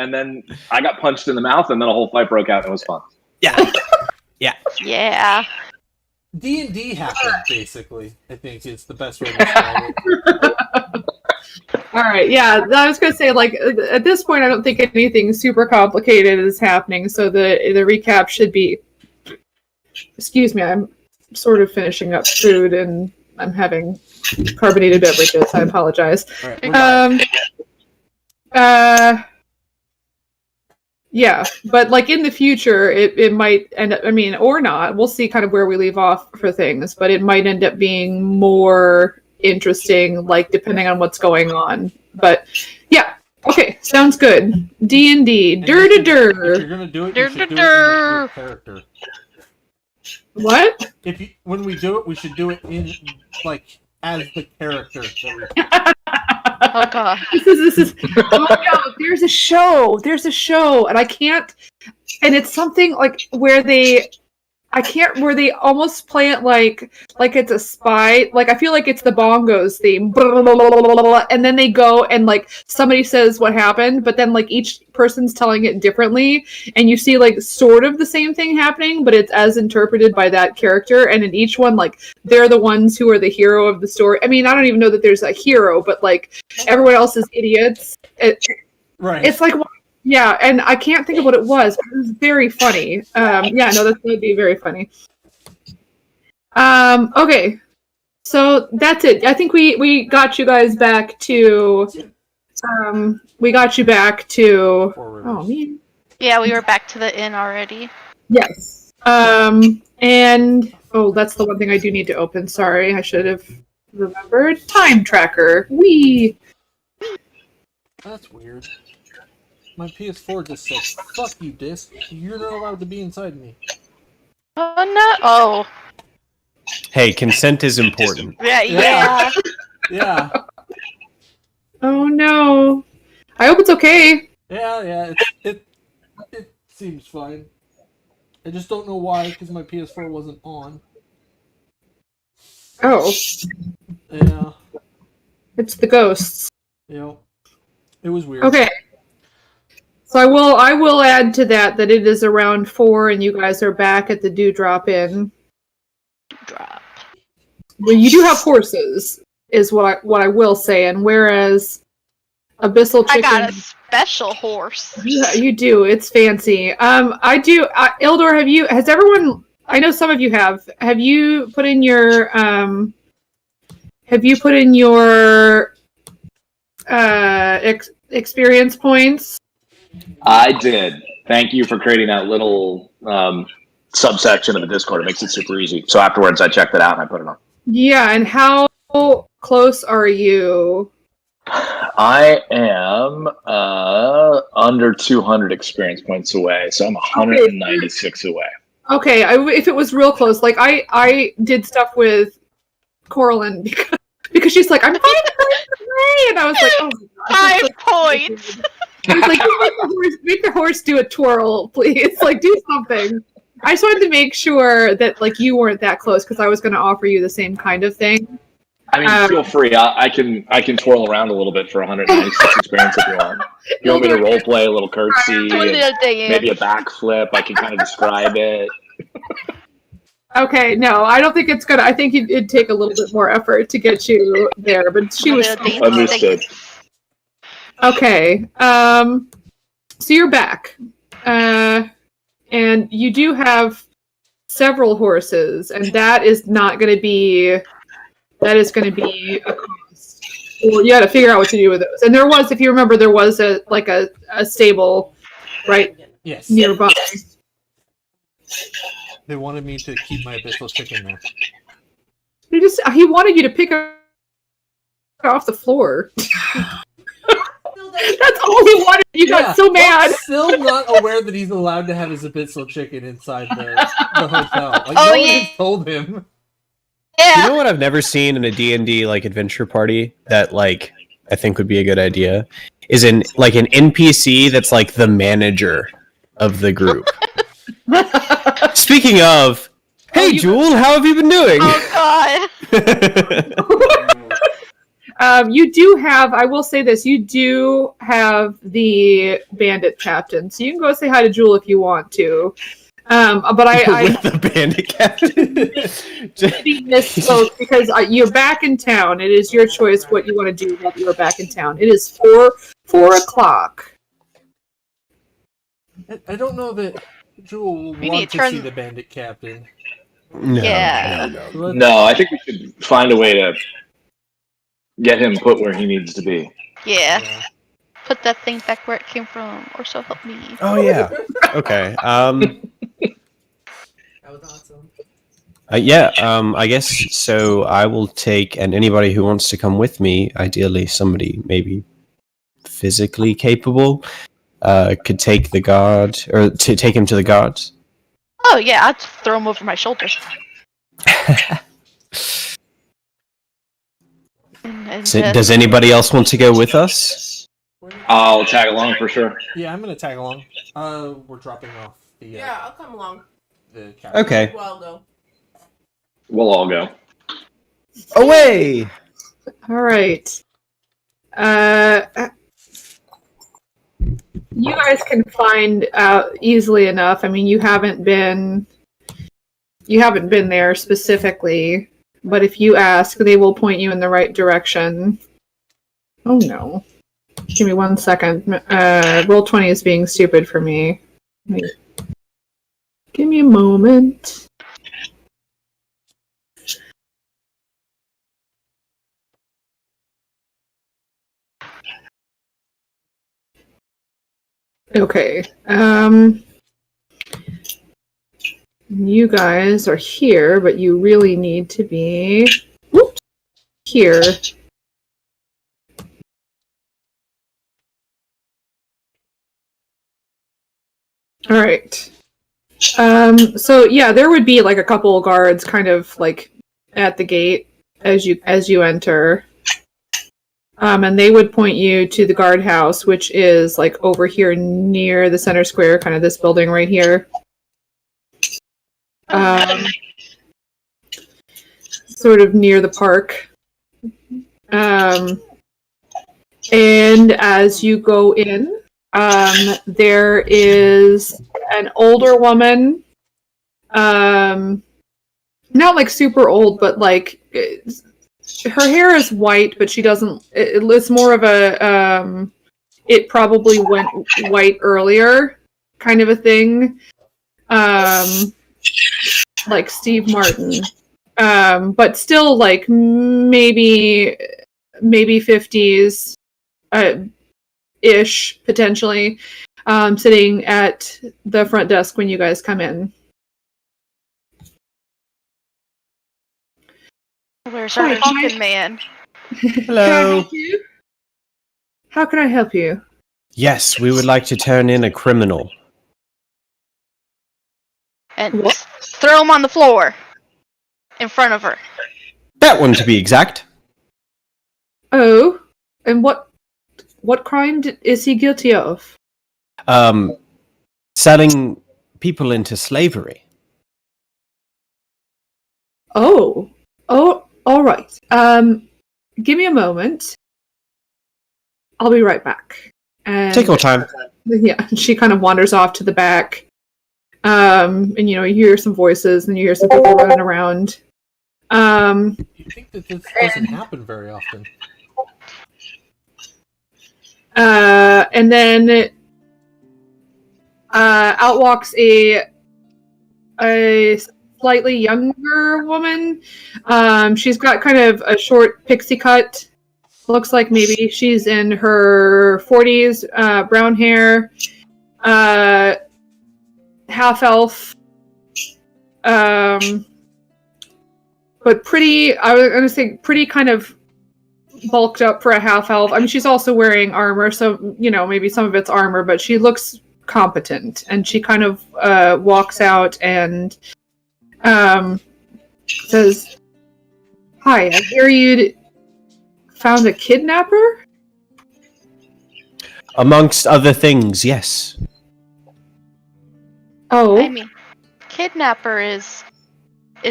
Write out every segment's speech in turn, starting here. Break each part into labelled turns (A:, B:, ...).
A: and then I got punched in the mouth, and then a whole fight broke out, and it was fun.
B: Yeah.
C: Yeah.
D: D&D happened, basically, I think is the best way to describe it.
E: All right, yeah, I was gonna say, like, at this point, I don't think anything super complicated is happening, so the recap should be. Excuse me, I'm sort of finishing up food, and I'm having carbonated beverages. I apologize.
D: All right,
E: Yeah, but like in the future, it might end up, I mean, or not. We'll see kind of where we leave off for things, but it might end up being more interesting, like depending on what's going on. But yeah, okay, sounds good. D&D,
D: If
E: dur
D: you're gonna do it, you should do it in your character.
E: What?
D: When we do it, we should do it in like as the character. That
C: Oh god.
E: This is. Oh no! There's a show, and I can't. And it's something like where they almost play it like it's a spy. Like I feel like it's the Bongos theme, and then they go and like somebody says what happened, but then like each person's telling it differently, and you see like sort of the same thing happening, but it's as interpreted by that character. And in each one, like they're the ones who are the hero of the story. I mean, I don't even know that there's a hero, but like everyone else is idiots.
D: right.
E: It's like. Yeah, and I can't think of what it was, but it was very funny. Yeah, no, that's going to be very funny. Okay, so that's it. I think we got you guys back to. We got you back to. Oh man.
C: Yeah, we were back to the inn already.
E: Yes. And that's the one thing I do need to open. Sorry, I should have remembered. Time tracker. Wee.
D: That's weird. My PS4 just says, "Fuck you, disc. You're not allowed to be inside me."
C: Oh no! Oh.
B: Hey, consent is important.
C: Yeah.
D: Yeah.
E: Oh no. I hope it's okay.
D: Yeah. It seems fine. I just don't know why, because my PS4 wasn't on.
E: Oh.
D: Yeah.
E: It's the ghosts.
D: Yeah. It was weird.
E: Okay. So I will add to that it is around 4 and you guys are back at the Dewdrop Inn.
C: Drop.
E: Well, you do have horses, is what I will say, and whereas Abyssal Chicken,
C: I got a special horse.
E: you do. It's fancy. I do. Ildor, has everyone? I know some of you have. Have you put in your experience points?
A: I did. Thank you for creating that little subsection of the Discord. It makes it super easy. So afterwards, I checked it out and I put it on.
E: Yeah, and how close are you?
A: I am under 200 experience points away, so I'm 196 away.
E: Okay, if it was real close, like I did stuff with Coraline because she's like, I'm 5 points away, and I was like, oh my God,
C: 5 points.
E: I was like, make the horse do a twirl, please. Like, do something. I just wanted to make sure that like you weren't that close because I was going to offer you the same kind of thing.
A: I mean, feel free. I can twirl around a little bit for 196 experience if you want. If you want me to role play a little curtsy, and maybe a backflip, I can kind of describe it.
E: Okay, no, I don't think it's gonna. I think it'd take a little bit more effort to get you there, but she was
A: Understood.
E: Okay, so you're back, and you do have several horses, and that is not going to be. That is going to be a cost. Well, you got to figure out what to do with those. And there was, if you remember, there was a stable, right?
D: Yes.
E: Nearby.
D: They wanted me to keep my Abyssal Chicken there.
E: He wanted you to pick it off the floor. That's all he wanted. You got so mad.
D: I'm still not aware that he's allowed to have his Abyssal Chicken inside the hotel. Like,
C: Oh,
D: no one
C: yeah.
D: has told him.
C: Yeah.
B: You know what I've never seen in a D&D like adventure party that like I think would be a good idea is an NPC that's like the manager of the group. Speaking of, hey Jewel, how have you been doing?
C: Oh god.
E: You do have, I will say this, you do have the bandit captain, so you can go say hi to Jewel if you want to. But I
B: with the bandit captain.
E: misspoke because you're back in town. It is your choice what you want to do while you're back in town. It is 4 o'clock.
D: I don't know that Jewel will
C: We
D: want
C: need
D: to
C: to
D: see
C: turn-
D: the bandit captain.
B: No,
C: Yeah.
D: Let's-
A: No, I think we should find a way to get him put where he needs to be.
C: Yeah.
D: yeah.
C: Put that thing back where it came from, or so help me.
B: Oh yeah. Okay.
F: That was awesome.
B: I guess so. I will take, and anybody who wants to come with me, ideally somebody maybe physically capable, could take the guard or to take him to the guards.
C: Oh yeah, I'd throw him over my shoulder. And
B: So,
C: just-
B: does anybody else want to go with us?
A: I'll tag along for sure.
D: Yeah, I'm gonna tag along. We're dropping off the
F: Yeah, I'll come along.
D: the captain.
B: Okay.
F: Well, I'll go.
A: We'll all go.
B: Away.
E: All right. You guys can find out easily enough. I mean, you haven't been there specifically, but if you ask, they will point you in the right direction. Oh no. Give me 1 second. Roll20 is being stupid for me. Give me a moment. Okay. You guys are here, but you really need to be here. All right. So yeah, there would be like a couple of guards kind of like at the gate as you enter. And they would point you to the guardhouse, which is like over here near the center square, kind of this building right here. Sort of near the park. And as you go in, there is an older woman, not like super old, but like her hair is white, but she doesn't. It's more of a it probably went white earlier, kind of a thing, like Steve Martin, but still like maybe 50s, ish potentially, sitting at the front desk when you guys come in.
C: Where's our talking man?
B: Hello.
E: How can I help you?
B: Yes, we would like to turn in a criminal.
C: And throw him on the floor in front of her.
B: That one to be exact.
E: Oh, and what crime is he guilty of?
B: Selling people into slavery.
E: Oh, all right. Give me a moment. I'll be right back. And
B: Take your time.
E: yeah, she kind of wanders off to the back. And you hear some voices, and you hear some people running around.
D: You think that this doesn't happen very often?
E: And then out walks a slightly younger woman. She's got kind of a short pixie cut. Looks like maybe she's in her 40s, brown hair, half elf, but pretty, I was going to say pretty kind of bulked up for a half elf. I mean, she's also wearing armor, so, maybe some of it's armor, but she looks competent, and she kind of walks out and says, "Hi, I hear you found a kidnapper?"
B: Amongst other things, yes.
E: Oh,
C: I mean, kidnapper is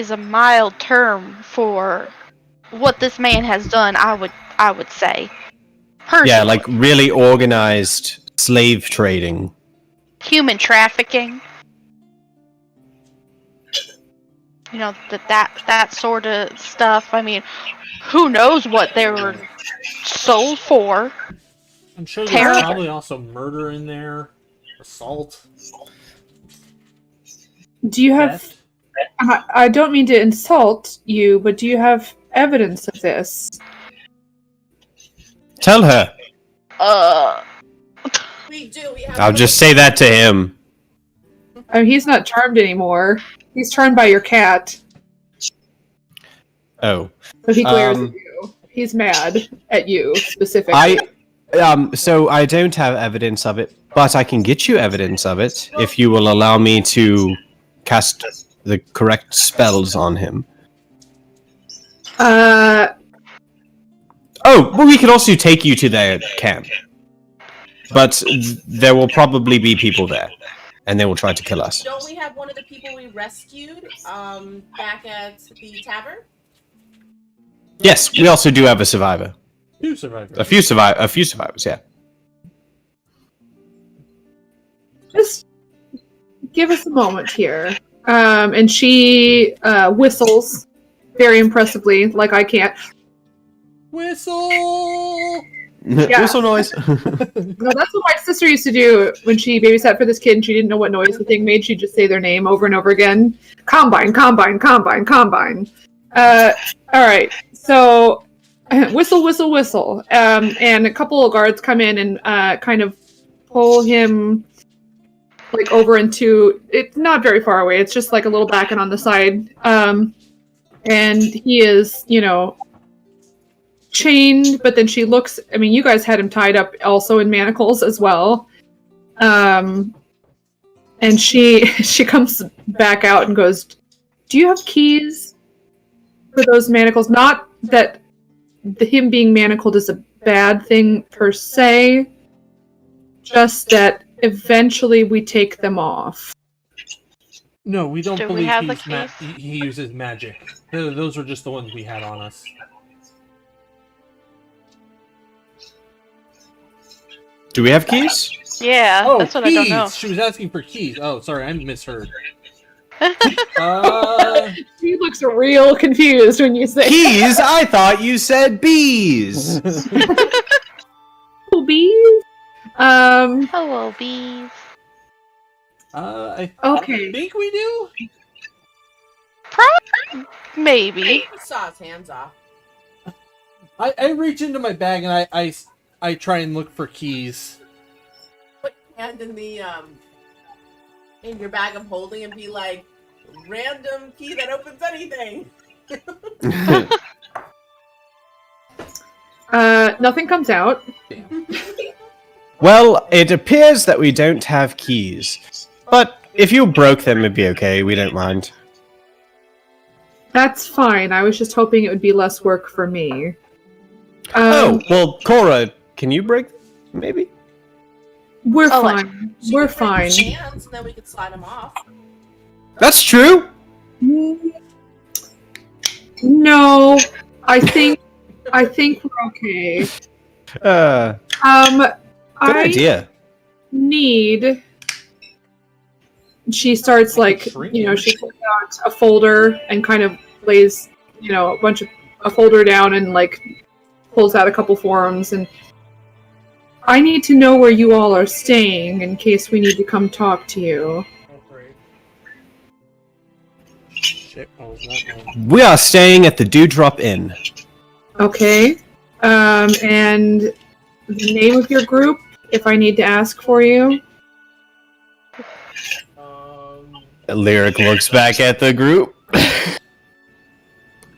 C: a mild term for what this man has done. I I would say. Personally.
B: Yeah, like really organized slave trading.
C: Human trafficking. You know, that sort of stuff. I mean, who knows what they were sold for?
D: I'm sure there's probably also murder in there, assault.
E: Do you have... I don't mean to insult you, but do you have evidence of this?
B: Tell her.
F: We do. We have
B: I'll just say that to him.
E: I mean, he's not charmed anymore. He's charmed by your cat.
B: Oh.
E: So he glares at you. He's mad at you, specifically.
B: So I don't have evidence of it, but I can get you evidence of it if you will allow me to cast the correct spells on him. Oh, well, we could also take you to their camp. But there will probably be people there, and they will try to kill us.
F: Don't we have one of the people we rescued back at the tavern?
B: Yes, we also do have a survivor.
D: Two survivors.
B: A few survivors, yeah.
E: Just give us a moment here. And she whistles very impressively, like I can't.
D: Whistle!
E: Yeah.
B: Whistle noise.
E: No, that's what my sister used to do when she babysat for this kid and she didn't know what noise the thing made. She'd just say their name over and over again. Combine, combine, combine, combine. Alright, so whistle, whistle, whistle. And a couple of guards come in and kind of pull him like over into... It's not very far away. It's just like a little back and on the side. And he is, you know... chained, but then she looks... I mean, you guys had him tied up also in manacles as well. And she comes back out and goes, do you have keys for those manacles? Not that him being manacled is a bad thing per se, just that eventually we take them off.
D: No, we don't
C: Do we
D: believe
C: have the
D: he uses magic. Those were just the ones we had on us.
B: Do we have keys?
C: Yeah,
D: Oh,
C: that's what
D: keys!
C: I don't know.
D: She was asking for keys. Oh, sorry, I misheard.
E: She looks real confused when you say
B: Keys? I thought you said bees.
E: bees.
C: Hello, bees.
D: I
E: Okay.
D: think we do?
C: Maybe.
F: We saw his hands off.
D: I reach into my bag and I try and look for keys.
F: Put your hand in the in your bag of holding and be like, random key that opens anything.
E: Nothing comes out.
B: Well, it appears that we don't have keys. But if you broke them, it'd be okay. We don't mind.
E: That's fine. I was just hoping it would be less work for me.
B: Oh, well, Cora, can you break them? Maybe?
E: We're
C: Oh,
E: fine.
F: She
E: We're
F: could break
E: fine.
F: his hands and then we could slide them off.
B: That's true.
E: No, I think we're okay.
B: Good
E: I
B: idea.
E: need. She starts like, you know, she pulls out a folder and kind of lays, you know, a folder down and like pulls out a couple forms, and I need to know where you all are staying in case we need to come talk to you.
D: Shit, what was that one?
B: We are staying at the Dewdrop Inn.
E: Okay. And the name of your group, if I need to ask for you.
B: Lyric looks back at the group.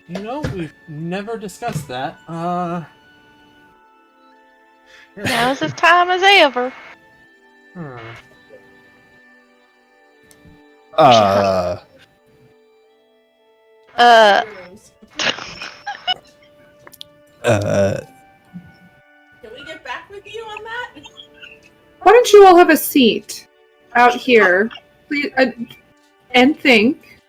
D: You know, we've never discussed that.
C: Now's as time as ever.
F: Can we get back with you on that?
E: Why don't you all have a seat out here, please, and think.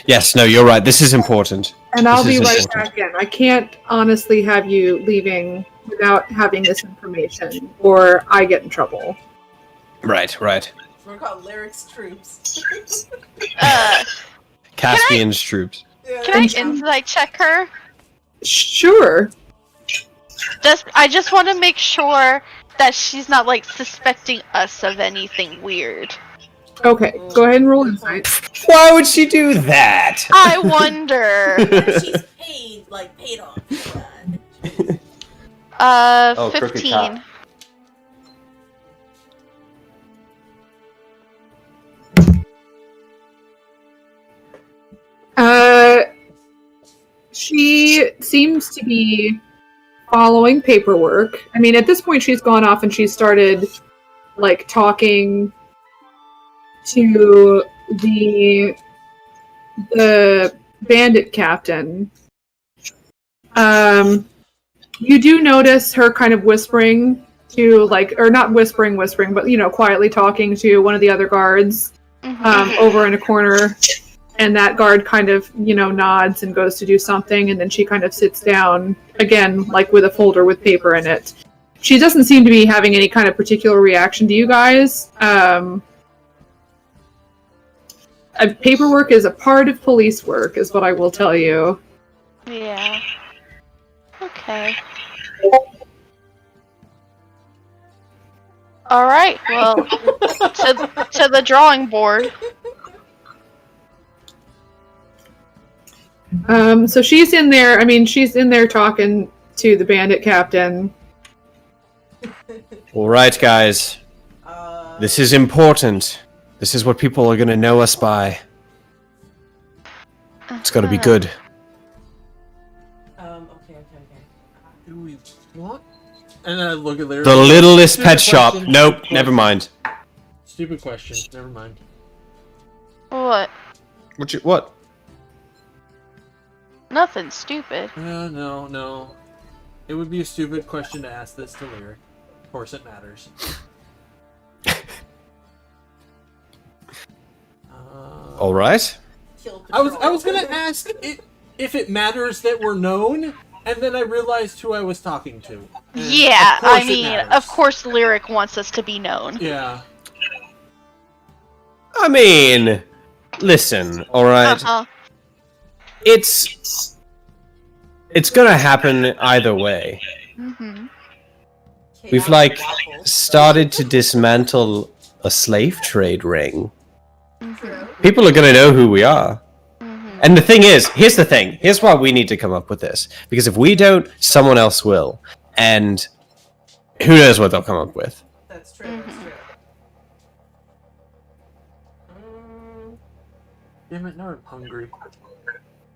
B: Yes, no, you're right. This is important.
E: And I'll
B: This
E: be
B: is
E: right
B: important.
E: back in. I can't honestly have you leaving without having this information, or I get in trouble.
B: Right.
F: We're called Lyric's troops.
B: Caspian's troops.
C: Can I insight check her?
E: Sure.
C: I just want to make sure that she's not like suspecting us of anything weird.
E: Okay, go ahead and roll insight.
B: Why would she do that?
C: I wonder.
F: She's paid off.
B: Crooked
C: 15.
B: cop.
E: She seems to be following paperwork. I mean, at this point, she's gone off and she's started, like, talking to the bandit captain. You do notice her kind of whispering to, like, or not whispering, but, you know, quietly talking to one of the other guards over in a corner. And that guard kind of, you know, nods and goes to do something, and then she kind of sits down, again, like with a folder with paper in it. She doesn't seem to be having any kind of particular reaction to you guys. Paperwork is a part of police work, is what I will tell you.
C: Yeah. Okay. Alright, well, to the drawing board.
E: So she's in there, she's in there talking to the bandit captain.
B: Alright, guys. This is important. This is what people are gonna know us by. It's gotta be good.
F: Okay.
D: Do we want? And then I look at Lyric.
B: The littlest
D: Stupid
B: pet shop.
D: question,
B: Nope,
D: stupid
B: never
D: question.
B: mind.
D: Stupid question. Never mind.
C: What?
B: What?
C: Nothing stupid.
D: No. It would be a stupid question to ask this to Lyric. Of course it matters.
B: Alright.
D: I was gonna ask if it matters that we're known, and then I realized who I was talking to. And
C: Yeah,
D: of course
C: I
D: it
C: mean,
D: matters.
C: of course Lyric wants us to be known.
D: Yeah.
B: I mean, listen, alright?
C: Uh-huh.
B: It's gonna happen either way.
C: Mm-hmm.
B: We've, like, started to dismantle a slave trade ring. People are gonna know who we are. And the thing is, here's the thing. Here's why we need to come up with this. Because if we don't, someone else will. And who knows what they'll come up with.
F: That's true.
D: Damn it, now I'm hungry.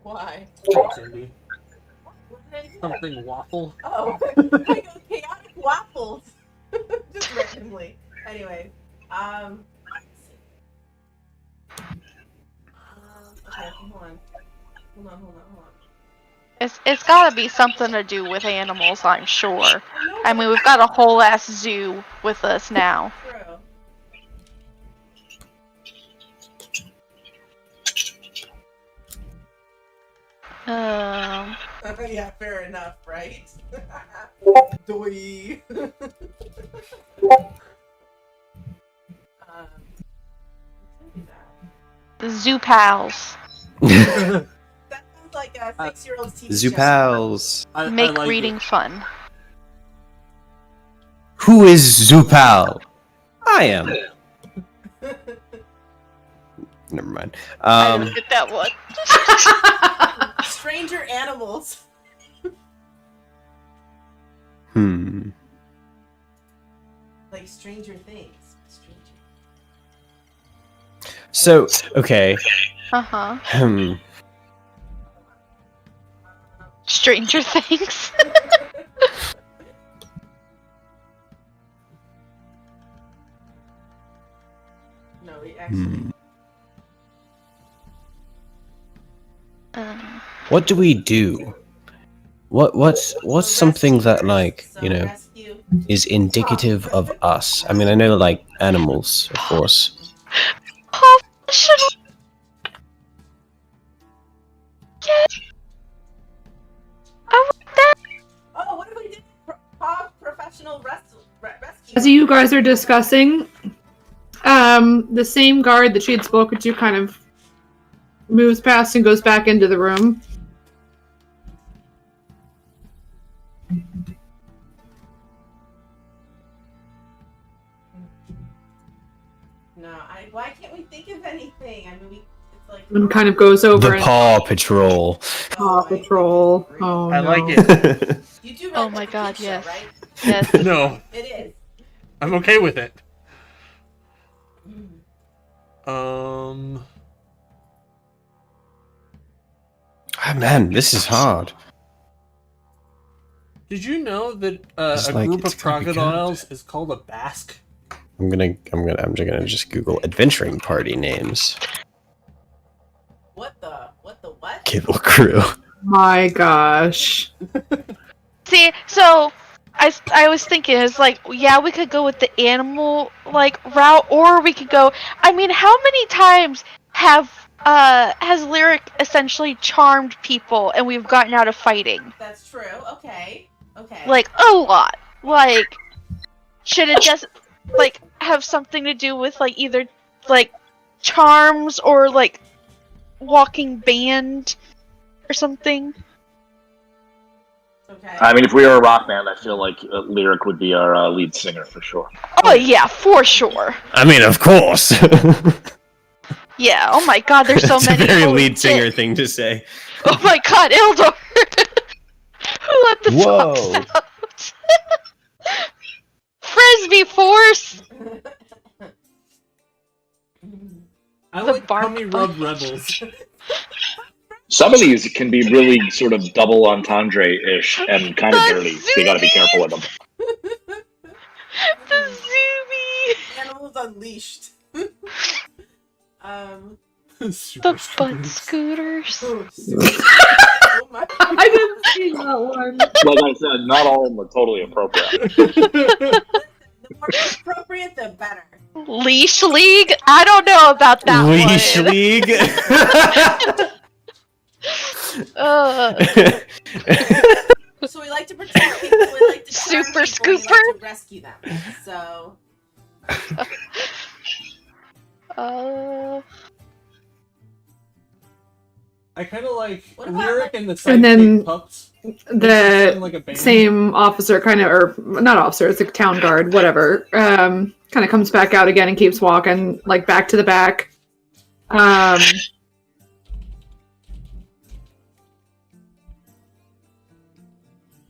F: Why?
D: Thanks, Indy.
F: What did I do?
D: Something waffle.
F: Oh, I go chaotic waffles. Just randomly. Anyway, let's see. Okay, hold on.
C: It's gotta be something to do with animals, I'm sure. I mean, we've got a whole ass zoo with us now.
F: True. Yeah, fair enough, right? Doi.
C: The zoo pals.
F: That sounds like a 6-year-old's TV show.
B: Zoopals.
D: I
C: Make
D: like
C: reading
D: it.
C: fun.
B: Who is Zoopal? I am. Never mind.
C: I don't get that one.
F: Stranger animals. Like Stranger Things.
B: So, okay.
C: Uh-huh.
B: Hmm.
C: Stranger Things.
F: No, we actually.
B: What do we do? What's something that, like, you know, is indicative of us? I mean, I know, like, animals, of course.
E: As you guys are discussing, the same guard that she had spoken to kind of moves past and goes back into the room.
F: No, why can't we think of anything? I mean, it's like...
E: And kind of goes over
B: The
E: and...
B: Paw Patrol.
E: Paw Patrol. Oh,
G: I
E: no.
G: like it.
F: You do
C: Oh
F: like
C: my
F: the
C: god,
F: show,
C: yes.
F: right?
C: Yes.
G: No,
F: It is.
G: I'm okay with it.
B: Oh, man, this is hard.
D: Did you know that
B: It's
D: a
B: like,
D: group
B: it's
D: of
B: gonna be good.
D: crocodiles is called a basque?
B: I'm gonna just Google adventuring party names.
F: What?
B: Cable Crew.
E: My gosh.
C: See, so I was thinking, it's like, yeah, we could go with the animal like route, or we could go. I mean, how many times has Lyric essentially charmed people and we've gotten out of fighting?
F: That's true. Okay.
C: Like a lot. Like, should it just like have something to do with like either like charms or like walking band or something?
F: Okay.
A: I mean, if we were a rock band, I feel like Lyric would be our lead singer for sure.
C: Oh yeah, for sure.
B: I mean, of course.
C: Yeah. Oh my god, there's so
B: It's
C: many.
B: a very
C: Holy
B: lead singer
C: shit.
B: thing to say.
C: Oh my god, Ildor! Who let the
B: Whoa.
C: songs out? Frisbee Force!
D: I
C: The
D: like
C: bark
D: Tummy Rub Rebels.
A: Some of these can be really sort of double entendre-ish and kind of
C: The
A: dirty, so you gotta be careful with them.
C: The Zoomy!
F: Animals Unleashed.
C: The butt scooters.
F: Oh, oh my.
E: I didn't see that one.
A: Like I said, not all of them are totally appropriate.
F: The more appropriate, the better.
C: Leash League? I don't know about that
B: Leash
C: one.
B: League.
F: So we like to protect people. We like to charm
C: Super
F: people, we like
C: Scooper?
F: to rescue them. So
D: I kind of like
F: What about,
D: Lyric and the
E: And then
D: Sidekick Pups.
E: the
D: Like a band.
E: same officer kind of, or not officer, it's a town guard, whatever, kind of comes back out again and keeps walking, like, back to the back.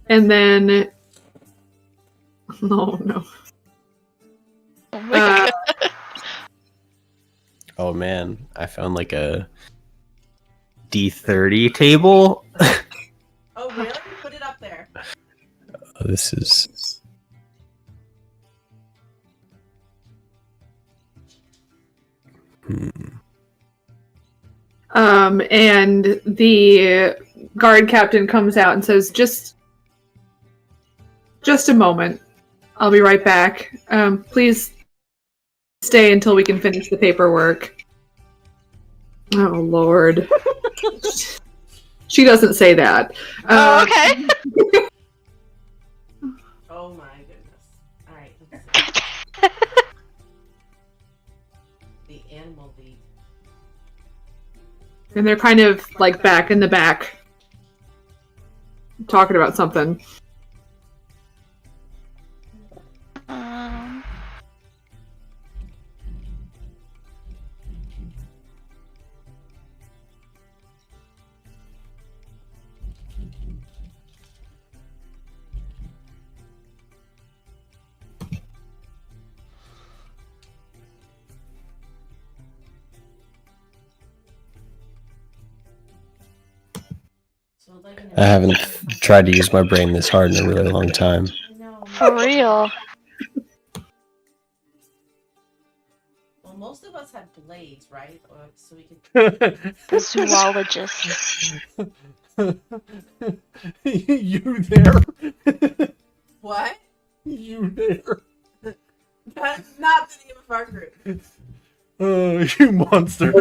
E: And then... Oh, no.
C: Oh my god.
B: Oh man, I found like a D30 table.
F: oh really? Put it up there.
B: Oh, this is.
E: And the guard captain comes out and says, just a moment. I'll be right back. Please stay until we can finish the paperwork. Oh, Lord. She doesn't say that.
C: Oh, okay.
F: Oh my goodness. Alright, let's see. The Animal League.
E: And they're kind of, like, back in the back. Talking about something.
F: So like an
B: I haven't tried to use my brain this hard in a really long time.
F: No.
C: For real.
F: Well, most of us have blades, right? Or, so we could.
C: Zoologist.
D: You there?
F: What?
D: You there?
F: That's not the name of our group.
D: Oh, you monster.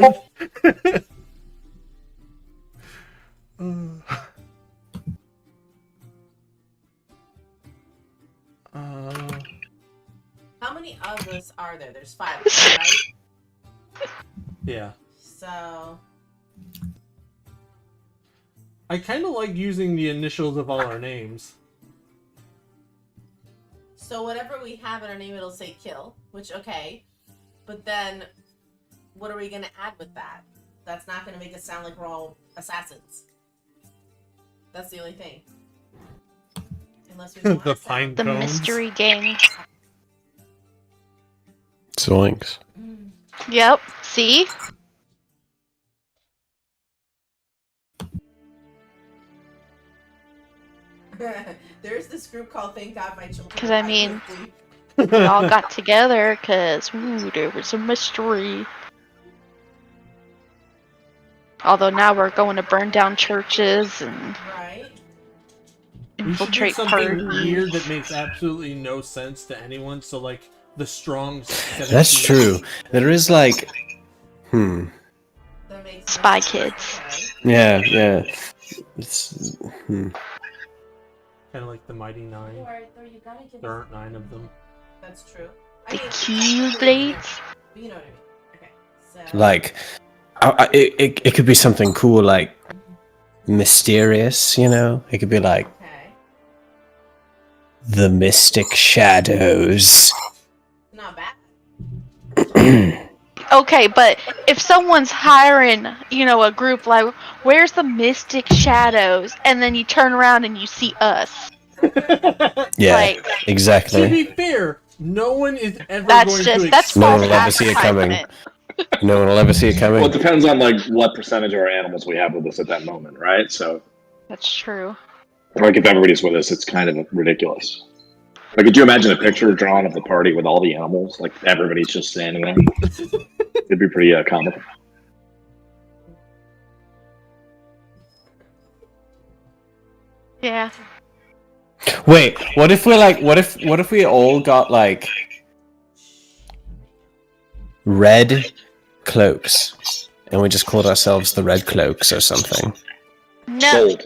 F: many of us are there? There's 5 of us, right?
D: Yeah.
F: So...
D: I kind of like using the initials of all our names.
F: So whatever we have in our name, it'll say kill, which, okay. But then, what are we going to add with that? That's not going to make it sound like we're all assassins. That's the only thing. Unless we want
D: The
F: to
D: pine
C: The
D: cones.
C: mystery gang.
B: Zoinks.
C: Yep. See?
F: There's this group called Thank God My Children.
C: 'Cause I
F: Are
C: mean-
F: Asleep.
C: We all got together because there was a mystery. Although now we're going to burn down churches and
F: Right?
D: We should do
C: infiltrate
D: something
C: parties.
D: weird that makes absolutely no sense to anyone. So, like, the strong.
B: That's
D: 17
B: true. There is like,
F: That makes no
C: Spy
F: sense.
C: Kids.
F: Okay.
B: yeah. It's,
D: Kind of like the Mighty Nine. There aren't 9 of them.
F: That's true.
C: The
F: mean,
C: Keyblades.
F: You know what I mean. Okay. So.
B: like, it could be something cool, like mysterious. You know, it could be like
F: Okay.
B: the Mystic Shadows.
F: Not bad.
C: Okay, but if someone's hiring, a group like, where's the Mystic Shadows? And then you turn around and you see us.
B: Yeah,
C: Like,
D: To
B: exactly.
D: be fair, no one is ever
C: that's
D: going
C: just,
D: to.
C: that's
B: No one
C: false
B: will ever see it coming.
C: advertisement.
B: No one will ever see it
A: Well, it
B: coming.
A: depends on like what percentage of our animals we have with us at that moment, right? So,
C: That's true.
A: like if everybody's with us, it's kind of ridiculous. Like, could you imagine a picture drawn of the party with all the animals? Like everybody's just standing there. It'd be pretty comical.
C: Yeah.
B: Wait, what if we're like, what if we all got like red cloaks, and we just called ourselves the Red Cloaks or something?
C: No.
A: Sold.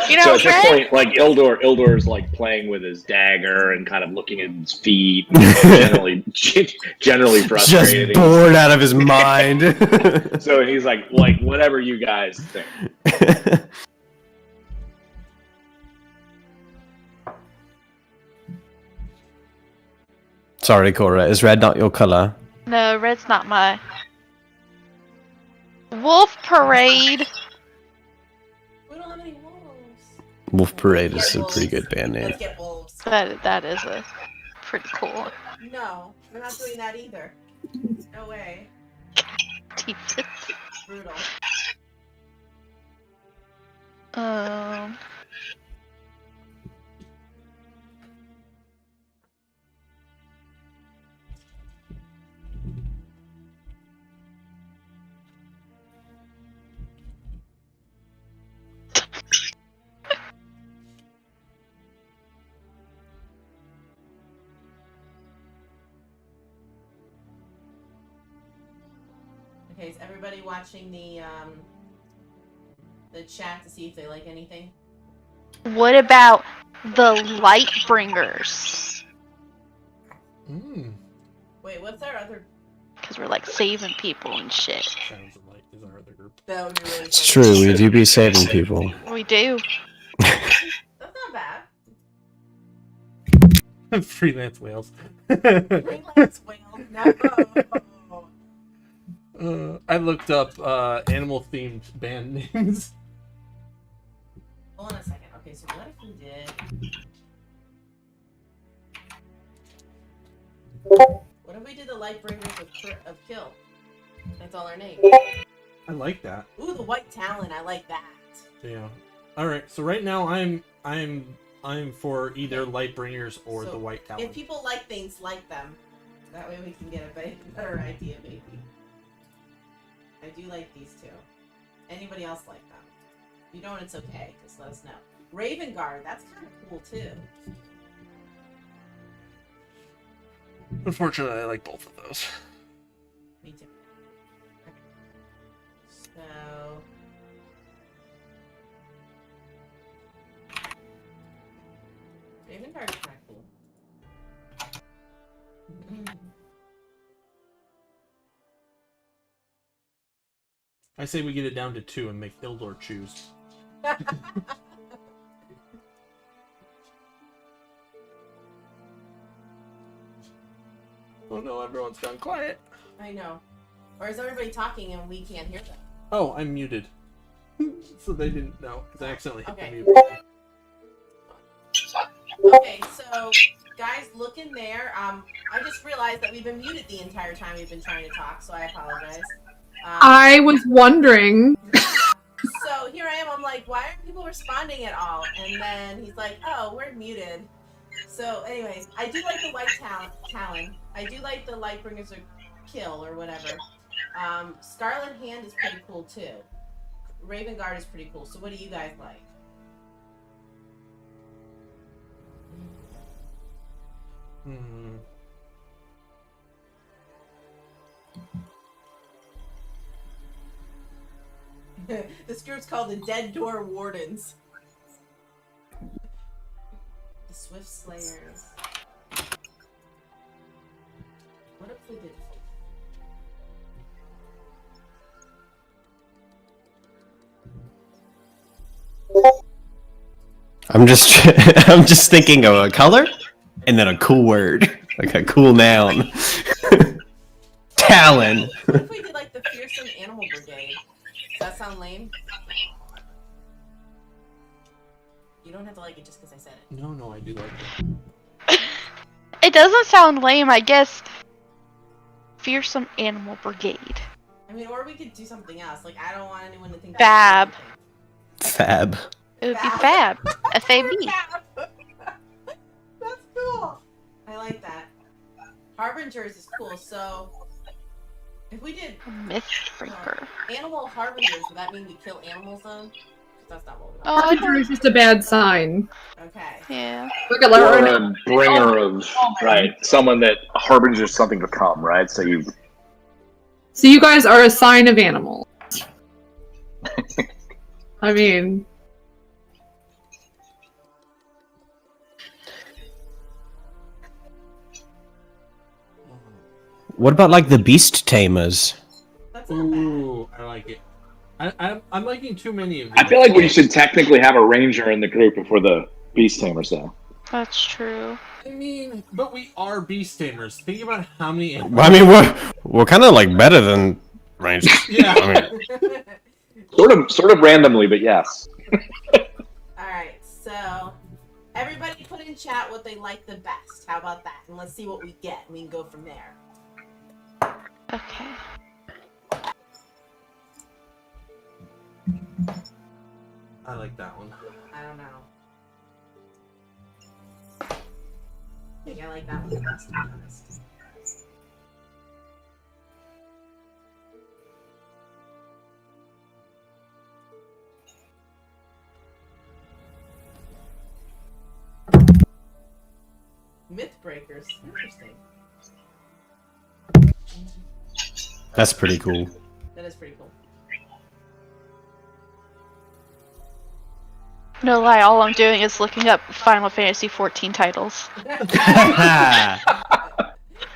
C: You know,
A: So at this
C: Red,
A: point, like Ildor's like playing with his dagger and kind of looking at his feet, generally frustrated.
B: Just bored out of his mind.
A: So he's like whatever you guys think.
B: Sorry, Cora. Is red not your color?
C: no, Red's not my. Wolf Parade.
F: We don't have any wolves.
B: Wolf Parade is a pretty good band name.
F: Let's get wolves.
C: That is a pretty cool.
F: No, we're not doing that either. No way. Brutal.
C: Um.
F: Okay, is everybody watching the chat to see if they like anything?
C: What about the Lightbringers?
F: Wait, what's our other?
C: Because we're like saving people and shit.
D: Sounds like is our other group.
F: That would be really.
B: It's
F: funny.
B: true. We do be saving people.
C: We do.
F: That's not bad.
D: Freelance whales.
F: Freelance whale. No.
D: I looked up animal-themed band names.
F: Hold on a second. Okay, so what if we did? What if we did the Lightbringers of Kill? That's all our name.
D: I like that.
F: Ooh, the White Talon. I like that.
D: Yeah. All right. So right now I'm for either Lightbringers or
F: So,
D: the White Talon.
F: If people like things, like them. That way we can get a better idea, maybe. I do like these two. Anybody else like them? If you don't, it's okay. Just let us know. Raven Guard. That's kind of cool too.
G: Unfortunately, I like both of those.
F: Me too. Okay. So. Raven Guard is kind of cool.
G: I say we get it down to 2 and make Ildor choose. Oh no, everyone's gone quiet.
F: I know. Or is everybody talking and we can't hear them?
G: Oh, I'm muted. So they didn't know, because I accidentally hit
F: Okay.
G: the mute button.
F: Okay, so guys, look in there. I just realized that we've been muted the entire time we've been trying to talk, so I apologize.
E: I was wondering.
F: So here I am. I'm like, why aren't people responding at all? And then he's like, oh, we're muted. So, anyways, I do like the white Talon. I do like the Lightbringers or Kill or whatever. Scarlet Hand is pretty cool too. Raven Guard is pretty cool. So, what do you guys like? This group's called the Dead Door Wardens. The Swift Slayers. What if we did?
B: I'm just thinking of a color and then a cool word, like a cool noun. Talon.
F: What if we did like the Fearsome Animal Brigade? Does that sound lame? You don't have to like it just because I said it.
G: No, I do like it.
C: It doesn't sound lame, I guess. Fearsome Animal Brigade.
F: I mean, or we could do something else. Like, I don't want anyone to think
C: Fab.
B: Fab.
C: It would be Fab. F-A-B.
F: That's cool. I like that. Harbingers is cool. So, if we did
C: Mythbreaker.
F: animal harbingers, would that mean we kill animals then? 'Cause that's not what we want.
C: Oh,
E: Harbinger is just a bad sign.
F: Okay.
C: yeah.
E: Look at
A: Or
E: Laura.
A: a bringer of, right, someone that harbingers something to come, right? So you,
E: So you guys are a sign of animal. I mean,
B: What about like the beast tamers?
F: That's not bad.
G: Ooh, I like it. I'm liking too many of these.
A: I feel like we should technically have a ranger in the group before the beast tamers, though.
C: That's true.
G: I mean, but we are beast tamers. Think about how many.
B: I mean, we're kind of like better than rangers.
G: Yeah.
B: I mean,
A: Sort of randomly, but yes.
F: Alright, so everybody put in chat what they like the best. How about that? And let's see what we get. We can go from there.
C: Okay.
G: I like that one.
F: I don't know. I think I like that one the best, to be honest. Mythbreakers. Interesting.
B: that's pretty cool.
F: That is pretty cool.
C: No lie, all I'm doing is looking up Final Fantasy 14 titles.
B: That's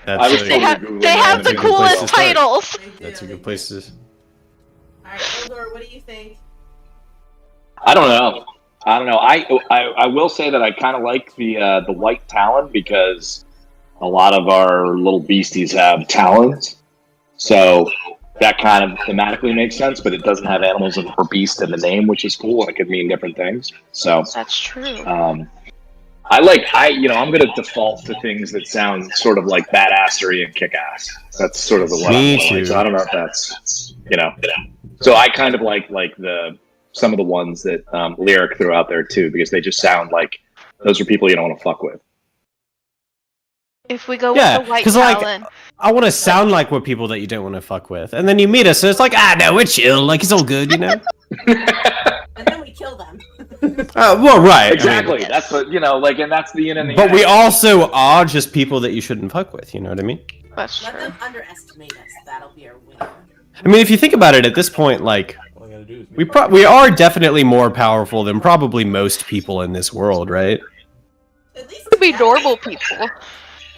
A: I was
B: a-
C: They have,
A: Googling
C: they
A: that.
C: have
B: That's
C: the
B: a good place to
C: coolest
B: start.
C: titles.
F: They do,
B: That's a
F: they
B: good place to.
F: Alright, Eldor, what do you think?
A: I don't know. I will say that I kind of like the white talon because a lot of our little beasties have talons, so that kind of thematically makes sense. But it doesn't have animals or beast in the name, which is cool, and it could mean different things. So
C: That's true.
A: I'm gonna default to things that sound sort of like badassery and kick-ass. That's sort of the one.
B: Me
A: I like.
B: too.
A: So I don't know if that's So I kind of like some of the ones that Lyric threw out there too, because they just sound like those are people you don't want to fuck with.
C: If we go
B: Yeah,
C: with the white
B: 'cause, like,
C: talon.
B: I want to sound like we're people that you don't want to fuck with, and then you meet us, and it's like, no, we're chill, like it's all good, you know.
F: And then we kill them.
B: Well, right, I mean,
A: Exactly. That's the and that's the yin and the
B: but
A: yang.
B: we also are just people that you shouldn't fuck with. You know what I mean?
C: That's
F: Let
C: true.
F: them underestimate us. That'll be our win.
B: I mean, if you think about it, at this point, like
G: All I gotta do is
B: we are definitely more powerful than probably most people in this world, right?
F: At least
C: Could be normal people.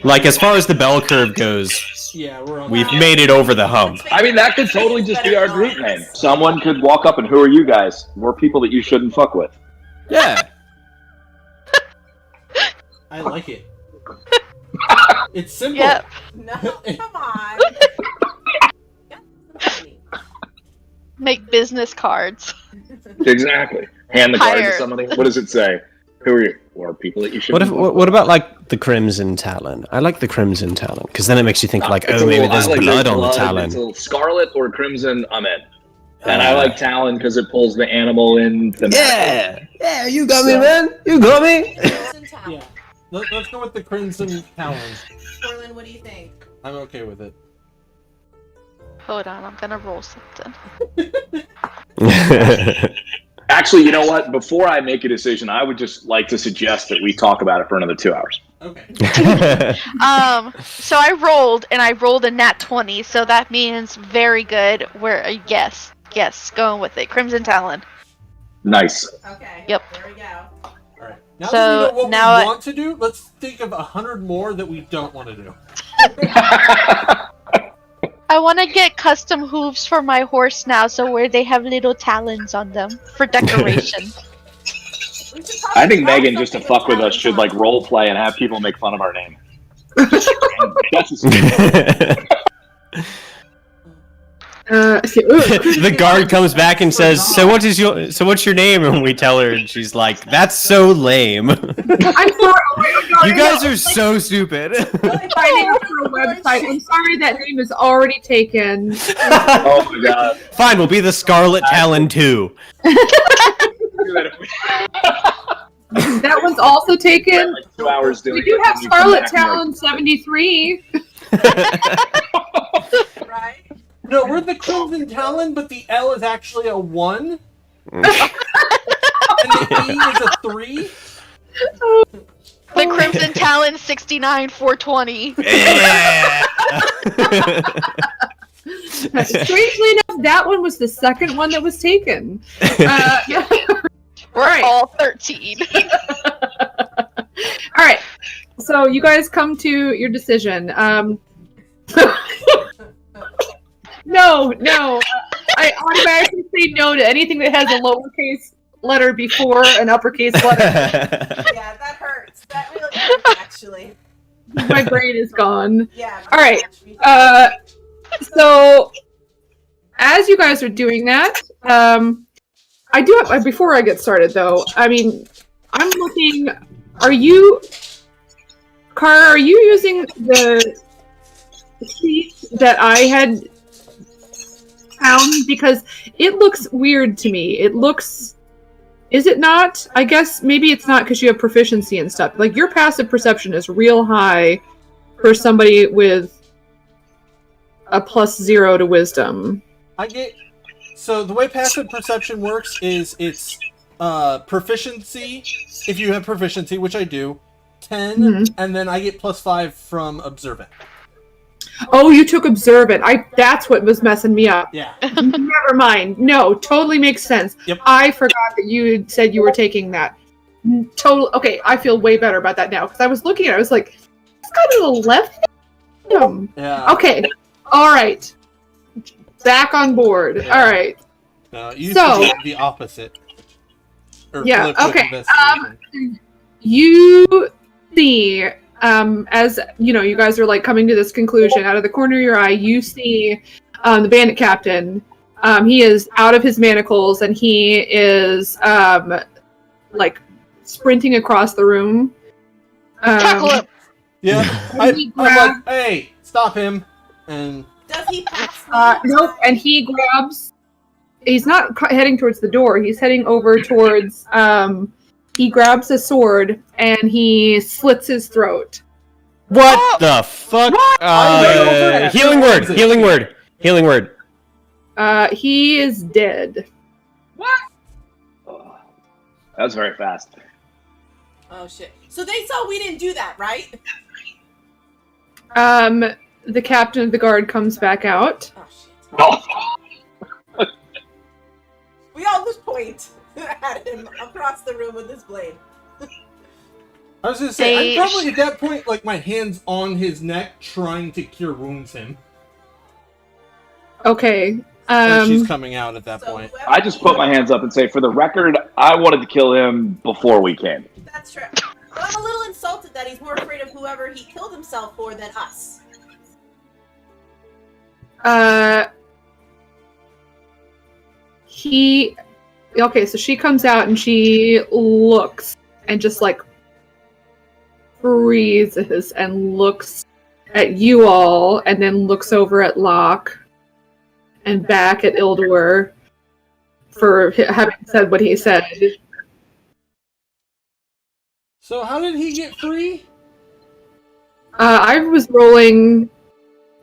B: Like, as far as the bell curve goes,
D: Yeah, we're on.
B: we've made it over the hump.
A: I mean, that could totally just be our group name. Someone could walk up and, who are you guys? We're people that you shouldn't fuck with.
B: Yeah.
D: I like it. It's simple.
C: Yep.
F: No, come on.
C: Make business cards.
A: Exactly. Hand the card
C: Hire.
A: to somebody. What does it say? Who are you? Or people that you shouldn't fuck with.
B: What about like the Crimson Talon? I like the Crimson Talon because then it makes you think like,
A: It's
B: oh,
A: a
B: maybe
A: little-
B: there's
A: I like
B: blood on the
A: It's a
B: Talon.
A: little scarlet or crimson, I'm in. And I like Talon because it pulls the animal in thematically.
B: Yeah, you got me, man. You got me.
F: Crimson Talon.
D: Yeah. Let's go with the Crimson Talon.
F: Corlin, what do you think?
D: I'm okay with it.
C: Hold on, I'm gonna roll something.
A: Actually, you know what? Before I make a decision, I would just like to suggest that we talk about it for another 2 hours.
D: Okay.
C: So I rolled, and I rolled a nat 20, so that means very good. Yes, going with it. Crimson Talon.
A: Nice.
F: Okay.
C: Yep.
F: There we go.
D: Alright. Now
C: So,
D: that we know what
C: now
D: we want to do, let's think of 100 more that we don't want to do.
C: I want to get custom hooves for my horse now, so where they have little talons on them for decoration.
F: We should probably
A: I think
F: try
A: Megan, just to
F: something
A: fuck with us,
F: Talon
A: should like
F: on.
A: role play and have people make fun of our name. That's a-
B: The guard comes back and says, "So what's your name?" And we tell her, and she's like, "That's so lame.
E: I'm sorry. Oh my God,
B: You
E: I
B: guys
E: know.
B: are so stupid."
E: Finding it for a website. I'm sorry that name is already taken.
A: oh my god.
B: Fine, we'll be the Scarlet Talon 2.
E: That one's also taken.
A: Like 2 hours doing
E: We do
A: it,
E: have
A: and you come
E: Scarlet
A: back and like,
E: Talon 73.
F: Right?
D: No, we're the Crimson Talon, but the L is actually a 1. And the E is a 3.
C: The Crimson Talon 69 420.
B: Yeah.
E: Strangely enough, that one was the second one that was taken.
C: We're
E: Right.
C: all 13.
E: All right. So you guys come to your decision. No. I automatically say no to anything that has a lowercase letter before an uppercase letter.
F: Yeah, that hurts. That really hurts, actually.
E: My brain is gone.
F: Yeah.
E: All right.
F: pretty much.
E: So as you guys are doing that, I do have, before I get started though, I mean, I'm looking, are you using the sheet that I had found? Because it looks weird to me. It looks, is it not? I guess maybe it's not because you have proficiency and stuff. Like, your passive perception is real high for somebody with a +0 to wisdom.
D: So the way passive perception works is it's proficiency, if you have proficiency, which I do, 10,
E: Mhm.
D: and then I get +5 from observant.
E: Oh, you took observant. That's what was messing me up.
D: Yeah.
E: Never mind. No, totally makes sense.
D: Yep.
E: I forgot that you had said you were taking that. Total. Okay, I feel way better about that now because I was looking at it. I was like, it's got an 11.
D: Yeah.
E: Okay. All right. Back on board.
D: Yeah.
E: All right.
D: No, it used
E: So-
D: to be the opposite. Or
E: Yeah,
D: flip with
E: okay,
D: investigation.
E: You see, as you know, you guys are like coming to this conclusion. Out of the corner of your eye, you see the bandit captain. He is out of his manacles and he is like sprinting across the room.
C: Tackle him.
D: Yeah.
E: and
D: I'm
E: he
D: like,
E: grabs-
D: hey, stop him. And
F: Does he pass me?
E: Nope, and he grabs. He's not heading towards the door. He's heading over towards. He grabs a sword and he slits his throat.
B: What the fuck?
D: What?
B: Healing word. Healing word. Healing word.
E: He is dead.
A: oh, that was very fast.
F: Oh shit. So they saw we didn't do that, right?
E: The captain of the guard comes back out.
F: Oh shit.
A: Oh,
F: We all just point at him across the room with his blade.
D: I was gonna say, I'm probably at that point, like, my hands on his neck, trying to cure wounds him.
E: Okay.
D: And she's coming out at that
F: So
D: point.
F: whoever-
A: I just put my hands up and say, for the record, I wanted to kill him before we came.
F: That's true. But I'm a little insulted that he's more afraid of whoever he killed himself for than us.
E: Okay, so she comes out and she looks and just like freezes and looks at you all and then looks over at Locke and back at Ildur for having said what he said.
D: So how did he get free?
E: I was rolling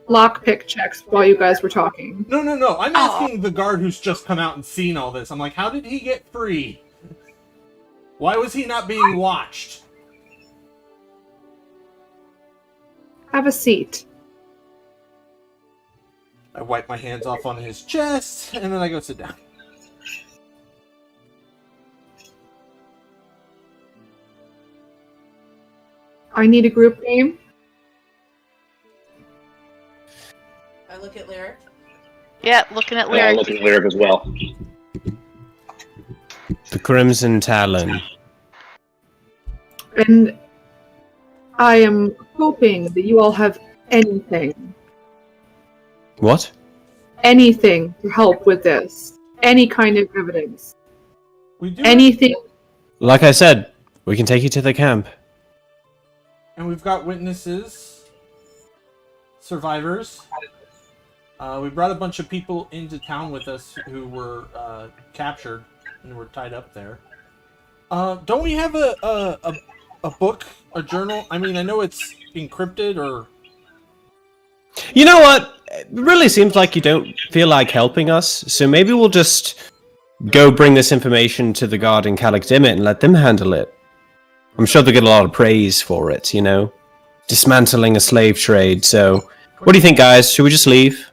E: lockpick checks while you guys were talking.
D: No. I'm asking the guard who's just come out and seen all this. I'm like, how did he get free? Why was he not being watched?
E: Have a seat.
D: I wipe my hands off on his chest, and then I go sit down.
E: I need a group name.
F: I look at Lyric.
C: Yeah, looking at
A: Yeah,
C: Lyric.
A: look at Lyric as well.
B: The Crimson Talon.
E: And I am hoping that you all have anything.
B: What?
E: Anything to help with this. Any kind of evidence.
D: We do,
E: Anything.
B: Like I said, we can take you to the camp.
D: and we've got witnesses, survivors. We brought a bunch of people into town with us who were captured and were tied up there. Don't we have a book, a journal? I mean, I know it's encrypted or...
B: You know what? It really seems like you don't feel like helping us, so maybe we'll just go bring this information to the guard in Calicdimit and let them handle it. I'm sure they'll get a lot of praise for it, you know? Dismantling a slave trade, so... What do you think, guys? Should we just leave?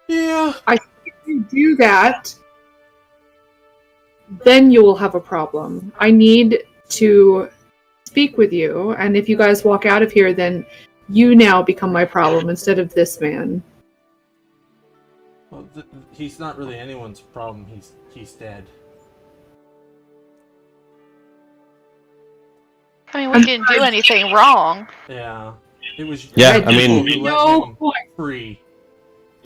D: Yeah.
E: If you do that, then you will have a problem. I need to speak with you, and if you guys walk out of here, then you now become my problem instead of this man.
D: Well, he's not really anyone's problem. He's dead.
C: I mean, we didn't do anything wrong.
D: Yeah. It was...
B: Yeah,
D: you
B: I mean-
D: who let
E: No
D: him
E: point.
D: free.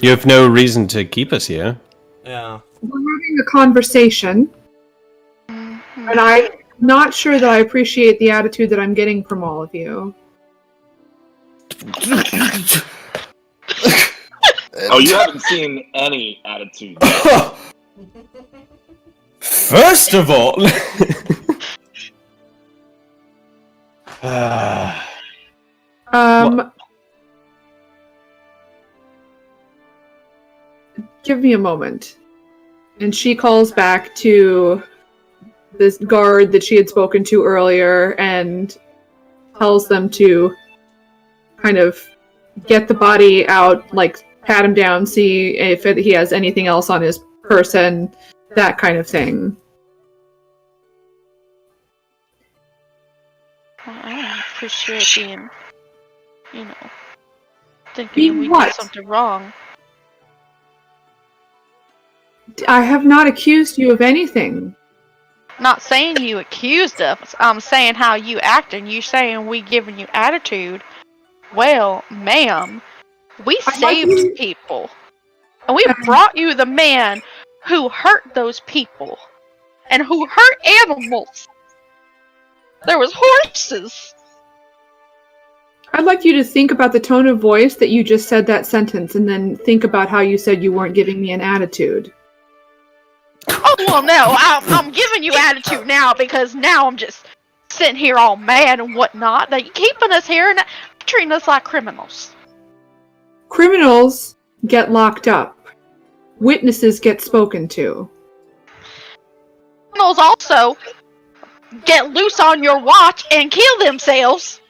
B: You have no reason to keep us here.
D: Yeah.
E: We're having a conversation,
C: Mhm.
E: and I'm not sure that I appreciate the attitude that I'm getting from all of you.
A: Oh, you haven't seen any attitude.
B: First of all...
E: Give me a moment. And she calls back to this guard that she had spoken to earlier and tells them to kind of get the body out, like pat him down, see if he has anything else on his person, that kind of thing.
C: Well, I don't appreciate being, you know, thinking
E: Being
C: we
E: what?
C: did something wrong.
E: I have not accused you of anything.
C: Not saying you accused us. I'm saying how you acting. You saying we giving you attitude. Well, ma'am, we
E: I like
C: saved
E: you-
C: people. And we brought you the man who hurt those people. And who hurt animals. There was horses.
E: I'd like you to think about the tone of voice that you just said that sentence, and then think about how you said you weren't giving me an attitude.
C: Oh, well, no, I'm giving you attitude now because now I'm just sitting here all mad and whatnot. That you're keeping us here and treating us like criminals.
E: Criminals get locked up. Witnesses get spoken to.
C: Criminals also get loose on your watch and kill themselves.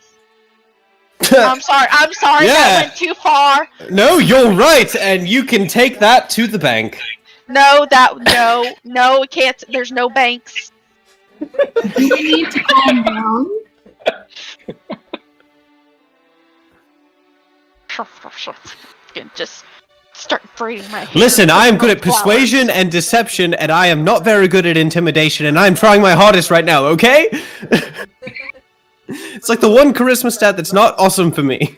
C: I'm sorry,
B: Yeah.
C: that went too far.
B: No, you're right, and you can take that to the bank.
C: No, we can't. There's no banks.
E: Do we need to calm down?
C: Just start braiding my hair.
B: Listen, I am good at persuasion and deception, and I am not very good at intimidation, and I'm trying my hardest right now, okay? It's like the one charisma stat that's not awesome for me.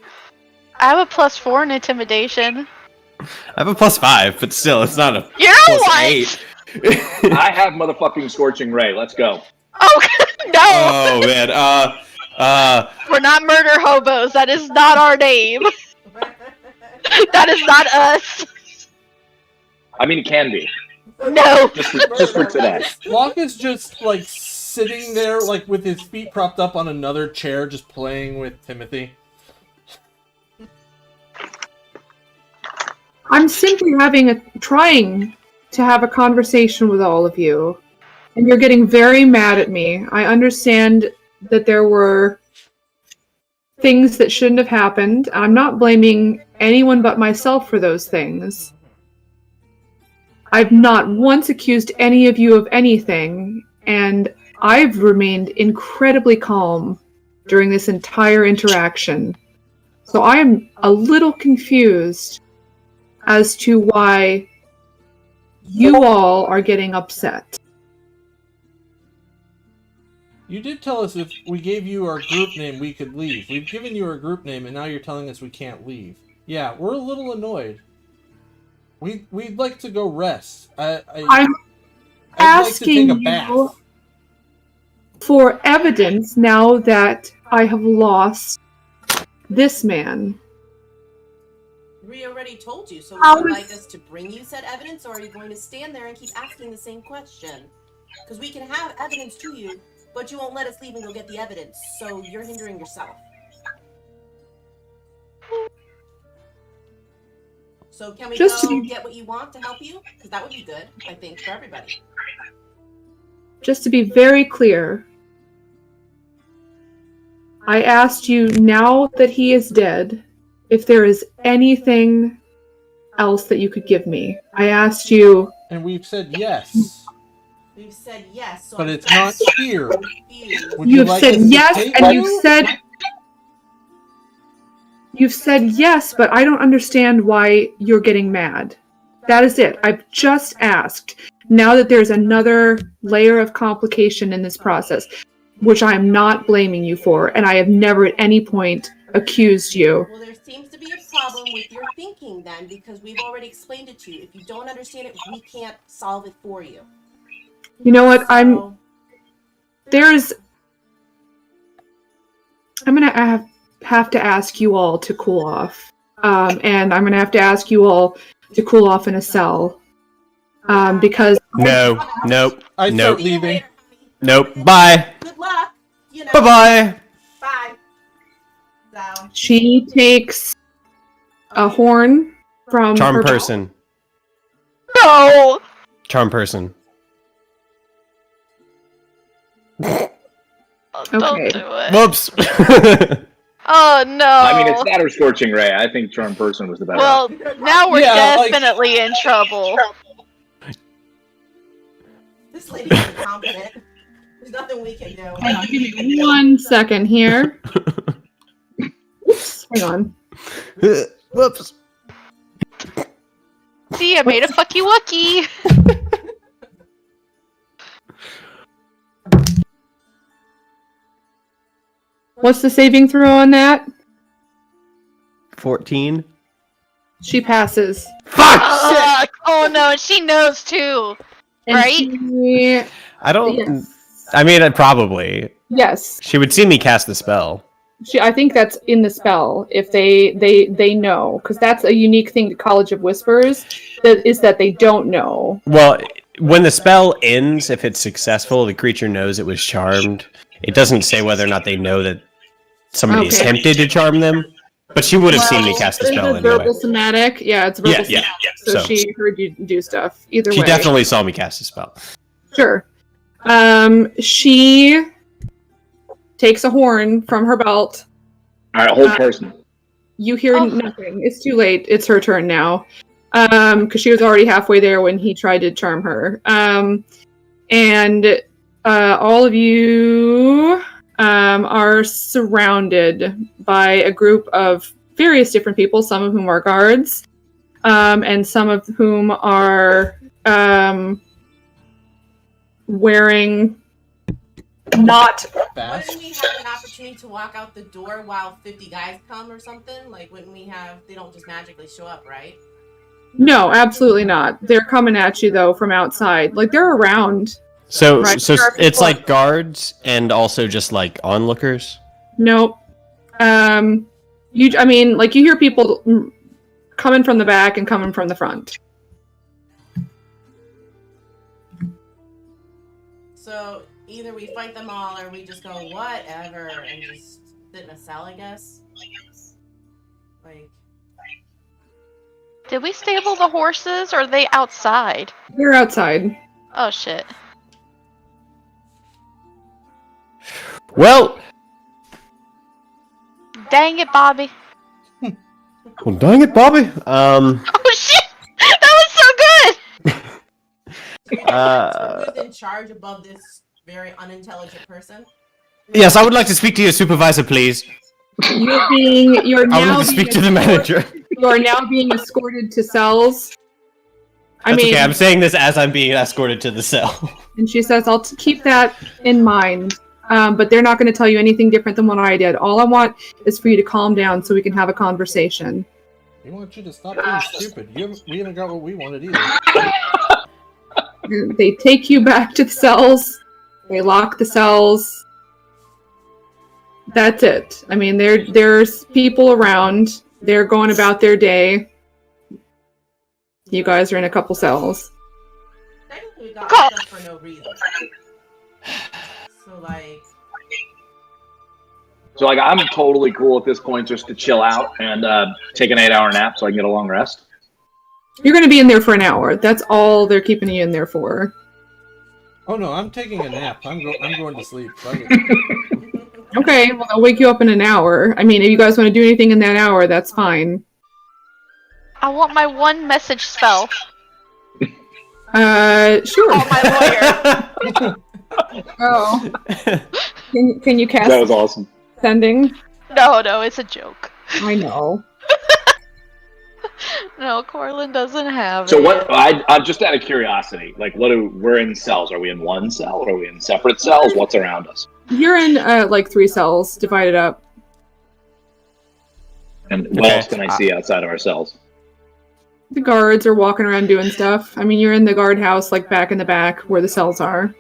C: I have a +4 in intimidation.
B: I have a +5, but still, it's not a
C: You know
B: +8.
A: I have motherfucking Scorching Ray. Let's go.
C: Oh no!
B: Oh man,
C: We're not murder hobos. That is not our name. That is not us.
A: I mean, it can be.
C: No.
A: Just for today.
D: Locke is just like sitting there, like with his feet propped up on another chair, just playing with Timothy.
E: I'm simply trying to have a conversation with all of you, and you're getting very mad at me. I understand that there were things that shouldn't have happened. I'm not blaming anyone but myself for those things. I've not once accused any of you of anything, and I've remained incredibly calm during this entire interaction. So I am a little confused as to why you all are getting upset.
D: You did tell us if we gave you our group name, we could leave. We've given you our group name, and now you're telling us we can't leave. Yeah, we're a little annoyed. We'd like to go rest.
E: I'm
D: I'd
E: asking
D: like to take a bath.
E: you for evidence now that I have lost this man.
F: We already told you, so would
E: How
F: you
E: is-
F: like us to bring you said evidence, or are you going to stand there and keep asking the same question? Because we can have evidence to you, but you won't let us leave and go get the evidence, so you're hindering yourself. So can we
E: Just to
F: go
E: be-
F: get what you want to help you? Because that would be good, I think, for everybody.
E: Just to be very clear, I asked you now that he is dead if there is anything else that you could give me. I asked you,
D: And we've said yes,
F: We've said yes, so
D: but
F: I'm
D: it's not here.
F: confused.
D: Would you
E: you've
D: like
E: said
D: us to
E: yes,
D: take
E: and
D: you?
E: you've said yes, but I don't understand why you're getting mad. That is it. I've just asked. Now that there's another layer of complication in this process, which I am not blaming you for, and I have never at any point accused you.
F: Well, there seems to be a problem with your thinking then, because we've already explained it to you. If you don't understand it, we can't solve it for you.
E: You know what?
F: So,
E: I'm gonna have to ask you all to cool off, and I'm gonna have to ask you all to cool off in a cell, because
B: No, nope,
D: I
B: Nope.
D: start leaving.
B: nope. Bye,
F: good luck. You know.
B: bye, bye.
F: Bye. So,
E: she takes a horn from
B: Charm
E: her
B: person,
C: No.
B: charm person.
C: Oh,
E: Okay.
C: don't do it.
B: Whoops.
C: Oh no.
A: I mean, it's that or Scorching Ray. I think Charm Person was the better.
C: Well, now we're
D: Yeah, like-
C: definitely in trouble.
F: this lady's incompetent. There's nothing we can do.
E: Hang on, give me 1 second here. Oops, hang on.
B: Whoops.
C: See, I made a fucky wucky.
E: What's the saving throw on that?
B: 14.
E: She passes.
B: Fuck!
C: Oh no, and she knows too.
E: And
C: Right?
E: she-
B: I don't.
E: Yes.
B: I mean, probably.
E: Yes.
B: She would see me cast the spell.
E: I think that's in the spell. If they know, because that's a unique thing to College of Whispers, that they don't know.
B: Well, when the spell ends, if it's successful, the creature knows it was charmed. It doesn't say whether or not they know that somebody
E: Okay.
B: attempted to charm them, but she would have seen me cast the
E: It's
B: spell
E: a
B: anyway.
E: verbal somatic. Yeah, it's verbal.
B: Yeah.
E: So,
B: So
E: she heard you do stuff. Either
B: she
E: way,
B: definitely saw me cast the spell.
E: sure. She takes a horn from her belt.
A: All right, hold person.
E: You hear
C: Oh.
E: nothing. It's too late. It's her turn now. Because she was already halfway there when he tried to charm her. And all of you are surrounded by a group of various different people, some of whom are guards, and some of whom are wearing not...
D: Fast.
F: Wouldn't we have an opportunity to walk out the door while 50 guys come or something? Like, wouldn't we have... They don't just magically show up, right?
E: No, absolutely not. They're coming at you, though, from outside. Like, they're around.
B: So,
E: Right.
B: so
E: There are
B: it's
E: people-
B: like guards and also just like onlookers.
E: Nope. You hear people coming from the back and coming from the front.
F: So, either we fight them all or we just go, whatever, and just sit in a cell, I guess? Like...
C: Did we stable the horses, or are they outside?
E: They're outside.
C: Oh shit.
B: Well,
C: Dang it, Bobby.
B: well, dang it, Bobby.
C: Oh shit! That was so good!
F: So who's in charge above this very unintelligent person?
B: Yes, I would like to speak to your supervisor, please.
E: You're
B: I would
E: now
B: like to speak
E: being
B: to the manager.
E: You are now being escorted to cells.
B: That's okay. I'm saying this as I'm being escorted to the cell.
E: And she says, "I'll keep that in mind. But they're not going to tell you anything different than what I did. All I want is for you to calm down so we can have a conversation."
D: We want you to stop being stupid. We haven't got what we wanted either.
E: They take you back to the cells. They lock the cells. That's it. I mean, there's people around. They're going about their day. You guys are in a couple cells.
F: Technically, we got locked up for no reason. So, like...
A: So, like, I'm totally cool at this point just to chill out and take an 8-hour nap so I can get a long rest.
E: You're going to be in there for an hour. That's all they're keeping you in there for.
D: Oh no, I'm taking a nap. I'm going to sleep. Fuck it.
E: Okay, well, I'll wake you up in an hour. I mean, if you guys want to do anything in that hour, that's fine.
C: I want my one message spell.
E: Sure.
C: Oh, my lawyer.
E: Oh. Can you cast
A: That was awesome.
E: sending?
C: No, it's a joke.
E: I know.
C: No, Corlin doesn't have
A: So
C: it.
A: what? I'm just out of curiosity. Like, we're in cells? Are we in one cell? Are we in separate cells? What's around us?
E: You're in, like, 3 cells, divided up.
A: And what
B: Okay.
A: else can I see outside of our cells?
E: The guards are walking around doing stuff. I mean, you're in the guardhouse, like, back in the back, where the cells are.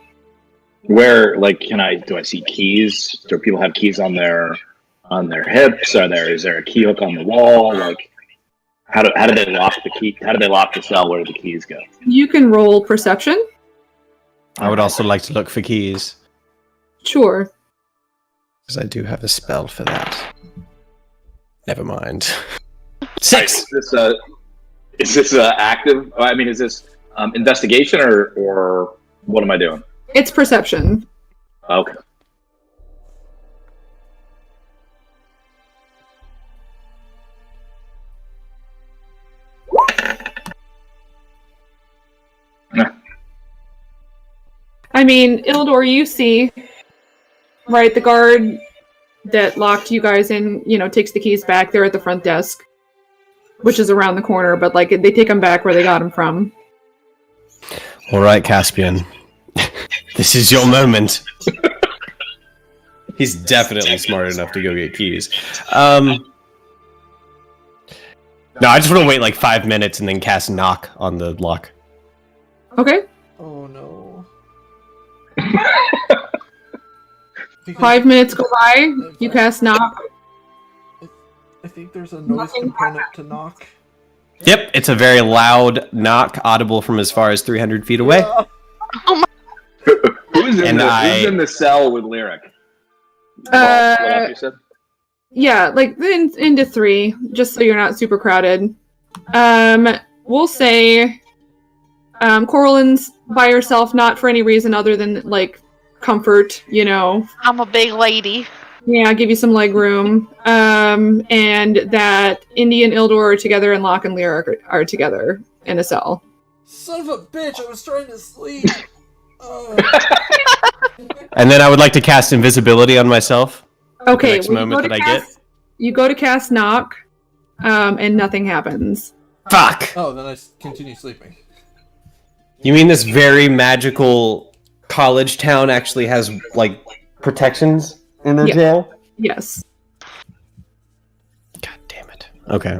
A: Where, like, do I see keys? Do people have keys on their hips? Is there a key hook on the wall? Like, how do they lock the key? How do they lock the cell? Where do the keys go?
E: You can roll perception.
B: I would also like to look for keys,
E: Sure.
B: because I do have a spell for that. Never mind. 6!
A: Is this active? I mean, is this investigation or what am I doing?
E: It's perception.
A: Okay.
E: I mean, Ildor, you see, right, the guard that locked you guys in, takes the keys back. They're at the front desk, which is around the corner, but, like, they take them back where they got them from.
B: All right, Caspian. This is your moment. He's definitely smart enough to go get keys. No, I just want to wait like 5 minutes and then cast knock on the lock.
E: Okay.
D: Oh no.
E: 5 minutes go by. You cast knock.
D: I think there's a noise component to knock.
B: Yep, it's a very loud knock, audible from as far as 300 feet away.
A: Who's
B: And
A: who's in the cell with Lyric? What else you said?
E: Yeah, like into 3, just so you're not super crowded. We'll say Corlin's by herself, not for any reason other than, like, comfort,
C: I'm a big lady.
E: Yeah, give you some leg room. And that Indy and Ildor are together and Locke and Lyric are together in a cell.
D: Son of a bitch! I was trying to sleep.
B: And then I would like to cast invisibility on myself.
E: Okay,
B: next moment that I get.
E: You go to cast knock, and nothing happens.
B: Fuck!
D: Oh, then I continue sleeping.
B: You mean this very magical college town actually has, like, protections in their
E: Yeah.
B: jail?
E: Yes.
B: God damn it. Okay.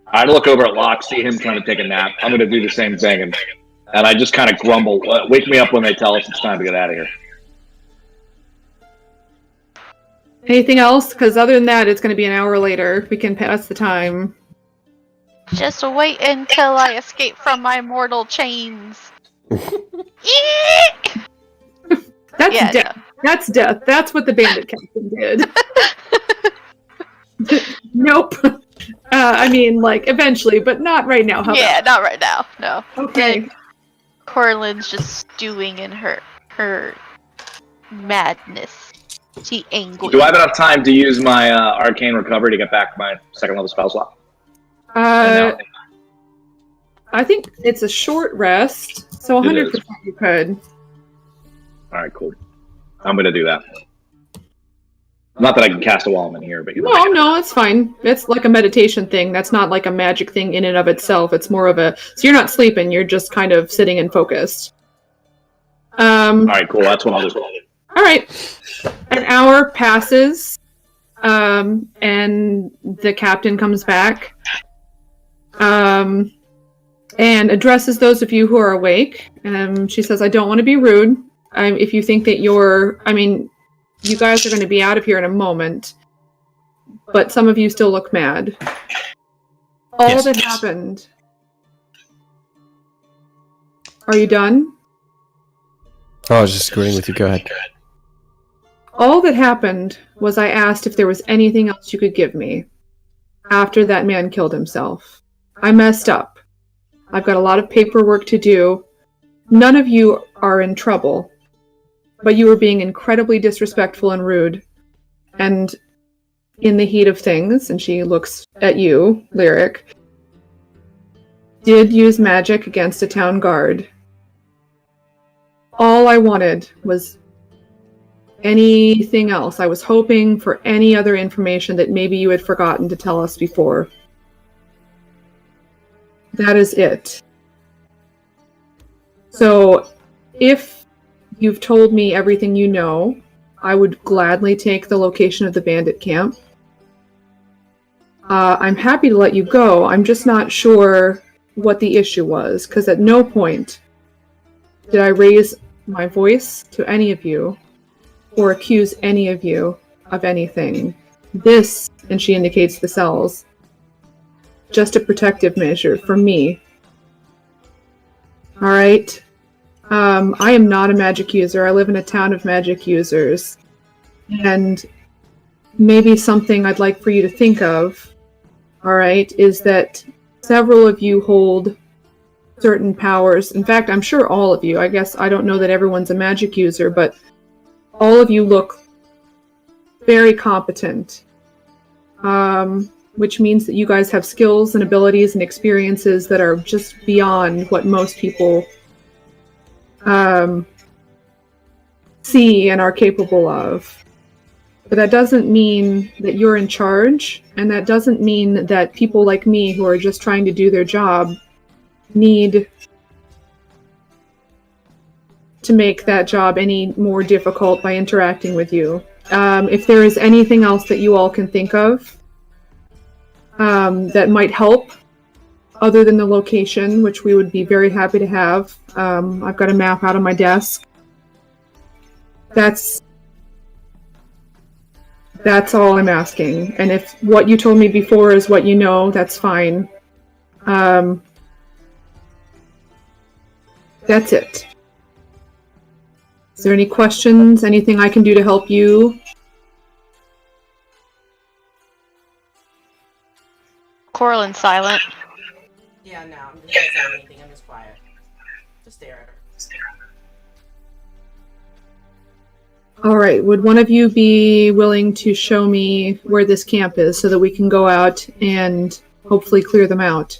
A: I look over at Locke, see him trying to take a nap. I'm going to do the same thing, and I just kind of grumble. Wake me up when they tell us it's time to get out of here.
E: Anything else? Because other than that, it's going to be an hour later. We can pass the time.
C: Just wait until I escape from my mortal chains. Eek!
E: That's
C: Yeah,
E: death. That's death. That's what the bandit captain did. Nope. I mean, like, eventually, but not right now. How
C: Yeah, not right now. No.
E: about? Okay.
C: Corlin's just stewing in her madness. She angry.
A: Do I have enough time to use my arcane recovery to get back my second level spell slot?
E: I think it's a short rest, so 100% you could.
A: All right, cool. I'm going to do that. Not that I can cast a wall in here, but
E: No, it's fine. It's like a meditation thing. That's not like a magic thing in and of itself. It's more of a... So you're not sleeping, you're just kind of sitting and focused.
A: All right, cool. That's what I'll do.
E: All right. An hour passes, and the captain comes back, and addresses those of you who are awake. She says, I don't want to be rude. If you think that you guys are going to be out of here in a moment, but some of you still look mad. All that happened. Are you done?
B: Oh, I was just agreeing with you. Go ahead.
E: All that happened was I asked if there was anything else you could give me after that man killed himself. I messed up. I've got a lot of paperwork to do. None of you are in trouble, but you were being incredibly disrespectful and rude. And in the heat of things, and she looks at you, Lyric, did use magic against a town guard. All I wanted was anything else. I was hoping for any other information that maybe you had forgotten to tell us before. That is it. So, if you've told me everything you know, I would gladly take the location of the bandit camp. I'm happy to let you go. I'm just not sure what the issue was, because at no point did I raise my voice to any of you or accuse any of you of anything. This, and she indicates the cells, just a protective measure for me. Alright? I am not a magic user. I live in a town of magic users. And maybe something I'd like for you to think of, alright, is that several of you hold certain powers. In fact, I'm sure all of you. I guess I don't know that everyone's a magic user, but all of you look very competent. Which means that you guys have skills and abilities and experiences that are just beyond what most people see and are capable of. But that doesn't mean that you're in charge, and that doesn't mean that people like me who are just trying to do their job need to make that job any more difficult by interacting with you. If there is anything else that you all can think of that might help, other than the location, which we would be very happy to have. I've got a map out on my desk. That's all I'm asking. And if what you told me before is what you know, that's fine. That's it. Is there any questions? Anything I can do to help you?
C: Corlin's silent.
F: Yeah, no, I'm just not saying anything. I'm just quiet. Just stare at her.
E: All right. Would one of you be willing to show me where this camp is so that we can go out and hopefully clear them out?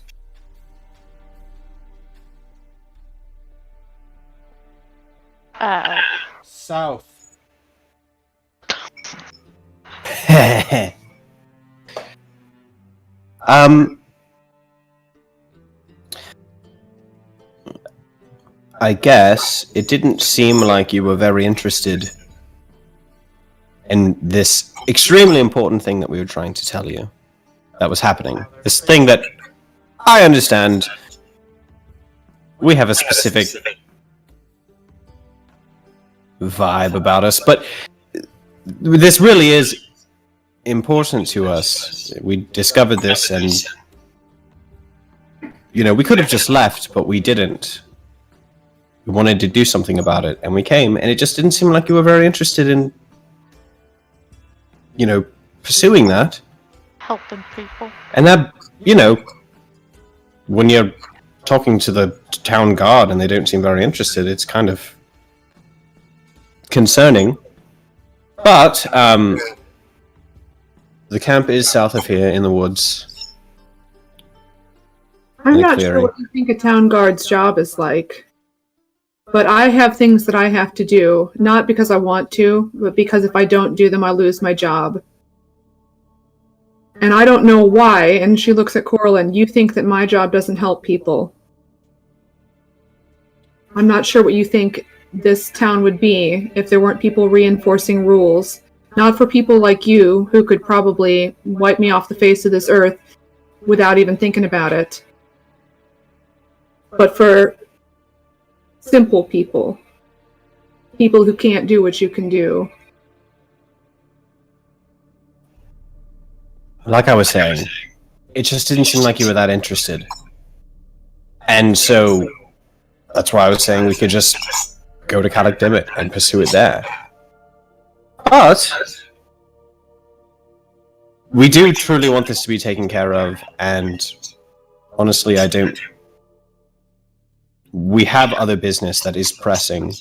D: South.
B: I guess it didn't seem like you were very interested in this extremely important thing that we were trying to tell you that was happening. This thing that I understand we have a specific vibe about us, but this really is important to us. We discovered this and, we could have just left, but we didn't. We wanted to do something about it, and we came, and it just didn't seem like you were very interested in, pursuing that.
C: Helping people.
B: And that, when you're talking to the town guard and they don't seem very interested, it's kind of concerning. But, the camp is south of here in the woods.
E: I'm not sure what you think a town guard's job is like. But I have things that I have to do, not because I want to, but because if I don't do them, I lose my job. And I don't know why, and she looks at Corlin, you think that my job doesn't help people. I'm not sure what you think this town would be if there weren't people reinforcing rules. Not for people like you, who could probably wipe me off the face of this earth without even thinking about it. But for simple people. People who can't do what you can do.
B: Like I was saying, it just didn't seem like you were that interested. And so, that's why I was saying we could just go to Calic Dimit and pursue it there. But we do truly want this to be taken care of, and honestly, we have other business that is pressing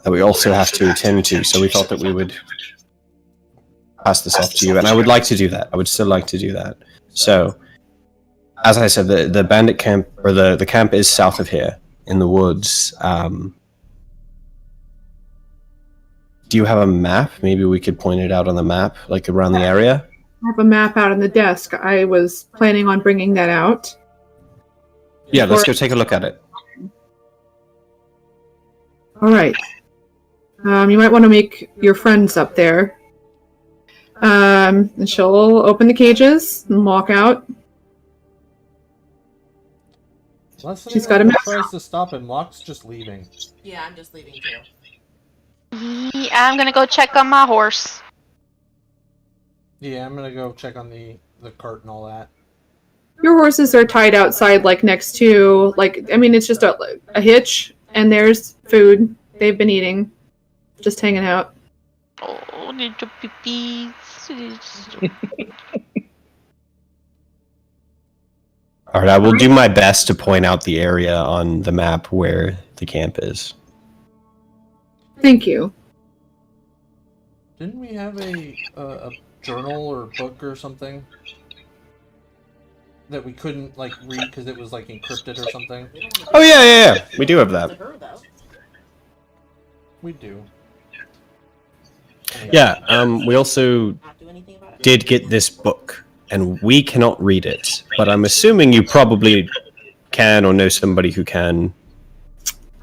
B: that we also have to attend to, so we thought that we would pass this off to you, and I would like to do that. I would still like to do that. So, as I said, the bandit camp, or the camp is south of here, in the woods. Do you have a map? Maybe we could point it out on the map, like around the area?
E: I have a map out on the desk. I was planning on bringing that out.
B: Yeah, let's go take a look at it.
E: All right. You might want to make your friends up there. And she'll open the cages and walk out. She's got a map.
D: Tries to stop him. Locke's just leaving.
F: Yeah, I'm just leaving too.
C: Yeah, I'm gonna go check on my horse.
D: Yeah, I'm gonna go check on the cart and all that.
E: Your horses are tied outside, next to, it's just a hitch, and there's food they've been eating. Just hanging out.
C: Oh, little pee-pees.
B: Alright, I will do my best to point out the area on the map where the camp is.
E: Thank you.
D: Didn't we have a journal or book or something that we couldn't read because it was encrypted or something?
B: Oh yeah. We do have that.
D: We do.
B: Yeah, we also did get this book, and we cannot read it, but I'm assuming you probably can or know somebody who can.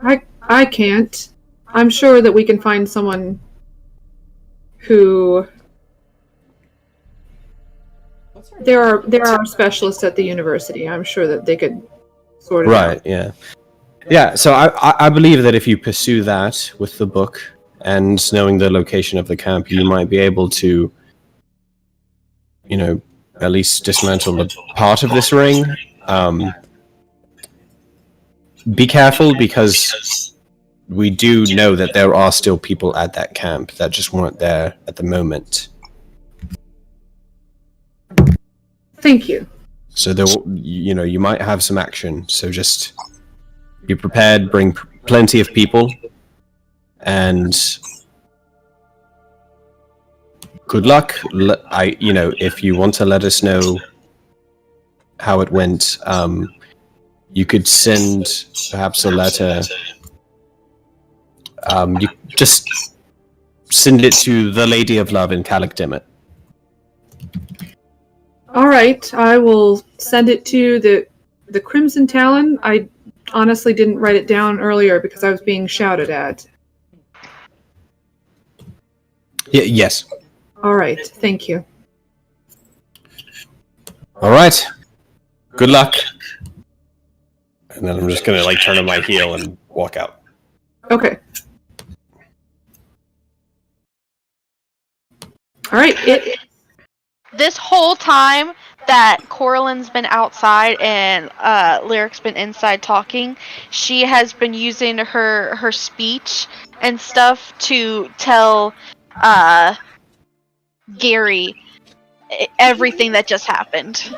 E: I can't. I'm sure that we can find someone who... There are specialists at the university. I'm sure that they could sort it out.
B: Right, yeah. Yeah, so I believe that if you pursue that with the book and knowing the location of the camp, you might be able to, at least dismantle a part of this ring. Be careful, because we do know that there are still people at that camp that just weren't there at the moment.
E: Thank you.
B: So there, you might have some action. So just be prepared. Bring plenty of people, and good luck. If you want to let us know how it went, you could send perhaps a letter You just send it to the Lady of Love in Calic Dimmet.
E: All right, I will send it to the Crimson Talon. I honestly didn't write it down earlier because I was being shouted at.
B: Yes.
E: All right, thank you.
B: All right. Good luck. And then I'm just gonna like turn on my heel and walk out.
E: Okay. All right.
C: This whole time that Coraline's been outside and Lyric's been inside talking, she has been using her speech and stuff to tell Gary everything that just happened.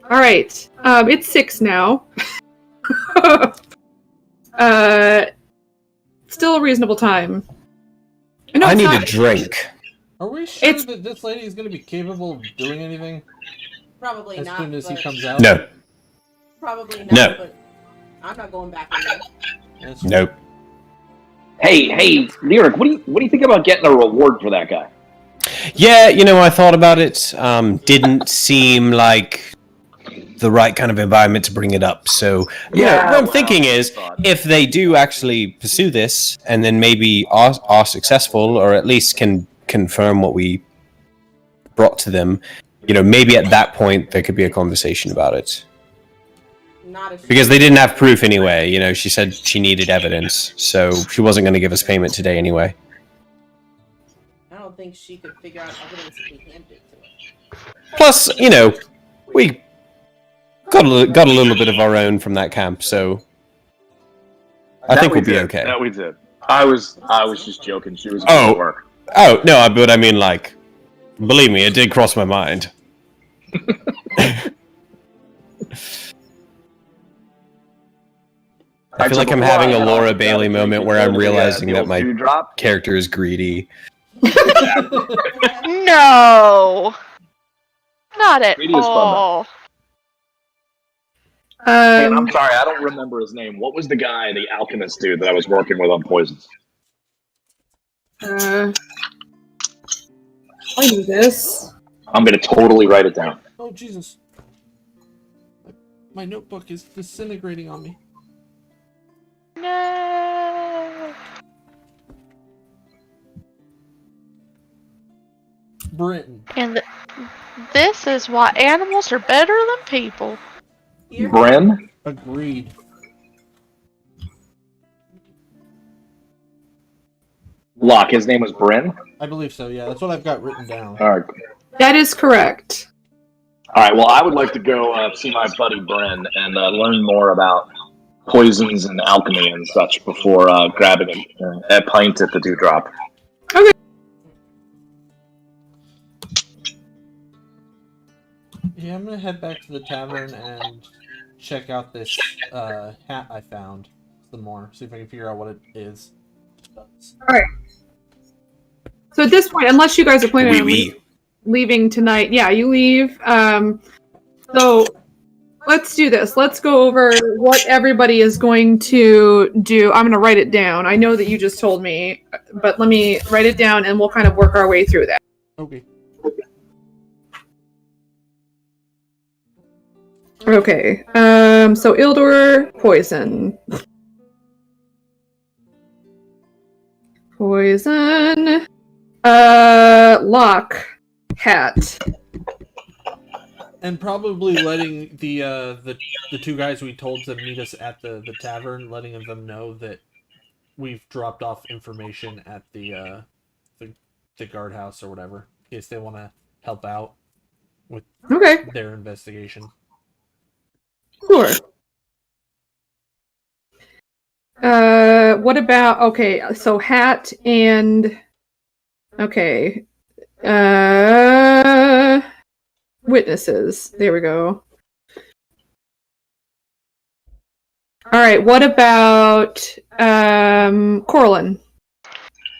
E: All right. It's 6 now. Still a reasonable time. No,
B: I
E: it's
B: need
E: not.
B: a drink.
D: Are we sure
E: It's-
D: that this lady is going to be capable of doing anything
F: Probably
D: as
F: not.
D: soon as he
F: but-
D: comes out?
B: No.
F: Probably not.
B: No.
F: But I'm not going back in there.
D: That's-
B: Nope.
A: Hey, Lyric, what do you think about getting a reward for that guy?
B: Yeah, I thought about it. Didn't seem like the right kind of environment to bring it up. So, what I'm thinking is, if they do actually pursue this, and then maybe are successful, or at least can confirm what we brought to them, maybe at that point there could be a conversation about it.
F: Not if
B: Because they didn't have proof anyway. She said she needed evidence, so she wasn't going to give us payment today anyway.
F: I don't think she could figure out evidence if we handed it to her.
B: Plus, we got a little bit of our own from that camp, so I think we'll be okay.
A: That we did. I was just joking. She was
B: Oh.
A: good work.
B: Oh no, but I mean, like, believe me, it did cross my mind. I feel like I'm having a Laura Bailey moment where I'm realizing that my
A: drop.
B: character is greedy.
C: No, not at
A: Greedy is fun, though.
C: all.
A: And I'm sorry, I don't remember his name. What was the guy, the alchemist dude that I was working with on poisons?
E: I knew this.
A: I'm gonna totally write it down.
D: Oh, Jesus. My notebook is disintegrating on me.
C: No.
D: Britton.
C: And this is why animals are better than people.
F: Here?
A: Bren?
D: Agreed.
A: Locke, his name was Bren?
D: I believe so, yeah. That's what I've got written down.
A: Alright.
E: That is correct.
A: Alright, well, I would like to go see my buddy Bren and learn more about poisons and alchemy and such before grabbing a pint at the Dewdrop.
D: Yeah, I'm gonna head back to the tavern and check out this hat I found some more. See if I can figure out what it is.
E: So at this point, unless you guys are planning on
B: Oui.
E: leaving tonight, yeah, you leave. So let's do this. Let's go over what everybody is going to do. I'm going to write it down. I know that you just told me, but let me write it down and we'll kind of work our way through that.
D: Okay.
E: Okay. So Ildor, poison. Poison. Lock. Hat.
D: And probably letting the two guys we told to meet us at the tavern, letting them know that we've dropped off information at the guardhouse or whatever, in case they want to help out with
E: Okay.
D: their investigation.
E: Sure. What about, okay, so hat and, okay, witnesses. There we go. All right, what about, Coraline?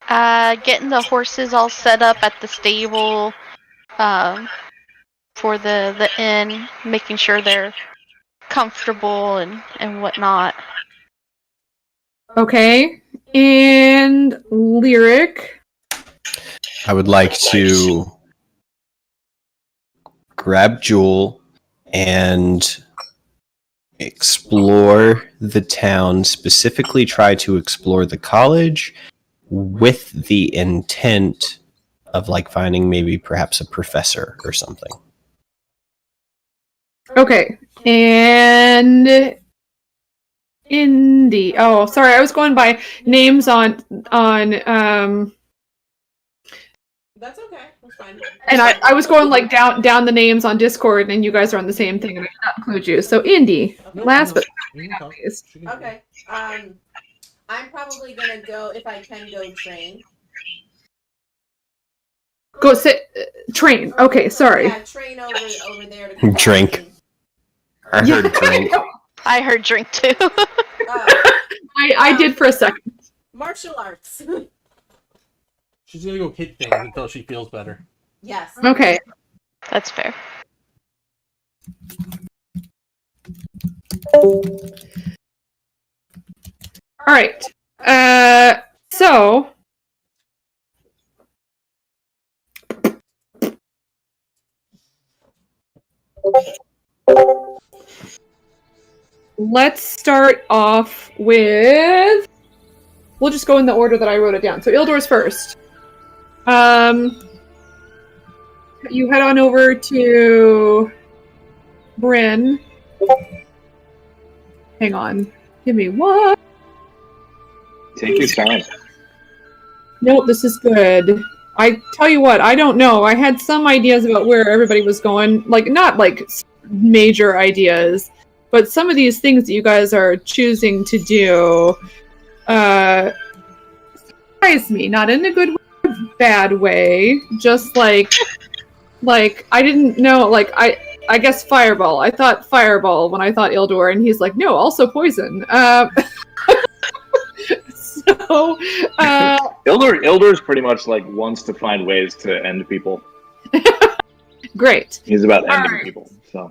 C: Getting the horses all set up at the stable, for the inn, making sure they're comfortable and whatnot.
E: Okay. And Lyric.
B: I would like to grab Jewel and explore the town, specifically try to explore the college with the intent of like finding maybe perhaps a professor or something.
E: Okay. And Indy. Oh, sorry, I was going by names on
F: That's okay. That's fine.
E: and I was going like down the names on Discord, and you guys are on the same thing, and I did not include you. So Indy,
F: Okay.
E: last but
D: You can talk.
E: least.
D: She can talk.
F: Okay. I'm probably gonna go if I can go train.
E: Go sit. Train. Okay, sorry.
F: Yeah, train over there to come back
B: Drink.
F: and-
B: I heard drink.
C: I heard drink too.
E: I did for a second.
F: Martial arts.
D: She's gonna go hit things until she feels better.
F: Yes.
E: Okay.
C: That's fair.
E: All right. So let's start off with. We'll just go in the order that I wrote it down. So Ildor's first. You head on over to Bryn. Hang on. Give me one.
A: Take your time.
E: Nope, this is good. I tell you what, I don't know. I had some ideas about where everybody was going. Like, not like major ideas, but some of these things that you guys are choosing to do surprise me. Not in a good way, bad way. Just like I didn't know, like, I guess Fireball. I thought Fireball when I thought Ildor, and he's like, no, also poison. So,
A: Ildor's pretty much like wants to find ways to end people.
E: great.
A: He's about ending
E: Alright.
A: people. So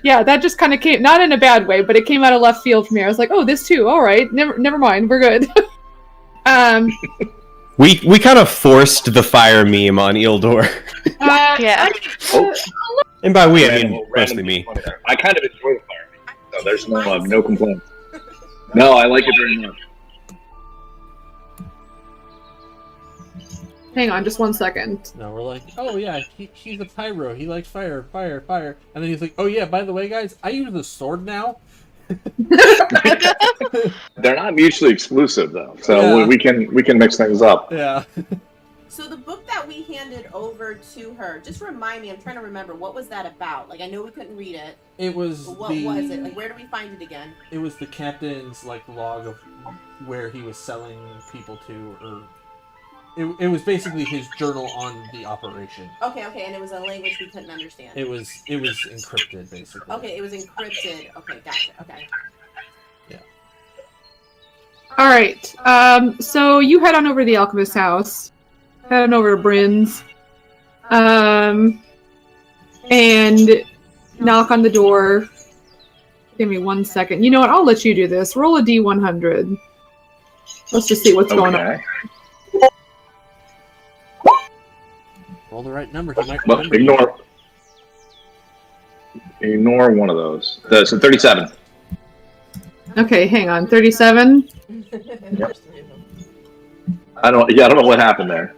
E: Yeah, that just kind of came, not in a bad way, but it came out of left field for me. I was like, oh, this too. All right, never mind, we're good.
B: We kind of forced the fire meme on Ildor.
C: Yeah.
B: And by we, I mean
A: Random
B: mostly me.
A: people. I kind of enjoy the fire meme, so there's no complaints. No, I like it very much.
E: Hang on, just 1 second.
D: No, we're like, oh yeah, he's a pyro. He likes fire, fire, fire. And then he's like, oh yeah, by the way, guys, I use a sword now.
A: They're not mutually exclusive though, so
D: Yeah.
A: we can mix things up.
D: Yeah.
F: So the book that we handed over to her, just remind me, I'm trying to remember, what was that about? Like, I know we couldn't read it,
D: It was
F: but what was it? Like, where do we find it again?
D: It was the captain's like log of where he was selling people to, or it was basically his journal on the operation.
F: Okay, and it was a language we couldn't understand.
D: It was encrypted basically.
F: Okay, it was encrypted. Okay, gotcha. Okay.
E: All right. So you head on over to the alchemist's house. Head on over to Bryn's. And knock on the door. Give me 1 second. You know what? I'll let you do this. Roll a D100. Let's just see what's going on.
A: Okay.
D: Roll the right number. He might
A: Well,
D: remember.
A: ignore one of those. So 37.
E: Okay, hang on. 37.
A: I don't know what happened there.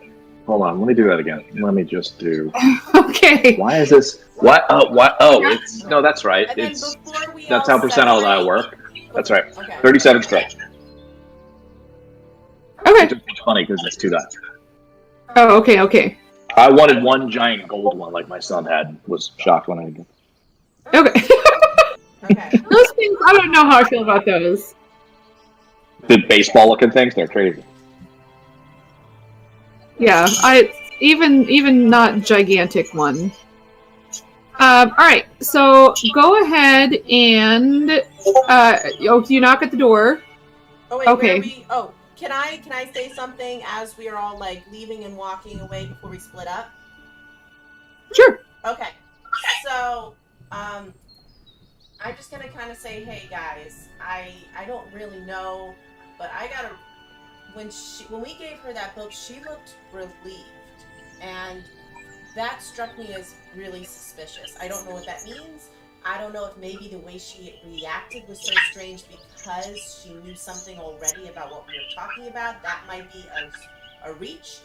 A: Hold on, let me do that again. Let me just do.
E: Okay.
A: Why is this? What? Oh, it's no. That's right.
F: And then
A: It's
F: before we
A: that's
F: all
A: how percentile
F: separate-
A: work. That's right.
F: Okay.
A: 37 correct.
E: Okay.
A: It's funny because it's 2 dice.
E: Oh, okay.
A: I wanted one giant gold one like my son had. Was shocked when I did.
E: Okay.
F: Okay.
E: Those things, I don't know how I feel about those.
A: The baseball looking things, they're crazy.
E: Yeah, even not gigantic one. All right, so go ahead and do you knock at the door?
F: Oh wait,
E: Okay.
F: Can I say something as we are all like leaving and walking away before we split up?
E: Sure.
F: Okay. So, I'm just gonna kind of say, hey guys, I don't really know, but I gotta. When we gave her that book, she looked relieved, and that struck me as really suspicious. I don't know what that means. I don't know if maybe the way she reacted was so strange because she knew something already about what we were talking about. That might be a reach,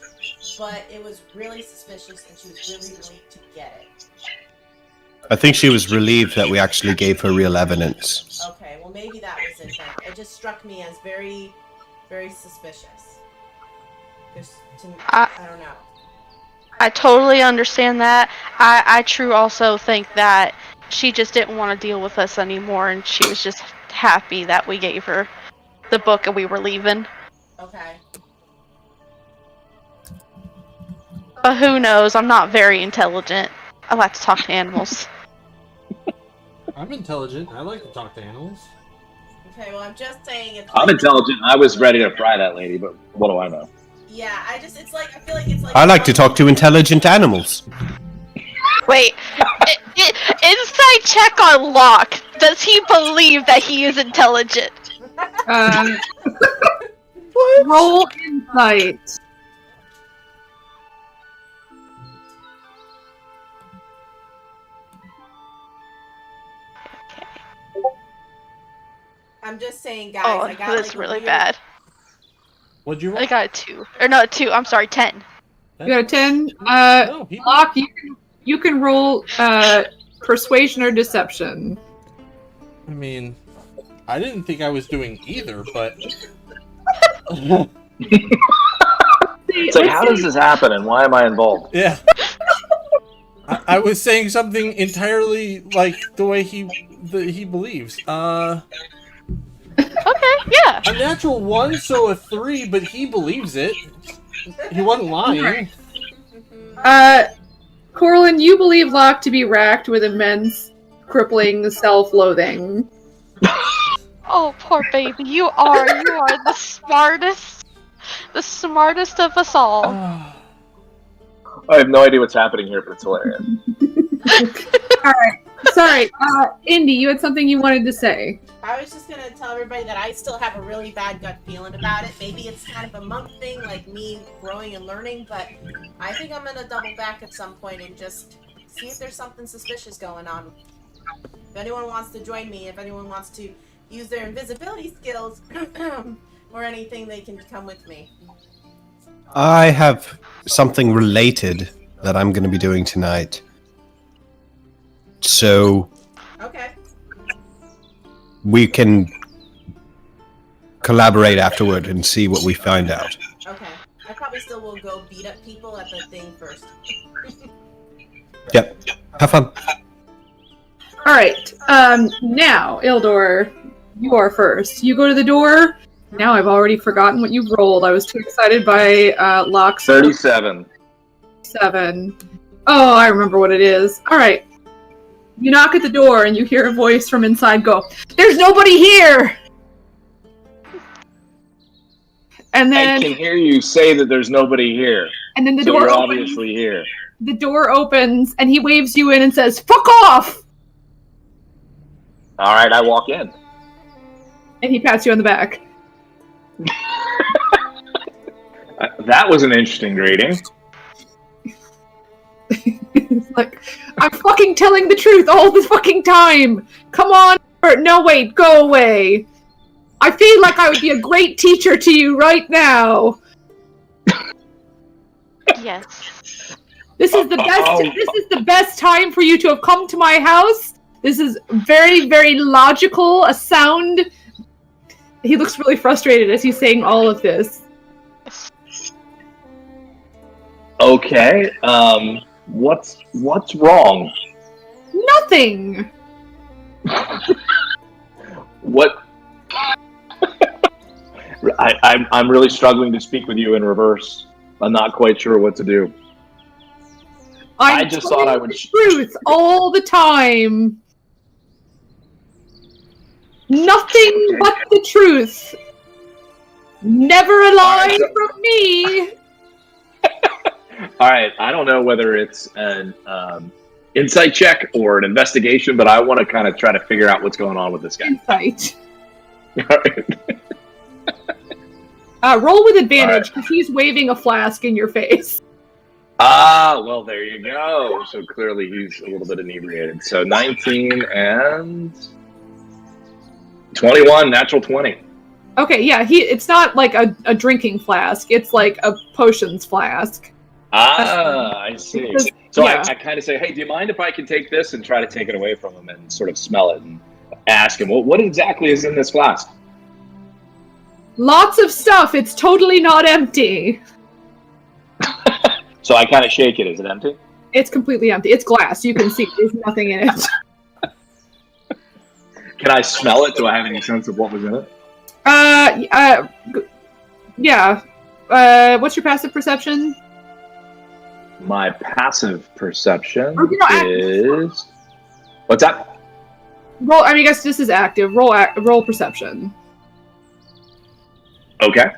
F: but it was really suspicious, and she was really relieved to get it.
B: I think she was relieved that we actually gave her real evidence.
F: Okay, well maybe that was it then. It just struck me as very, very suspicious. I don't know.
C: I totally understand that. I true also think that she just didn't want to deal with us anymore, and she was just happy that we gave her the book and we were leaving.
F: Okay.
C: But who knows? I'm not very intelligent. I like to talk to animals.
D: I'm intelligent. I like to talk to animals.
F: Okay, well I'm just saying it's
A: I'm intelligent. I was ready to fry that lady, but what do I know?
F: Yeah, I feel like it's like
B: I like to talk to intelligent animals.
C: Wait, inside check on Locke. Does he believe that he is intelligent?
E: Roll insight.
F: I'm just saying, guys.
C: Oh,
F: I got
C: that's
F: like,
C: really
F: weird...
C: bad.
D: What'd you roll?
C: I got a 2. Or no, 2. I'm sorry, 10.
E: You got a 10.
D: No, he-
E: Locke, you can roll persuasion or deception.
D: I mean, I didn't think I was doing either, but
A: It's like, how does this happen, and why am I involved?
D: yeah. I was saying something entirely like the way he believes.
C: Okay, yeah.
D: A natural 1, so a 3, but he believes it. He wasn't lying.
E: Corlin, you believe Locke to be racked with immense, crippling self-loathing.
C: Oh, poor baby. You are the smartest of us all.
A: I have no idea what's happening here, but it's hilarious.
E: Alright, sorry. Indy, you had something you wanted to say.
F: I was just gonna tell everybody that I still have a really bad gut feeling about it. Maybe it's kind of a monk thing, like me growing and learning, but I think I'm gonna double back at some point and just see if there's something suspicious going on. If anyone wants to join me, if anyone wants to use their invisibility skills or anything, they can come with me.
B: I have something related that I'm going to be doing tonight. So
F: Okay.
B: we can collaborate afterward and see what we find out.
F: Okay. I probably still will go beat up people at the thing first.
B: Yep. Have fun.
E: Alright, now, Ildor, you are first. You go to the door. Now I've already forgotten what you rolled. I was too excited by Locke's
A: 37.
E: 7. Oh, I remember what it is. Alright. You knock at the door and you hear a voice from inside go, "There's nobody here!" And
A: I
E: then
A: can hear you say that there's nobody here.
E: and then the
A: So
E: door
A: you're
E: opens.
A: obviously here.
E: The door opens and he waves you in and says, "Fuck off!"
A: All right, I walk in.
E: And he pats you on the back.
A: That was an interesting greeting.
E: It's like, I'm fucking telling the truth all the fucking time! Come on! Or, no, wait, go away! I feel like I would be a great teacher to you right now!
C: Yes.
E: This is the best this is the best time for you to have come to my house! This is very, very logical, a sound... He looks really frustrated as he's saying all of this.
A: Okay. What's wrong?
E: Nothing!
A: What? I'm really struggling to speak with you in reverse. I'm not quite sure what to do. I just thought I would.
E: The truth all the time. Nothing but the truth. Never a lie from me.
A: All right. I don't know whether it's an insight check or an investigation, but I want to kind of try to figure out what's going on with this guy.
E: Insight.
A: All right.
E: Roll with advantage because he's waving a flask in your face.
A: Ah, well, there you go. So clearly he's a little bit inebriated. So 19 and 21, natural 20.
E: Okay, yeah, it's not like a drinking flask. It's like a potions flask.
A: Ah, I see.
E: Because-
A: So
E: yeah.
A: I kind of say, hey, do you mind if I can take this and try to take it away from him and sort of smell it and ask him, well, what exactly is in this flask?
E: Lots of stuff. It's totally not empty.
A: So I kind of shake it. Is it empty?
E: It's completely empty. It's glass. You can see there's nothing in it.
A: Can I smell it? Do I have any sense of what was in it?
E: Yeah. What's your passive perception?
A: My passive perception
E: Or, you know,
A: is... What's that?
E: Roll. I guess this is active. Roll perception.
A: Okay.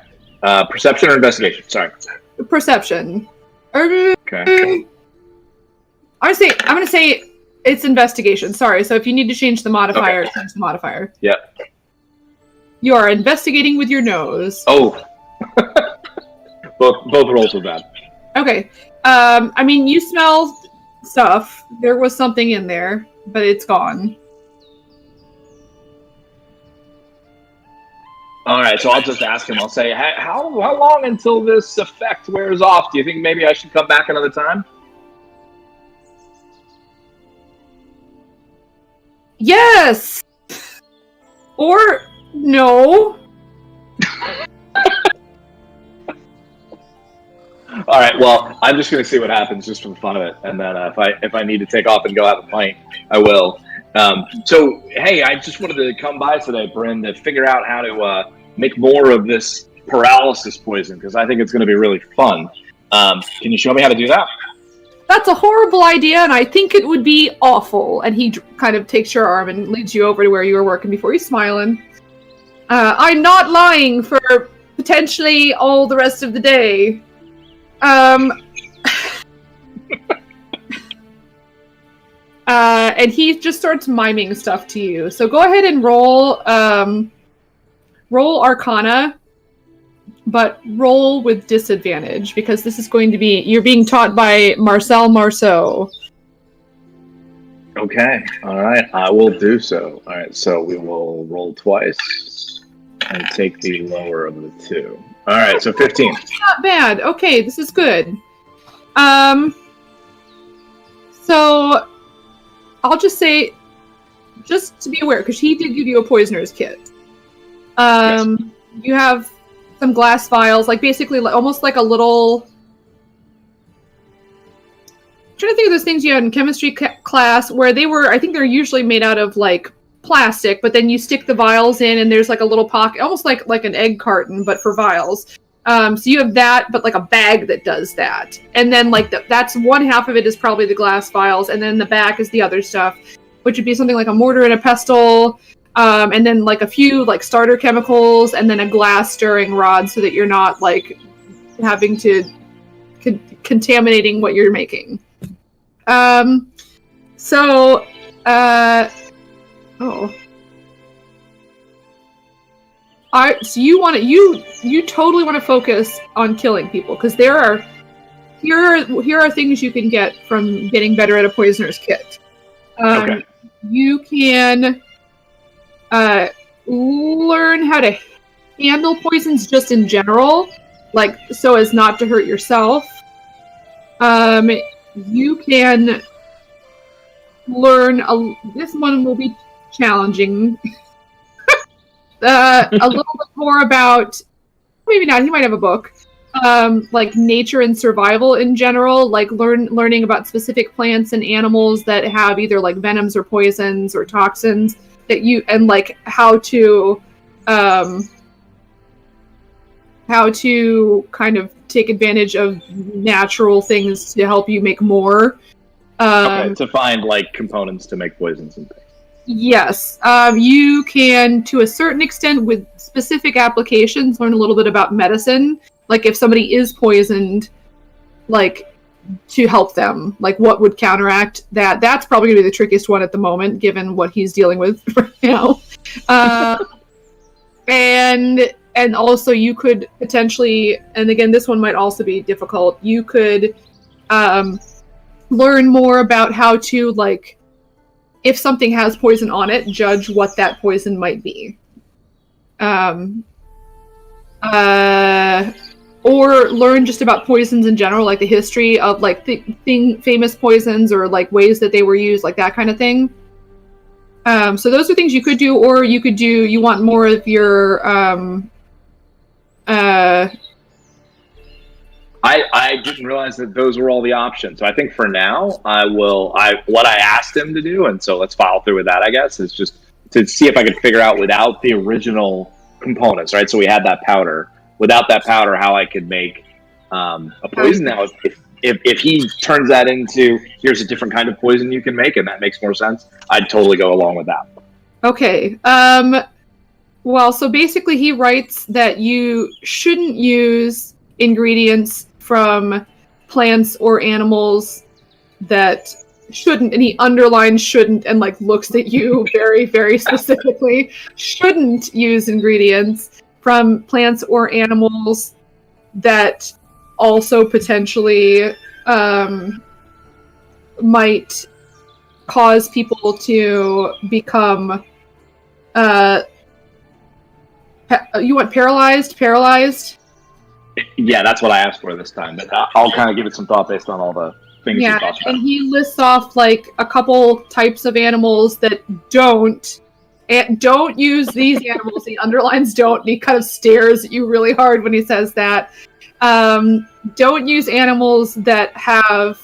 A: Perception or investigation? Sorry.
E: Perception.
A: Okay.
E: I'm gonna say it's investigation. Sorry. So if you need to change the modifier, change the modifier.
A: Yep.
E: You are investigating with your nose.
A: Oh. both rolls were bad.
E: Okay. You smell stuff. There was something in there, but it's gone.
A: All right, so I'll just ask him. I'll say, how long until this effect wears off? Do you think maybe I should come back another time?
E: Yes! Or no.
A: All right, well, I'm just going to see what happens just for the fun of it. And then if I need to take off and go have a pint, I will. So, hey, I just wanted to come by today, Bryn, to figure out how to make more of this paralysis poison, because I think it's going to be really fun. Can you show me how to do that?
E: That's a horrible idea, and I think it would be awful. And he kind of takes your arm and leads you over to where you were working before. He's smiling. I'm not lying for potentially all the rest of the day. And he just starts miming stuff to you. So go ahead and roll Arcana, but roll with disadvantage, because this is going to be, you're being taught by Marcel Marceau.
A: Okay, all right, I will do so. All right, so we will roll twice and take the lower of the two. All right, so 15.
E: Not bad. Okay, this is good. So I'll just say, just to be aware, because he did give you a poisoner's kit.
A: Yes.
E: You have some glass vials, like basically almost like a little... I'm trying to think of those things you had in chemistry class where they were, I think they're usually made out of like plastic, but then you stick the vials in and there's like a little pocket, almost like an egg carton, but for vials. So you have that, but like a bag that does that. And then like that's one half of it is probably the glass vials, and then the back is the other stuff, which would be something like a mortar and a pestle, and then like a few like starter chemicals, and then a glass stirring rod so that you're not like having to contaminating what you're making. So you totally want to focus on killing people, because here are things you can get from getting better at a poisoner's kit.
A: Okay.
E: You can learn how to handle poisons just in general, like so as not to hurt yourself. You can learn this one will be challenging. A little bit more about, maybe not, he might have a book, like nature and survival in general, like learning about specific plants and animals that have either like venoms or poisons or toxins that you, and like how to kind of take advantage of natural things to help you make more.
A: Okay, to find like components to make poisons and things.
E: Yes, you can, to a certain extent, with specific applications, learn a little bit about medicine. Like if somebody is poisoned, like to help them. Like, what would counteract that? That's probably going to be the trickiest one at the moment, given what he's dealing with right now. And also you could potentially, and again, this one might also be difficult, you could learn more about how to, like, if something has poison on it, judge what that poison might be. Or learn just about poisons in general, like the history of, like, famous poisons, or like ways that they were used, like that kind of thing. So those are things you could do, or you could do, you want more of your
A: I didn't realize that those were all the options. So I think for now, what I asked him to do, and so let's follow through with that, I guess, is just to see if I could figure out without the original components, right? So we had that powder. Without that powder, how I could make a poison. Now, if he turns that into, here's a different kind of poison you can make, and that makes more sense, I'd totally go along with that.
E: Okay. Well, so basically he writes that you shouldn't use ingredients from plants or animals that shouldn't, and he underlines shouldn't and, like, looks at you very, very specifically. Shouldn't use ingredients from plants or animals that also potentially might cause people to become you want paralyzed?
A: Yeah, that's what I asked for this time, but I'll kind of give it some thought based on all the things you talked about.
E: And he lists off, like, a couple types of animals that don't use these animals. He underlines don't, and he kind of stares at you really hard when he says that. Don't use animals that have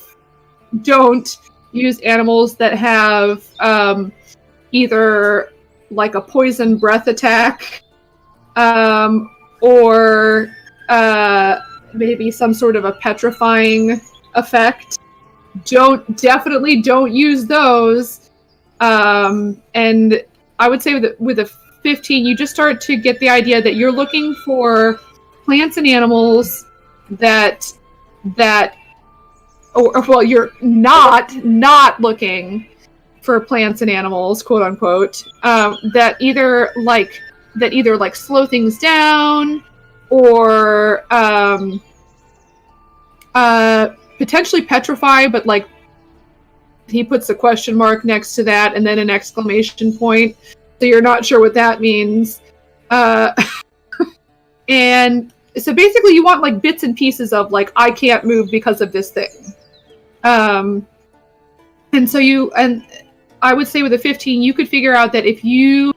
E: either, like, a poison breath attack, or maybe some sort of a petrifying effect. Definitely don't use those. And I would say with a 15, you just start to get the idea that you're looking for plants and animals that you're not looking for plants and animals, quote unquote, that either slow things down, or potentially petrify, but, like, he puts a question mark next to that and then an exclamation point, so you're not sure what that means. And so basically you want, like, bits and pieces of, like, I can't move because of this thing. And I would say with a 15, you could figure out that if you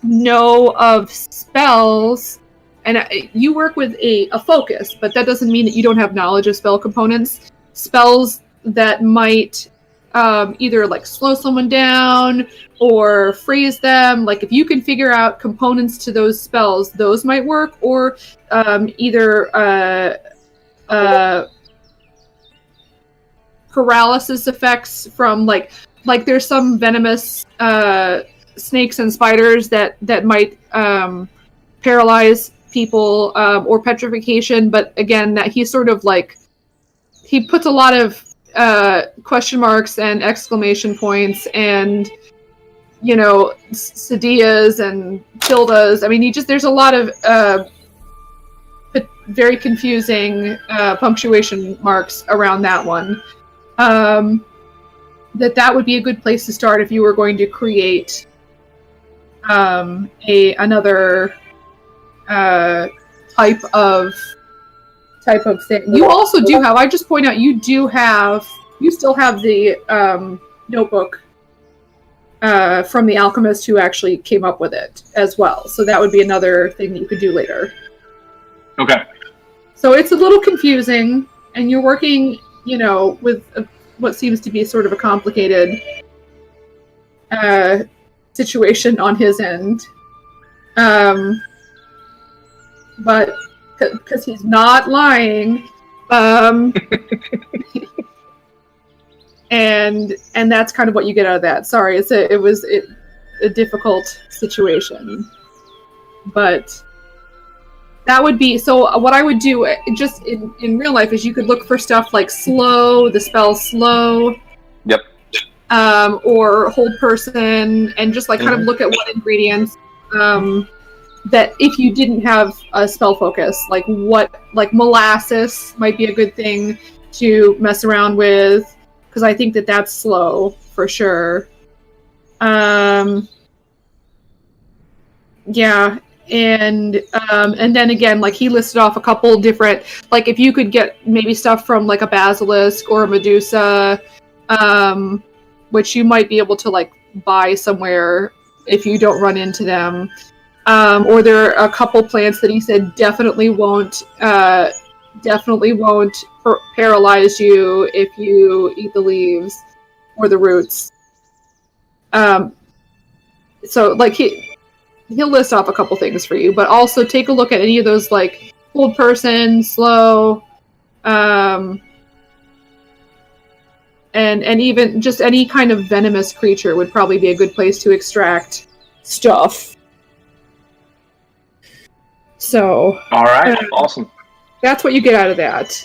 E: know of spells, and you work with a focus, but that doesn't mean that you don't have knowledge of spell components. Spells that might either, like, slow someone down or freeze them. Like, if you can figure out components to those spells, those might work. Or either paralysis effects from, like there's some venomous snakes and spiders that might paralyze people, or petrification. But again, that he sort of, like, he puts a lot of question marks and exclamation points and, you know, sedias and tildes. I mean, there's a lot of very confusing punctuation marks around that one. That would be a good place to start if you were going to create another type of thing. You also do have, I just point out, you still have the notebook from the alchemist who actually came up with it as well. So that would be another thing that you could do later.
A: Okay.
E: So it's a little confusing, and you're working, you know, with what seems to be sort of a complicated situation on his end. But because he's not lying, and that's kind of what you get out of that. Sorry, it was a difficult situation, but That would be so. What I would do just in real life is you could look for stuff like slow, the spell slow.
A: Yep.
E: Or hold person, and just like kind of look at what ingredients that if you didn't have a spell focus, like molasses might be a good thing to mess around with, because I think that's slow for sure. Yeah. And then again, like he listed off a couple different, like if you could get maybe stuff from like a basilisk or a Medusa, which you might be able to like buy somewhere if you don't run into them. Or there are a couple plants that he said definitely won't paralyze you if you eat the leaves or the roots. So like he'll list off a couple things for you, but also take a look at any of those like hold person, slow, and even just any kind of venomous creature would probably be a good place to extract stuff. So
A: All right, awesome.
E: that's what you get out of that.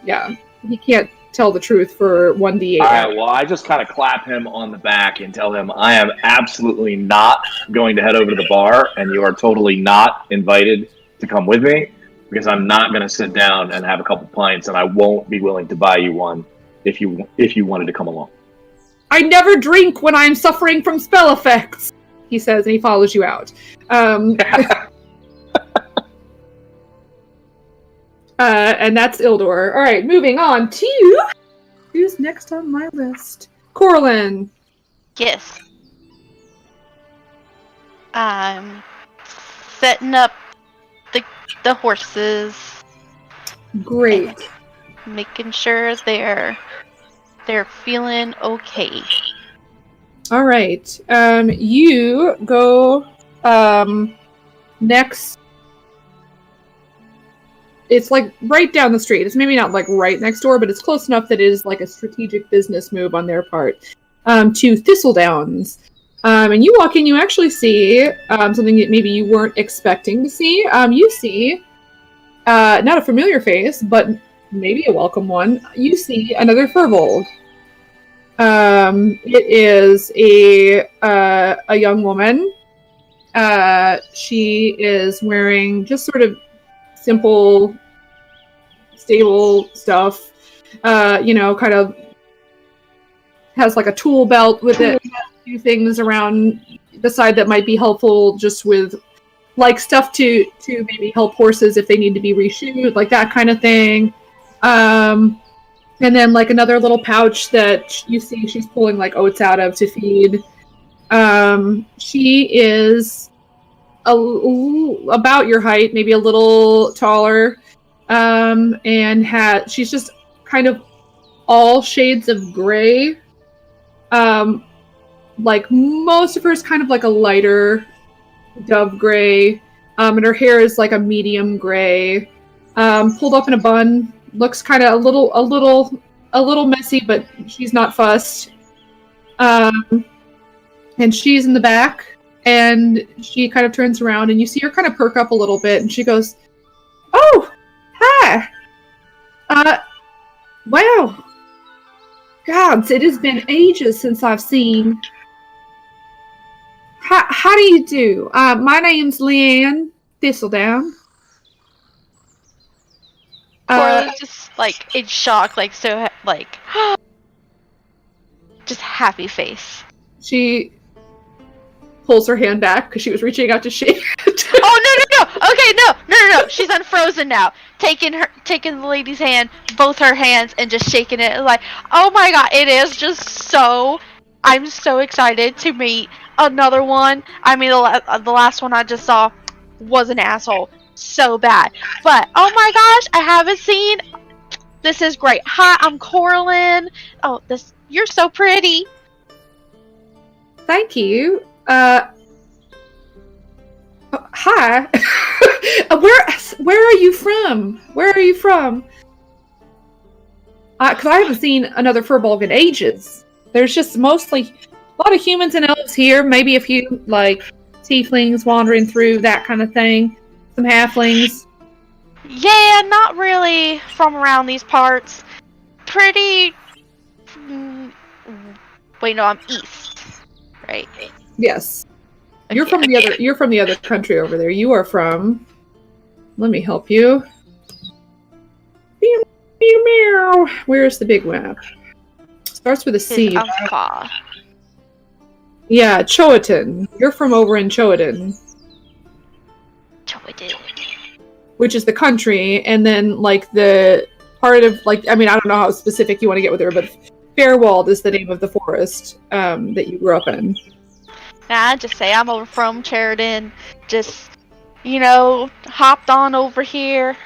E: Yeah, he can't tell the truth for 1d8.
A: All right, well, I just kind of clap him on the back and tell him I am absolutely not going to head over to the bar, and you are totally not invited to come with me, because I'm not going to sit down and have a couple pints, and I won't be willing to buy you one if you wanted to come along.
E: I never drink when I'm suffering from spell effects, he says, and he follows you out. And that's Ildor. All right, moving on to who's next on my list? Corlin.
C: Yes. I'm setting up the horses,
E: Great.
C: making sure they're feeling okay.
E: All right. You go next. It's like right down the street. It's maybe not like right next door, but it's close enough that it is like a strategic business move on their part. To Thistledowns. And you walk in, you actually see something that maybe you weren't expecting to see. You see not a familiar face, but maybe a welcome one. You see another Furbolg. It is a young woman. She is wearing just sort of simple, stable stuff. Kind of has like a tool belt with it. A few things around the side that might be helpful, just with like stuff to maybe help horses if they need to be reshoed, like that kind of thing. And then like another little pouch that you see she's pulling like oats out of to feed. She is about your height, maybe a little taller, and she's just kind of all shades of gray. Like most of her is kind of like a lighter dove gray, and her hair is like a medium gray, pulled up in a bun. Looks kind of a little messy, but she's not fussed. And she's in the back, and she kind of turns around, and you see her kind of perk up a little bit, and she goes, "Oh, hi! Wow, gods, it has been ages since I've seen. How do you do? My name's Leanne Thistledown."
C: Corley's just like in shock, like so, like just happy face.
E: She pulls her hand back because she was reaching out to shake it.
C: Oh no! Okay, no! She's unfrozen now. Taking the lady's hand, both her hands, and just shaking it like, oh my god! It is just so. I'm so excited to meet another one. I mean, the last one I just saw was an asshole. So bad, but oh my gosh, I haven't seen. This is great. Hi, I'm Corlin. Oh, you're so pretty.
E: Thank you. Hi. Where are you from? Where are you from? Because I haven't seen another Furbolg in ages. There's just mostly a lot of humans and elves here. Maybe a few like tieflings wandering through, that kind of thing. Some halflings.
C: Yeah, not really from around these parts. Pretty. Wait, no, I'm east. Right.
E: Yes. You're
C: Okay,
E: from the other. You're from the other country over there. You are from. Let me help you. Meow, meow, meow. Where's the big map? Starts with a C.
C: Alpha.
E: Yeah, Cho'Aton. You're from over in Cho'Aton, which is the country, and then like the part of like I don't know how specific you want to get with her, but Fairwald is the name of the forest that you grew up in.
C: Nah, I just say I'm over from Sheridan. Just, hopped on over here.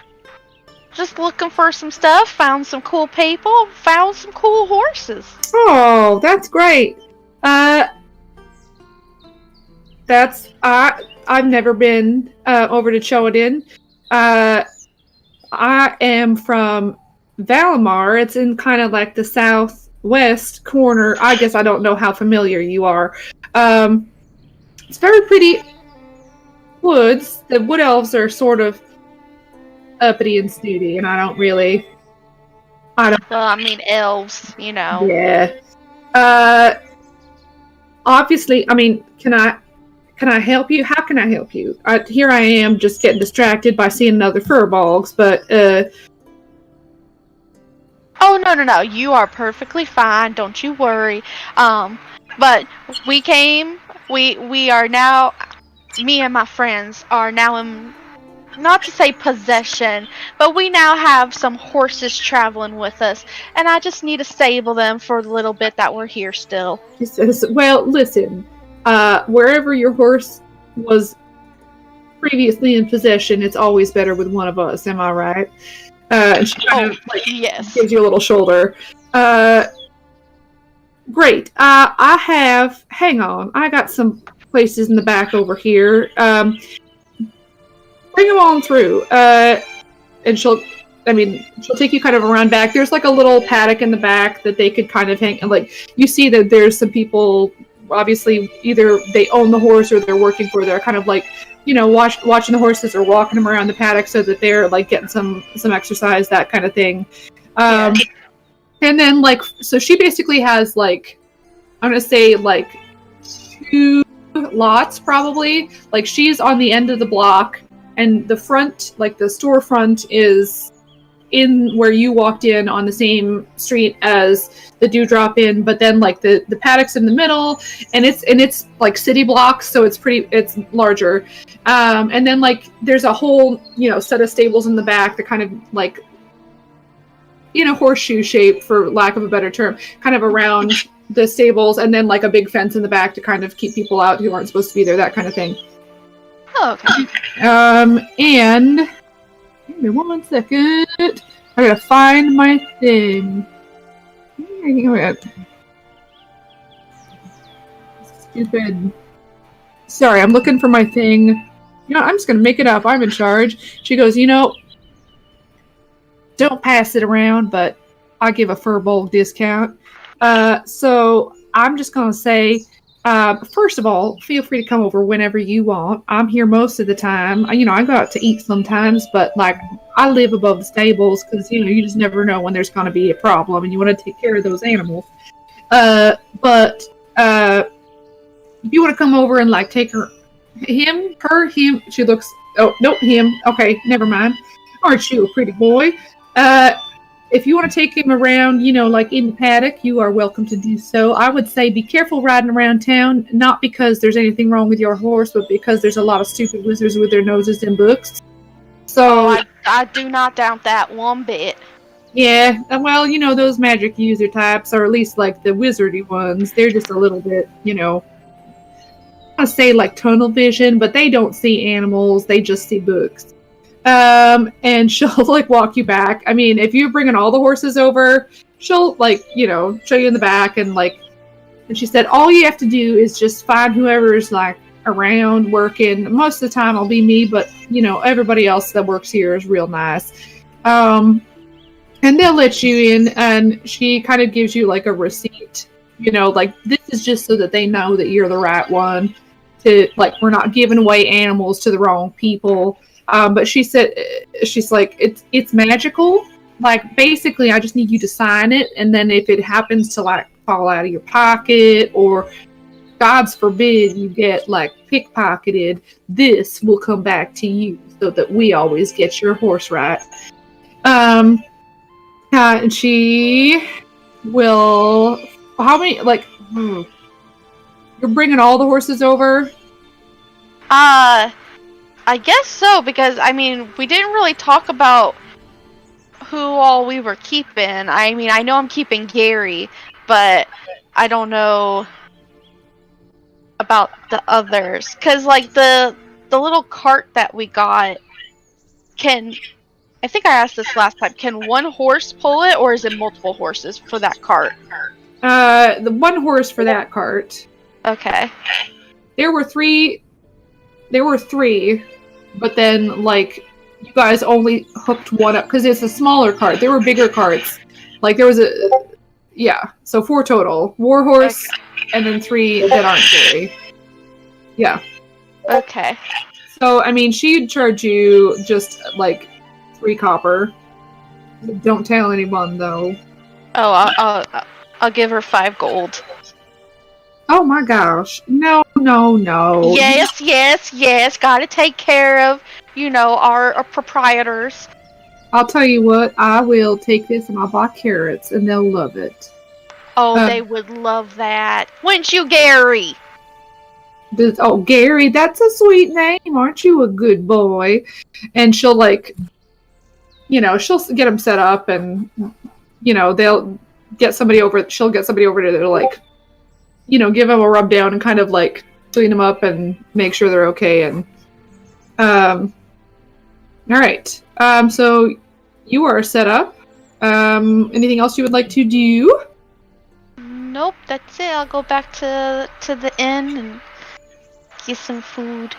C: Just looking for some stuff. Found some cool people. Found some cool horses.
E: Oh, that's great. I've never been over to Cho'Aton. I am from Valimar. It's in kind of like the southwest corner. I guess I don't know how familiar you are. It's very pretty woods. The wood elves are sort of uppity and snooty, and I don't.
C: Well, I mean, elves,
E: Yeah. Obviously, can I help you? How can I help you? Here I am, just getting distracted by seeing another furbolgs, but
C: Oh, no. You are perfectly fine. Don't you worry. But we are now, me and my friends are now in, not to say possession, but we now have some horses traveling with us, and I just need to stable them for the little bit that we're here still.
E: he says, well, listen, wherever your horse was previously in possession, it's always better with one of us, am I right? And she kind of
C: yes.
E: gives you a little shoulder. Great. Hang on, I got some places in the back over here. Bring them on through. And she'll take you kind of around back. There's like a little paddock in the back that they could kind of hang, and like you see that there's some people, obviously either they own the horse or they're working for, they're kind of like, watching the horses or walking them around the paddock so that they're like getting some exercise, that kind of thing. And then so she basically has like, I'm gonna say like 2 lots probably. Like she's on the end of the block, and the front, like the storefront, is in where you walked in on the same street as the Dewdrop Inn, but then like the paddock's in the middle, and it's like city blocks, so it's larger. And then like there's a whole set of stables in the back that kind of like horseshoe shape, for lack of a better term, kind of around the stables, and then like a big fence in the back to kind of keep people out who aren't supposed to be there, that kind of thing.
C: Oh, okay.
E: And give me 1 second. I gotta find my thing. Stupid. Sorry, I'm looking for my thing. I'm just gonna make it up. I'm in charge. She goes, don't pass it around, but I give a furbolg discount. So I'm just gonna say, first of all, feel free to come over whenever you want. I'm here most of the time. I go out to eat sometimes, but like I live above the stables because you just never know when there's going to be a problem, and you want to take care of those animals. But if you want to come over and like take him. She looks. Oh no, him. Okay, never mind. Aren't you a pretty boy? If you want to take him around, like in the paddock, you are welcome to do so. I would say be careful riding around town, not because there's anything wrong with your horse, but because there's a lot of stupid wizards with their noses in books. So
C: I do not doubt that one bit.
E: Yeah, well, those magic user types, or at least like the wizardy ones, they're just a little bit, I say like tunnel vision, but they don't see animals, they just see books. And she'll like walk you back. I mean, if you're bringing all the horses over, she'll like, show you in the back, and like, and she said, all you have to do is just find whoever's like around working. Most of the time it'll be me, but everybody else that works here is real nice. And they'll let you in, and she kind of gives you like a receipt, like this is just so that they know that you're the right one, to like, we're not giving away animals to the wrong people. But she said, she's like, it's magical. Like, basically, I just need you to sign it, and then if it happens to like fall out of your pocket, or God's forbid you get like pickpocketed, this will come back to you, so that we always get your horse right. And she will. How many? Like, you're bringing all the horses over?
C: I guess so, because I mean, we didn't really talk about who all we were keeping. I mean, I know I'm keeping Gary, but I don't know about the others. Cause like the little cart that we got, I think I asked this last time, can one horse pull it, or is it multiple horses for that cart?
E: The one horse for that cart.
C: Okay.
E: There were three, but then like you guys only hooked one up because it's a smaller cart. There were bigger carts. Like there was so 4 total. Warhorse, and then 3 that aren't Gary. Yeah.
C: Okay.
E: So I mean, she'd charge you just like 3 copper. Don't tell anyone though.
C: Oh, I'll give her 5 gold.
E: Oh my gosh. No.
C: Yes. Gotta take care of, our proprietors.
E: I'll tell you what, I will take this and I'll buy carrots and they'll love it.
C: Oh, they would love that. Wouldn't you, Gary?
E: Gary, that's a sweet name. Aren't you a good boy? And she'll she'll get them set up, and, they'll get somebody over. She'll get somebody over to like, give them a rub down and kind of like clean them up and make sure they're okay. And, all right. So you are set up. Anything else you would like to do?
C: Nope, that's it. I'll go back to the inn and get some food.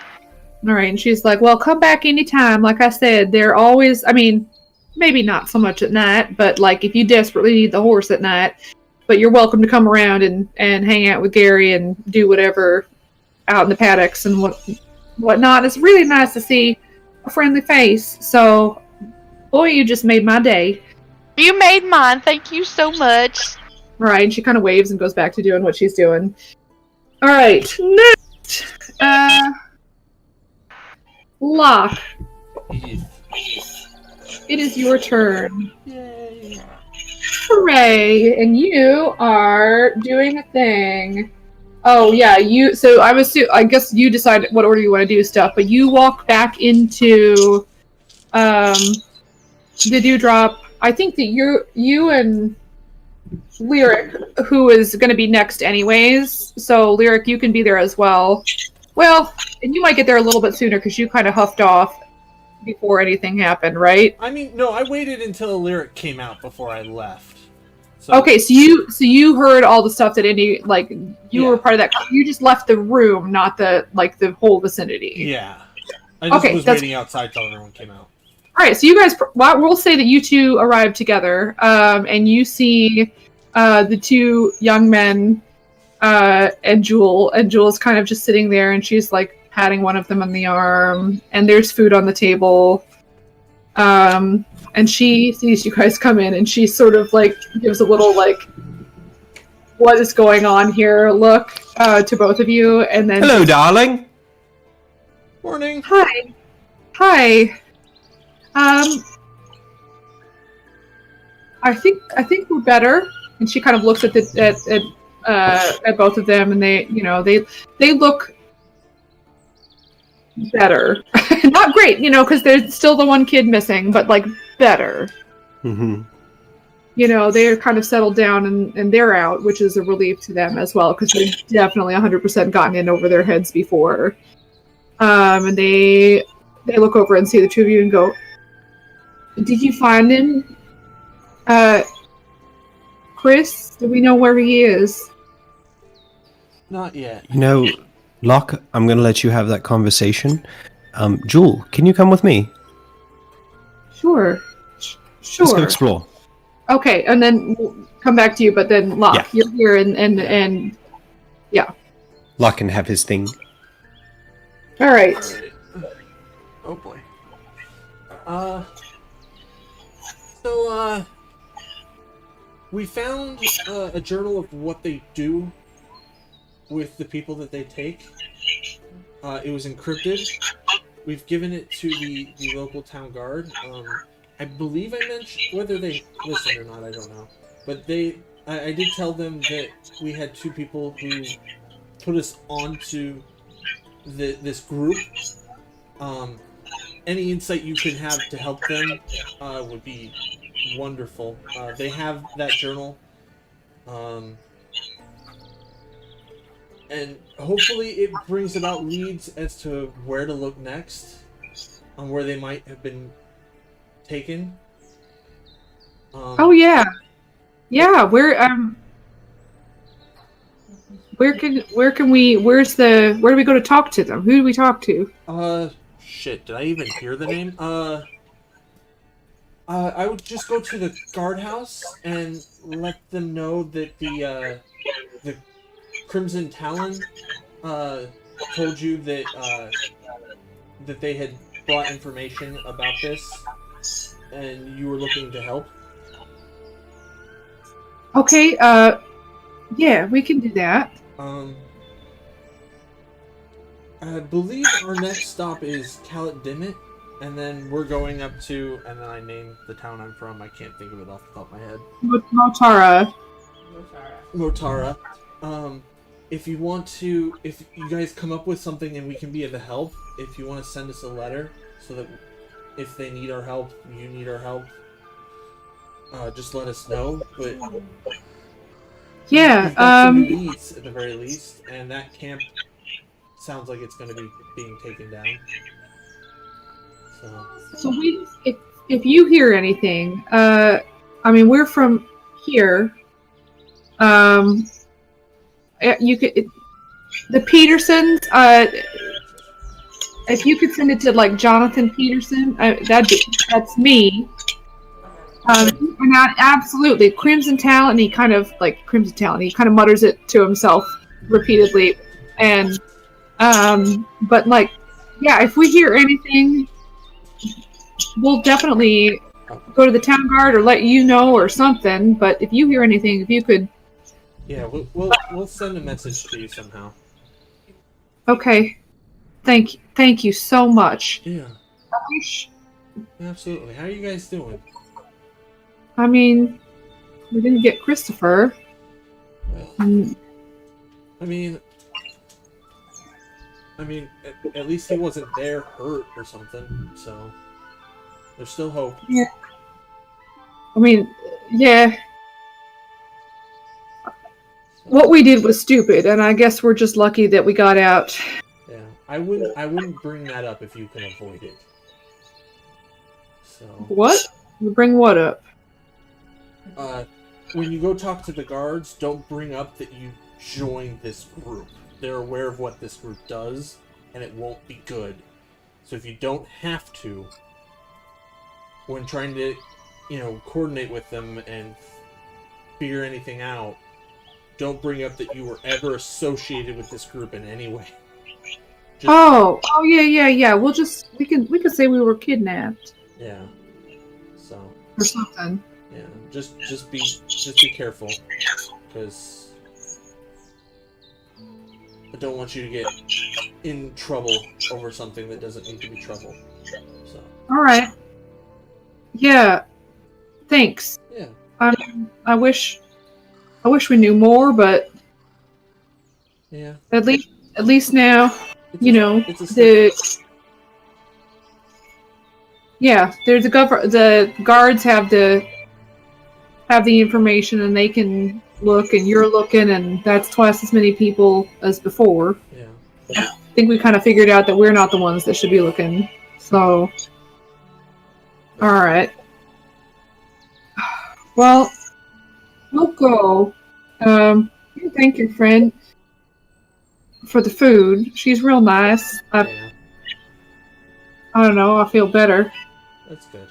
E: All right. And she's like, well, come back anytime. Like I said, they're always, I mean, maybe not so much at night, but like if you desperately need the horse at night, but you're welcome to come around and hang out with Gary and do whatever out in the paddocks and whatnot. It's really nice to see a friendly face. So, boy, you just made my day.
C: You made mine. Thank you so much.
E: All right. And she kind of waves and goes back to doing what she's doing. All right. Next. Locke. It is your turn.
D: Yay.
E: Hooray! And you are doing a thing. Oh yeah, so I guess you decide what order you want to do stuff, but you walk back into the Dewdrop. I think that you and Lyric, who is going to be next anyways, so Lyric, you can be there as well. Well, and you might get there a little bit sooner because you kind of huffed off before anything happened, right?
D: I mean, no, I waited until Lyric came out before I left. So,
E: okay, so you heard all the stuff that Indy, like, you were part of that. You just left the room, not the whole vicinity.
D: Yeah. I just was waiting outside till everyone came out.
E: All right, so you guys, we'll say that you two arrived together, and you see the 2 young men and Jewel, and Jewel's kind of just sitting there, and she's like patting one of them on the arm, and there's food on the table. And she sees you guys come in, and she sort of like gives a little like, what is going on here look to both of you, and then
B: hello, darling.
D: Morning.
E: Hi. I think we're better. And she kind of looks at both of them, and they look better. Not great, because there's still the one kid missing, but like better.
B: Mm-hmm.
E: They're kind of settled down and they're out, which is a relief to them as well, because they've definitely 100% gotten in over their heads before. And they look over and see the 2 of you and go, "Did you find him? Chris, do we know where he is?"
D: Not yet.
B: Locke, I'm going to let you have that conversation. Jewel, can you come with me?
E: Sure.
B: Let's go explore.
E: Okay, and then we'll come back to you, but then Locke, you're here and yeah.
B: Locke can have his thing.
E: All right.
D: Oh boy. We found a journal of what they do with the people that they take. It was encrypted. We've given it to the local town guard. I believe I mentioned whether they listen or not. I don't know, but I did tell them that we had 2 people who put us onto this group. Any insight you can have to help them would be wonderful. They have that journal, and hopefully it brings about leads as to where to look next, on where they might have been taken.
E: Oh yeah, yeah. Where can we? Where do we go to talk to them? Who do we talk to?
D: Shit. Did I even hear the name? I would just go to the guardhouse and let them know that the Crimson Talon told you that that they had brought information about this, and you were looking to help.
E: Okay. Yeah, we can do that.
D: I believe our next stop is Calit Dimit, and then we're going up to, and then I named the town I'm from. I can't think of it off the top of my head.
E: Motara.
D: Motara. If you want to, if you guys come up with something and we can be of help, if you want to send us a letter so that if they need our help, you need our help, just let us know. But
E: yeah,
D: we've got some leads at the very least, and that camp sounds like it's going to be being taken down.
E: So if you hear anything, I mean, we're from here. You could the Petersons. If you could send it to like Jonathan Peterson, that's me. And absolutely, Crimson Talon. He kind of mutters it to himself repeatedly, and but like, yeah, if we hear anything, we'll definitely go to the town guard or let you know or something. But if you hear anything, if you could.
D: Yeah, we'll send a message to you somehow.
E: Okay. Thank you so much.
D: Yeah. Absolutely. How are you guys doing?
E: I mean, we didn't get Christopher.
D: Well, I mean, at least he wasn't there hurt or something, so there's still hope.
E: Yeah. I mean, yeah. What we did was stupid, and I guess we're just lucky that we got out.
D: Yeah, I wouldn't bring that up if you can avoid it. So.
E: What? You bring what up?
D: When you go talk to the guards, don't bring up that you joined this group. They're aware of what this group does, and it won't be good. So if you don't have to, when trying to, coordinate with them and figure anything out, don't bring up that you were ever associated with this group in any way.
E: Oh yeah. We can say we were kidnapped.
D: Yeah. So.
E: Or something.
D: Yeah. Just be careful, because I don't want you to get in trouble over something that doesn't need to be trouble. So.
E: All right. Yeah. Thanks.
D: Yeah.
E: I wish we knew more, but
D: yeah.
E: At least now, there's the guards have the information, and they can look, and you're looking, and that's twice as many people as before.
D: Yeah.
E: I think we kind of figured out that we're not the ones that should be looking. So, all right. Well, we'll go. Thank your friend for the food. She's real nice.
D: Yeah.
E: I don't know. I feel better.
D: That's good.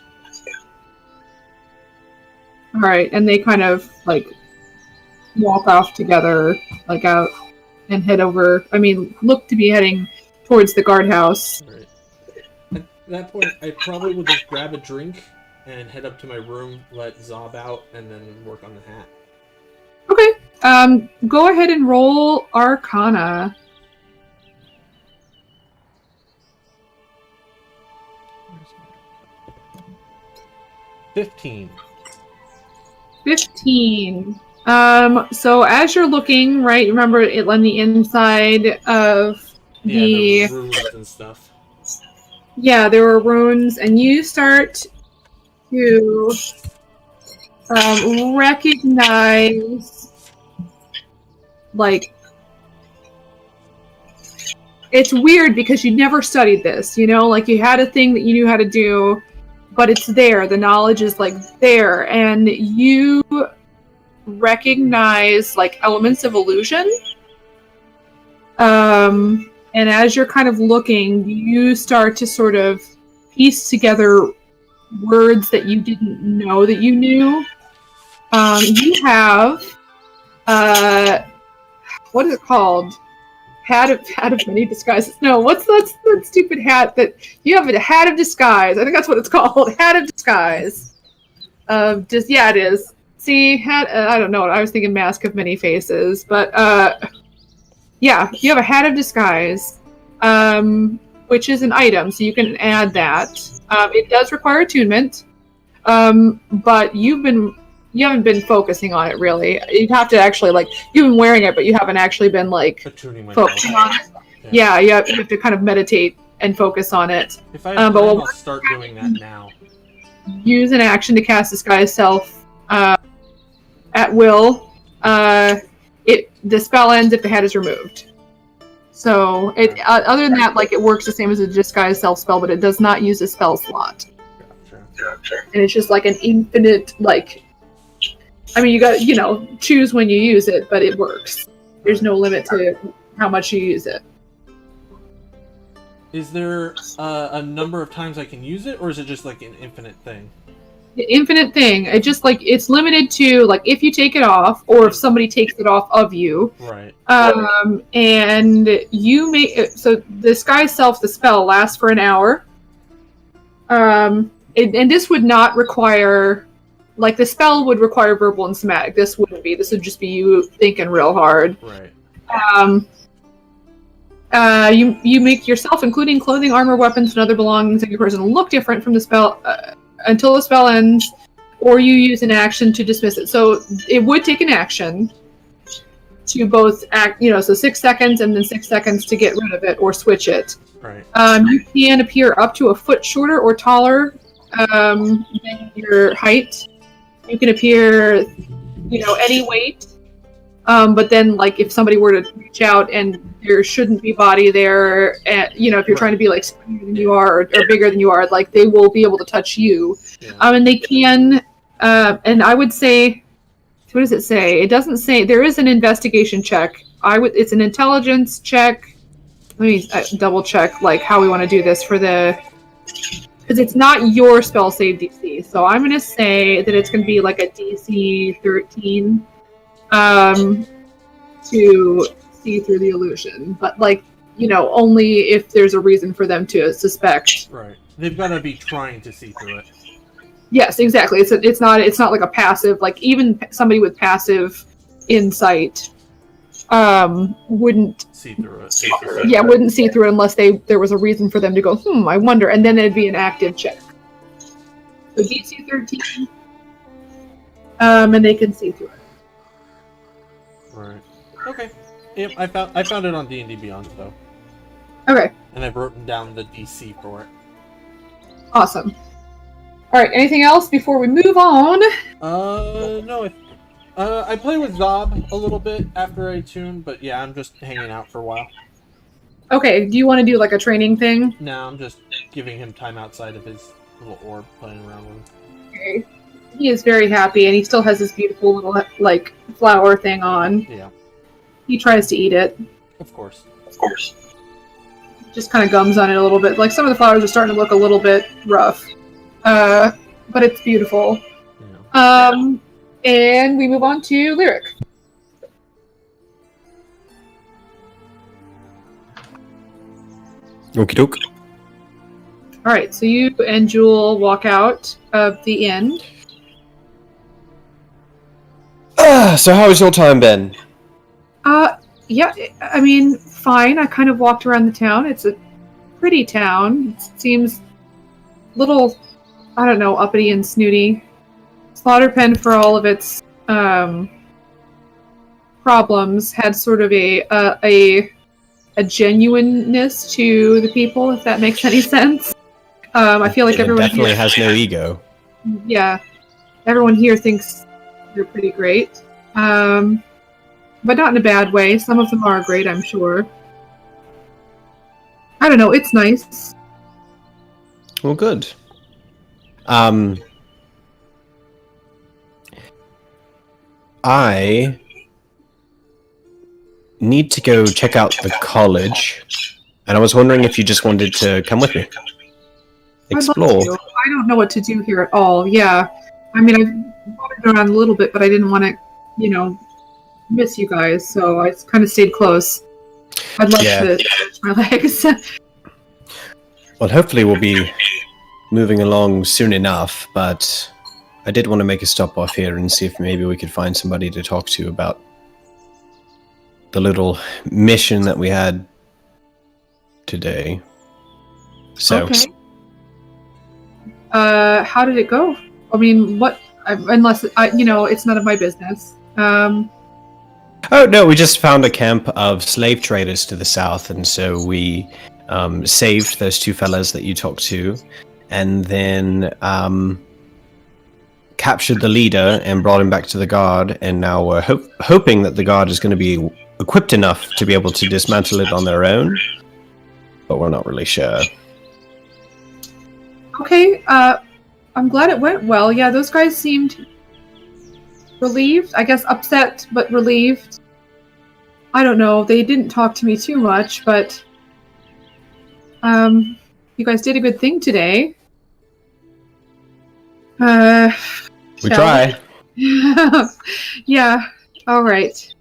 E: All right, and they kind of like walk off together, like out and head over. I mean, look to be heading towards the guardhouse.
D: Right. At that point, I probably would just grab a drink and head up to my room, let Zob out, and then work on the hat.
E: Okay. Go ahead and roll Arcana.
D: 15.
E: 15. So as you're looking, right, remember it on the inside of
D: Yeah, the runes and stuff.
E: Yeah, there were runes, and you start to recognize, like, it's weird because you never studied this, you know? Like, you had a thing that you knew how to do, but it's there. The knowledge is, like, there, and you recognize, like, elements of illusion. And as you're kind of looking, you start to sort of piece together words that you didn't know that you knew. You have, what is it called? Hat of many disguises. No, what's that stupid hat that you have? A hat of disguise. I think that's what it's called. Hat of disguise. Yeah, it is. See, hat. I don't know. I was thinking mask of many faces, but yeah, you have a hat of disguise, which is an item, so you can add that. It does require attunement, but you haven't been focusing on it really. You'd have to actually, like, you've been wearing it, but you haven't actually been, like,
D: Attuning myself.
E: focusing on it. Yeah, you have to kind of meditate and focus on it.
D: If I have time, I'll start doing that now.
E: Use an action to cast Disguise Self at will. The spell ends if the hat is removed. So, other than that, like, it works the same as a Disguise Self spell, but it does not use a spell slot.
D: Gotcha.
E: And it's just like an infinite, like, I mean, you got, choose when you use it, but it works. There's no limit to how much you use it.
D: Is there a number of times I can use it, or is it just like an infinite thing?
E: The infinite thing. It just, like, it's limited to, like, if you take it off, or if somebody takes it off of you.
D: Right.
E: And you may, so Disguise Self, the spell, lasts for an hour. And this would not require, like, the spell would require verbal and somatic. This wouldn't be. This would just be you thinking real hard.
D: Right.
E: You make yourself, including clothing, armor, weapons, and other belongings of your person, look different from the spell until the spell ends, or you use an action to dismiss it. So it would take an action to both act, so 6 seconds and then 6 seconds to get rid of it or switch it.
D: Right.
E: You can appear up to a foot shorter or taller than your height. You can appear, any weight. But then, like, if somebody were to reach out and there shouldn't be body there, and, if you're trying to be, like, skinnier than you are or bigger than you are, like, they will be able to touch you.
D: Yeah.
E: And they can, and I would say, what does it say? It doesn't say, there is an investigation check. It's an intelligence check. Let me double check, like, how we want to do this because it's not your spell save DC. So I'm going to say that it's going to be like a DC 13 to see through the illusion. But, like, only if there's a reason for them to suspect.
D: Right. They've got to be trying to see through it.
E: Yes, exactly. It's not like a passive, like, even somebody with passive insight wouldn't
D: see through it.
E: Yeah, wouldn't see through it unless there was a reason for them to go, I wonder, and then it'd be an active check. So DC 13, and they can see through it.
D: Right. Okay. Yep, I found it on D&D Beyond, though.
E: Okay.
D: And I've written down the DC for it.
E: Awesome. All right. Anything else before we move on?
D: No. I play with Zob a little bit after I tune, but yeah, I'm just hanging out for a while.
E: Okay. Do you want to do, like, a training thing?
D: No, I'm just giving him time outside of his little orb, playing around with him.
E: Okay. He is very happy, and he still has this beautiful little, like, flower thing on.
D: Yeah.
E: He tries to eat it.
D: Of course.
E: Just kind of gums on it a little bit. Like, some of the flowers are starting to look a little bit rough. But it's beautiful.
D: Yeah.
E: And we move on to Lyric.
B: Okie doke.
E: All right, so you and Jewel walk out of the inn.
B: So how has your time been?
E: Yeah, I mean, fine. I kind of walked around the town. It's a pretty town. It seems a little, I don't know, uppity and snooty. Slaughterpen, for all of its problems, had sort of a genuineness to the people, if that makes any sense. I feel like everyone
B: definitely
E: here,
B: has no ego.
E: yeah, everyone here thinks they're pretty great. But not in a bad way. Some of them are great, I'm sure. I don't know, it's nice.
B: Well, good. I need to go check out the college, and I was wondering if you just wanted to come with me.
E: I'd
B: Explore.
E: love to. I don't know what to do here at all. Yeah. I mean, I've wandered around a little bit, but I didn't want to, miss you guys, so I kind of stayed close. I'd love to stretch my legs.
B: Well, hopefully we'll be moving along soon enough, but I did want to make a stop off here and see if maybe we could find somebody to talk to about the little mission that we had today. So,
E: Okay. How did it go? I mean, what? Unless it's none of my business.
B: oh no, we just found a camp of slave traders to the south, and so we saved those two fellas that you talked to, and then captured the leader and brought him back to the guard, and now we're hoping that the guard is going to be equipped enough to be able to dismantle it on their own, but we're not really sure.
E: Okay, I'm glad it went well. Yeah, those guys seemed relieved. I guess upset, but relieved. I don't know. They didn't talk to me too much, but you guys did a good thing today.
B: We try.
E: Yeah. All right.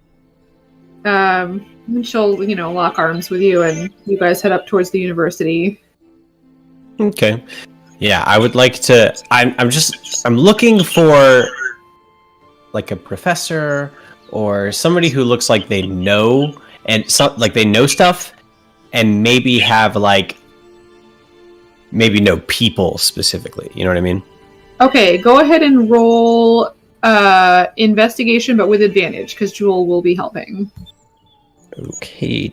E: She'll, lock arms with you, and you guys head up towards the university.
B: Okay. Yeah, I would like to. I'm looking for like a professor or somebody who looks like they know they know stuff, and maybe have maybe know people specifically. You know what I mean?
E: Okay, go ahead and roll investigation, but with advantage, because Jewel will be helping.
B: Okay.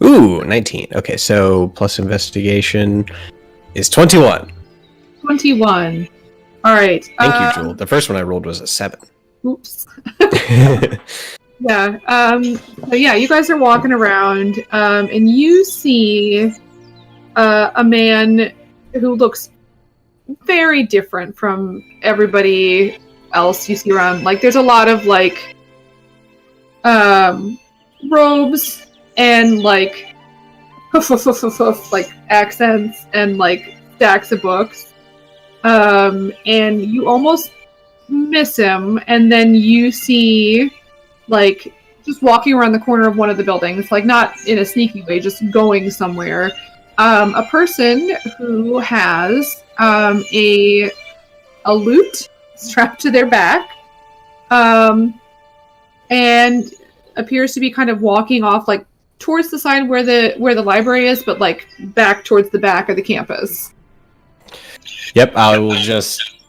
B: Ooh, 19. Okay, so plus investigation is 21.
E: 21. All right.
B: Thank you, Jewel. The first one I rolled was a 7.
E: Oops. Yeah. So yeah, you guys are walking around, and you see a man who looks very different from everybody else you see around. Like, there's a lot of robes and like accents and stacks of books. And you almost miss him, and then you see just walking around the corner of one of the buildings, not in a sneaky way, just going somewhere, a person who has a lute strapped to their back, and appears to be kind of walking off towards the side where the library is, but back towards the back of the campus.
B: Yep, I will just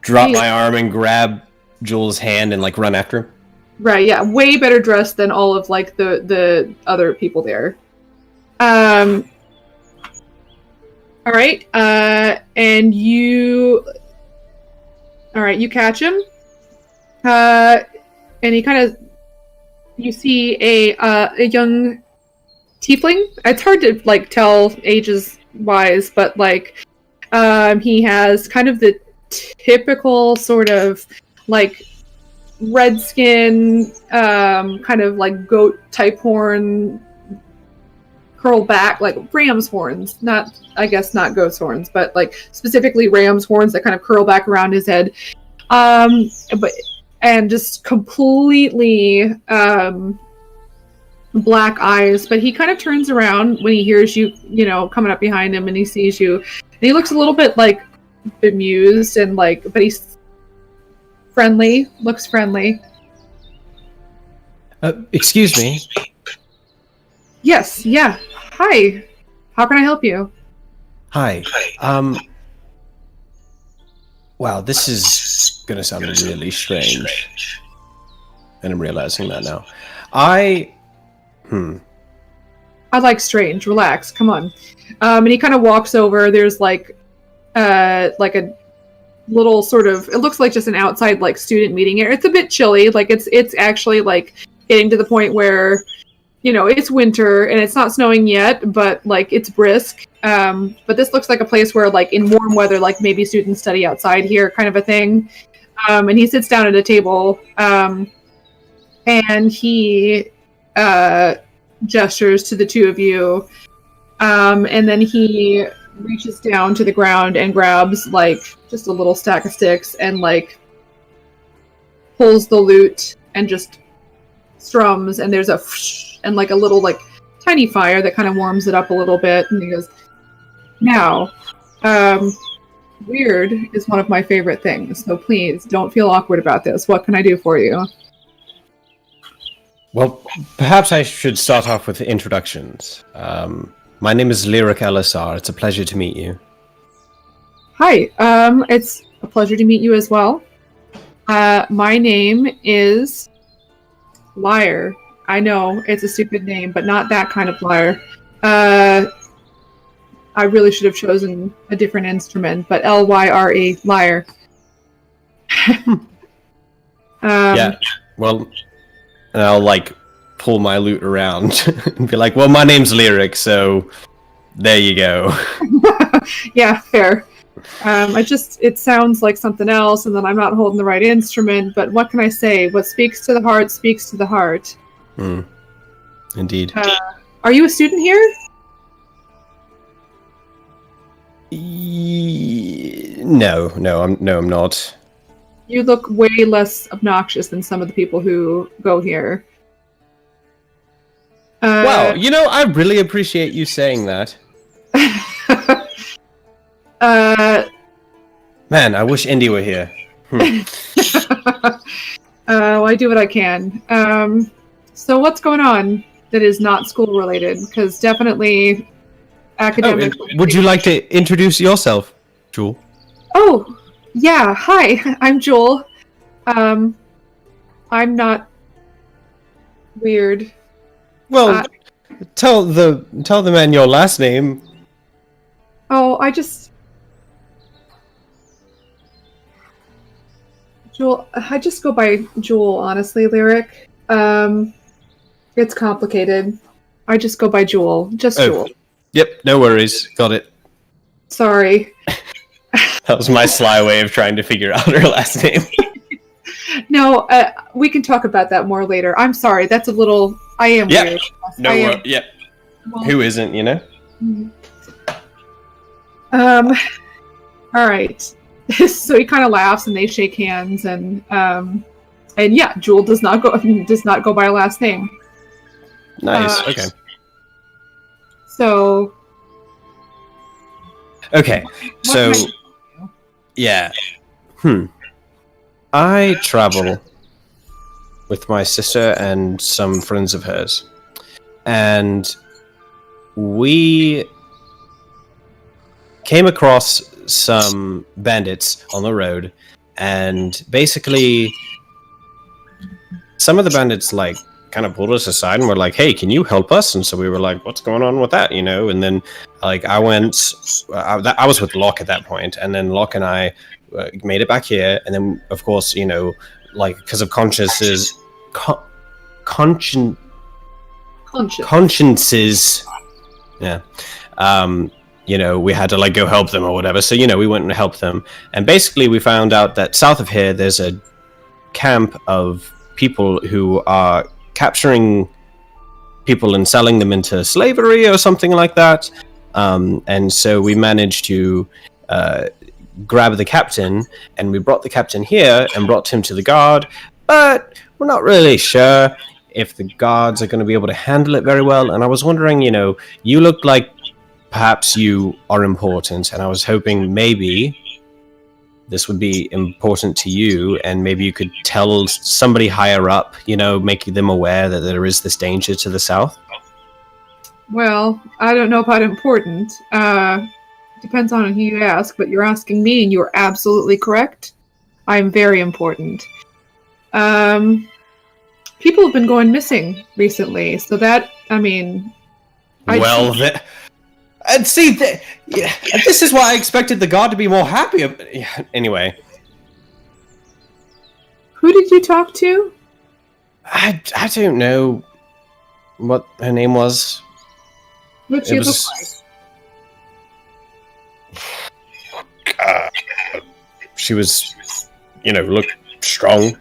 B: drop my arm and grab Joel's hand and run after him.
E: Right, yeah, way better dressed than all of the other people there. All right, and you catch him. And you see a young tiefling. It's hard to tell ages wise, but he has kind of the typical sort of red skin, kind of goat type horn, curl back, ram's horns. Not goat's horns, but specifically ram's horns that kind of curl back around his head. But and just completely black eyes. But he kind of turns around when he hears you, coming up behind him, and he sees you. And he looks a little bit like bemused and but he's friendly. Looks friendly.
B: Excuse me.
E: Yes. Yeah. Hi. How can I help you?
B: Hi. Wow, this is gonna sound really strange. And I'm realizing that now. I like
E: strange. Relax. Come on. And he kind of walks over. There's like a little sort of, it looks like just an outside student meeting area. It's a bit chilly. It's actually getting to the point where it's winter and it's not snowing yet, but it's brisk. But this looks like a place where in warm weather, maybe students study outside here, kind of a thing. And he sits down at a table, and he gestures to the two of you, and then he reaches down to the ground and grabs just a little stack of sticks and pulls the lute and just strums, and there's a and a little tiny fire that kind of warms it up a little bit, and he goes, now, weird is one of my favorite things, so please don't feel awkward about this. What can I do for you?
B: Well, perhaps I should start off with introductions. My name is Lyric Elisar. It's a pleasure to meet you.
E: Hi, it's a pleasure to meet you as well. My name is Lyre. I know, it's a stupid name, but not that kind of lyre. I really should have chosen a different instrument, but Lyre, lyre.
B: Yeah, well, and I'll pull my lute around and be like, well, my name's Lyric, so there you go.
E: Yeah, fair. It sounds like something else, and then I'm not holding the right instrument, but what can I say? What speaks to the heart speaks to the heart.
B: Indeed.
E: Are you a student here?
B: No, I'm not.
E: You look way less obnoxious than some of the people who go here.
B: Wow, I really appreciate you saying that. Man, I wish Indy were here.
E: Well, I do what I can. So what's going on that is not school related? Because definitely academic.
B: Would you like to introduce yourself, Jewel?
E: Oh, yeah. Hi, I'm Jewel. I'm not weird.
B: Well, tell the man your last name.
E: Oh, Jewel. I just go by Jewel, honestly, Lyric. It's complicated. I just go by Jewel. Just Jewel.
B: Yep, no worries. Got it.
E: Sorry.
B: That was my sly way of trying to figure out her last name.
E: No, we can talk about that more later. I'm sorry. That's a little... I am weird.
B: No, yep. Well, who isn't,
E: All right. So he kind of laughs, and they shake hands, and yeah, Jewel does not go by her last name.
B: Nice. Okay.
E: So.
B: Okay. So. Yeah. I travel with my sister and some friends of hers, and we came across some bandits on the road, and basically some of the bandits kind of pulled us aside and were like, hey, can you help us? And so we were like, what's going on with that, and then I was with Locke at that point, and then Locke and I made it back here, and then of course because of consciences, yeah, we had to go help them or whatever. So we went and helped them, and basically we found out that south of here there's a camp of people who are capturing people and selling them into slavery or something like that. And so we managed to grab the captain, and we brought the captain here and brought him to the guard. but we're not really sure if the guards are going to be able to handle it very well. And I was wondering, you look like perhaps you are important, and I was hoping maybe this would be important to you, and maybe you could tell somebody higher up, making them aware that there is this danger to the south.
E: Well, I don't know about important. Depends on who you ask, but you're asking me, and you are absolutely correct. I'm very important. People have been going missing recently, so that, and see, this is why I expected the guard to be more happy.
B: Anyway.
E: Who did you talk to?
B: I don't know what her name was.
E: What she look like?
B: She was, looked strong.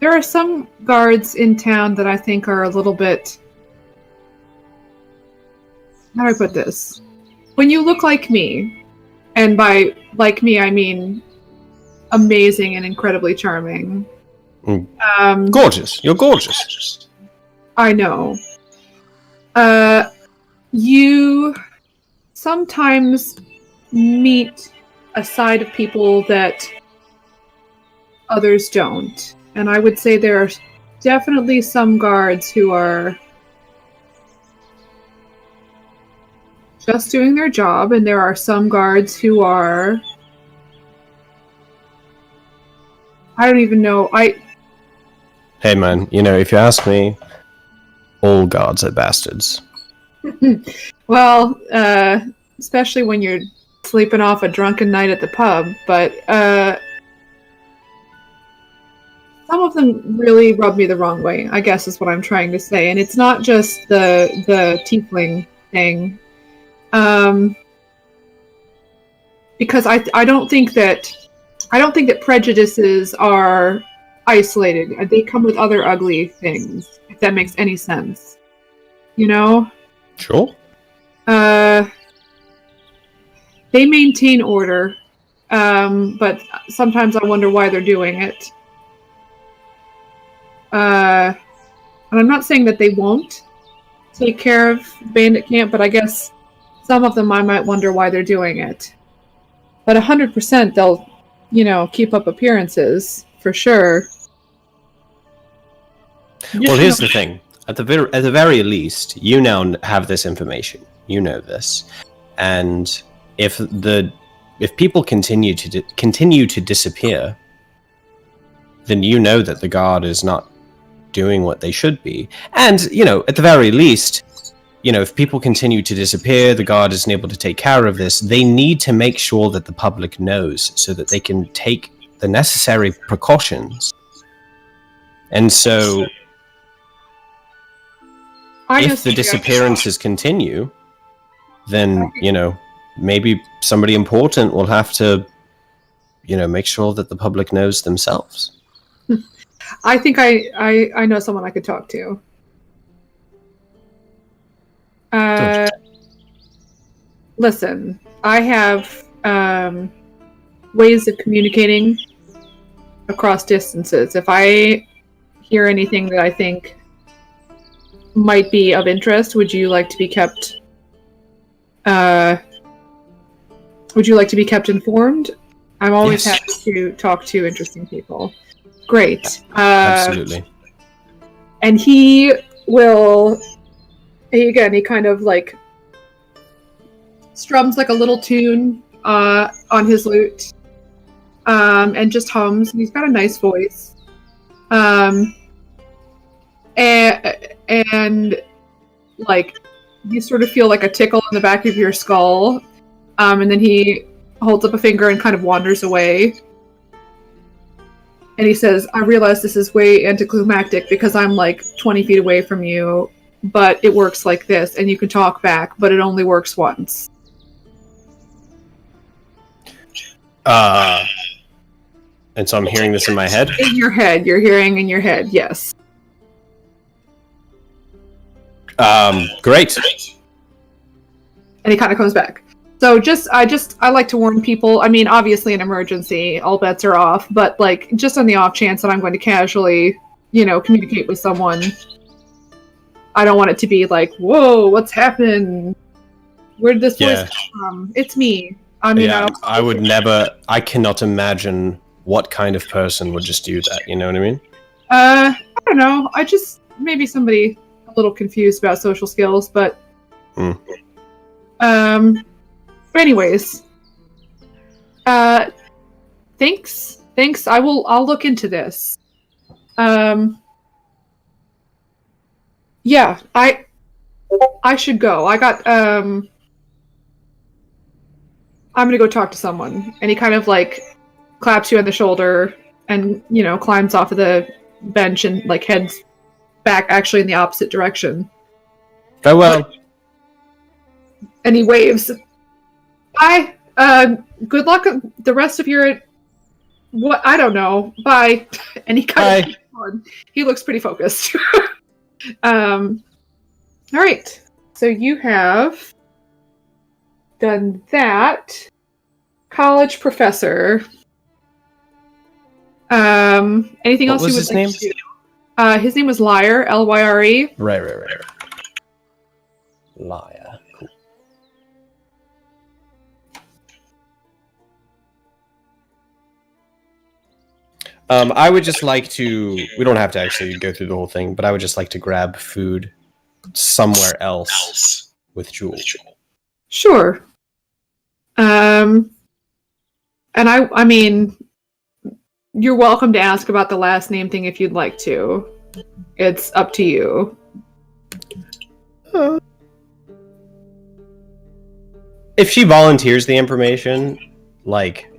E: There are some guards in town that I think are a little bit... How do I put this? When you look like me, and by like me I mean amazing and incredibly charming.
B: Gorgeous. You're gorgeous.
E: I know. You sometimes meet a side of people that others don't. And I would say there are definitely some guards who are just doing their job, and there are some guards who are... I don't even know.
B: Hey man, if you ask me, all guards are bastards.
E: Well, especially when you're sleeping off a drunken night at the pub, but some of them really rub me the wrong way, I guess is what I'm trying to say. And it's not just the tiefling thing. Because I don't think that prejudices are isolated. They come with other ugly things, if that makes any sense.
B: Sure.
E: They maintain order, but sometimes I wonder why they're doing it. And I'm not saying that they won't take care of Bandit Camp, but I guess some of them I might wonder why they're doing it. But 100% they'll, keep up appearances, for sure.
B: Well, here's the thing. At the very least, you now have this information. You know this. And if people continue to disappear, then you know that the guard is not doing what they should be. And, at the very least, if people continue to disappear, the guard isn't able to take care of this, they need to make sure that the public knows so that they can take the necessary precautions. And so, if the disappearances continue, then, maybe somebody important will have to, make sure that the public knows themselves.
E: I think I know someone I could talk to. Listen, I have ways of communicating across distances. If I hear anything that I think might be of interest, would you like to be kept informed? I'm always happy to talk to interesting people. Great.
B: Absolutely.
E: And he kind of strums like a little tune on his lute, and just hums. He's got a nice voice. And you sort of feel like a tickle in the back of your skull, and then he holds up a finger and kind of wanders away. And he says, I realize this is way anticlimactic because I'm 20 feet away from you, but it works like this, and you can talk back, but it only works once.
B: And so I'm hearing this in my head?
E: In your head. You're hearing in your head, yes.
B: Great.
E: And he kind of comes back. So I like to warn people. I mean, obviously, an emergency, all bets are off. But like, just on the off chance that I'm going to casually, communicate with someone, I don't want it to be like, "Whoa, what's happened? Where did this voice come from?" It's me. I mean,
B: I would never. I cannot imagine what kind of person would just do that. You know what I mean?
E: I don't know. I just maybe somebody a little confused about social skills, but But anyways, thanks. I'll look into this. Yeah, I should go. I'm gonna go talk to someone. And he kind of like claps you on the shoulder and, climbs off of the bench and like heads back actually in the opposite direction.
B: Go well.
E: And he waves. Bye. Good luck. The rest of your what? I don't know. Bye. And he kind of keeps on. He looks pretty focused. All right. So you have done that. College professor. Anything else
B: What was
E: you would
B: his
E: like
B: name?
E: to do? His name was Lyre. Lyre.
B: Right. Liar. Cool. I would just like to. We don't have to actually go through the whole thing, but I would just like to grab food somewhere else with Jewel.
E: Sure. And I mean, you're welcome to ask about the last name thing if you'd like to. It's up to you.
B: If she volunteers the information, like,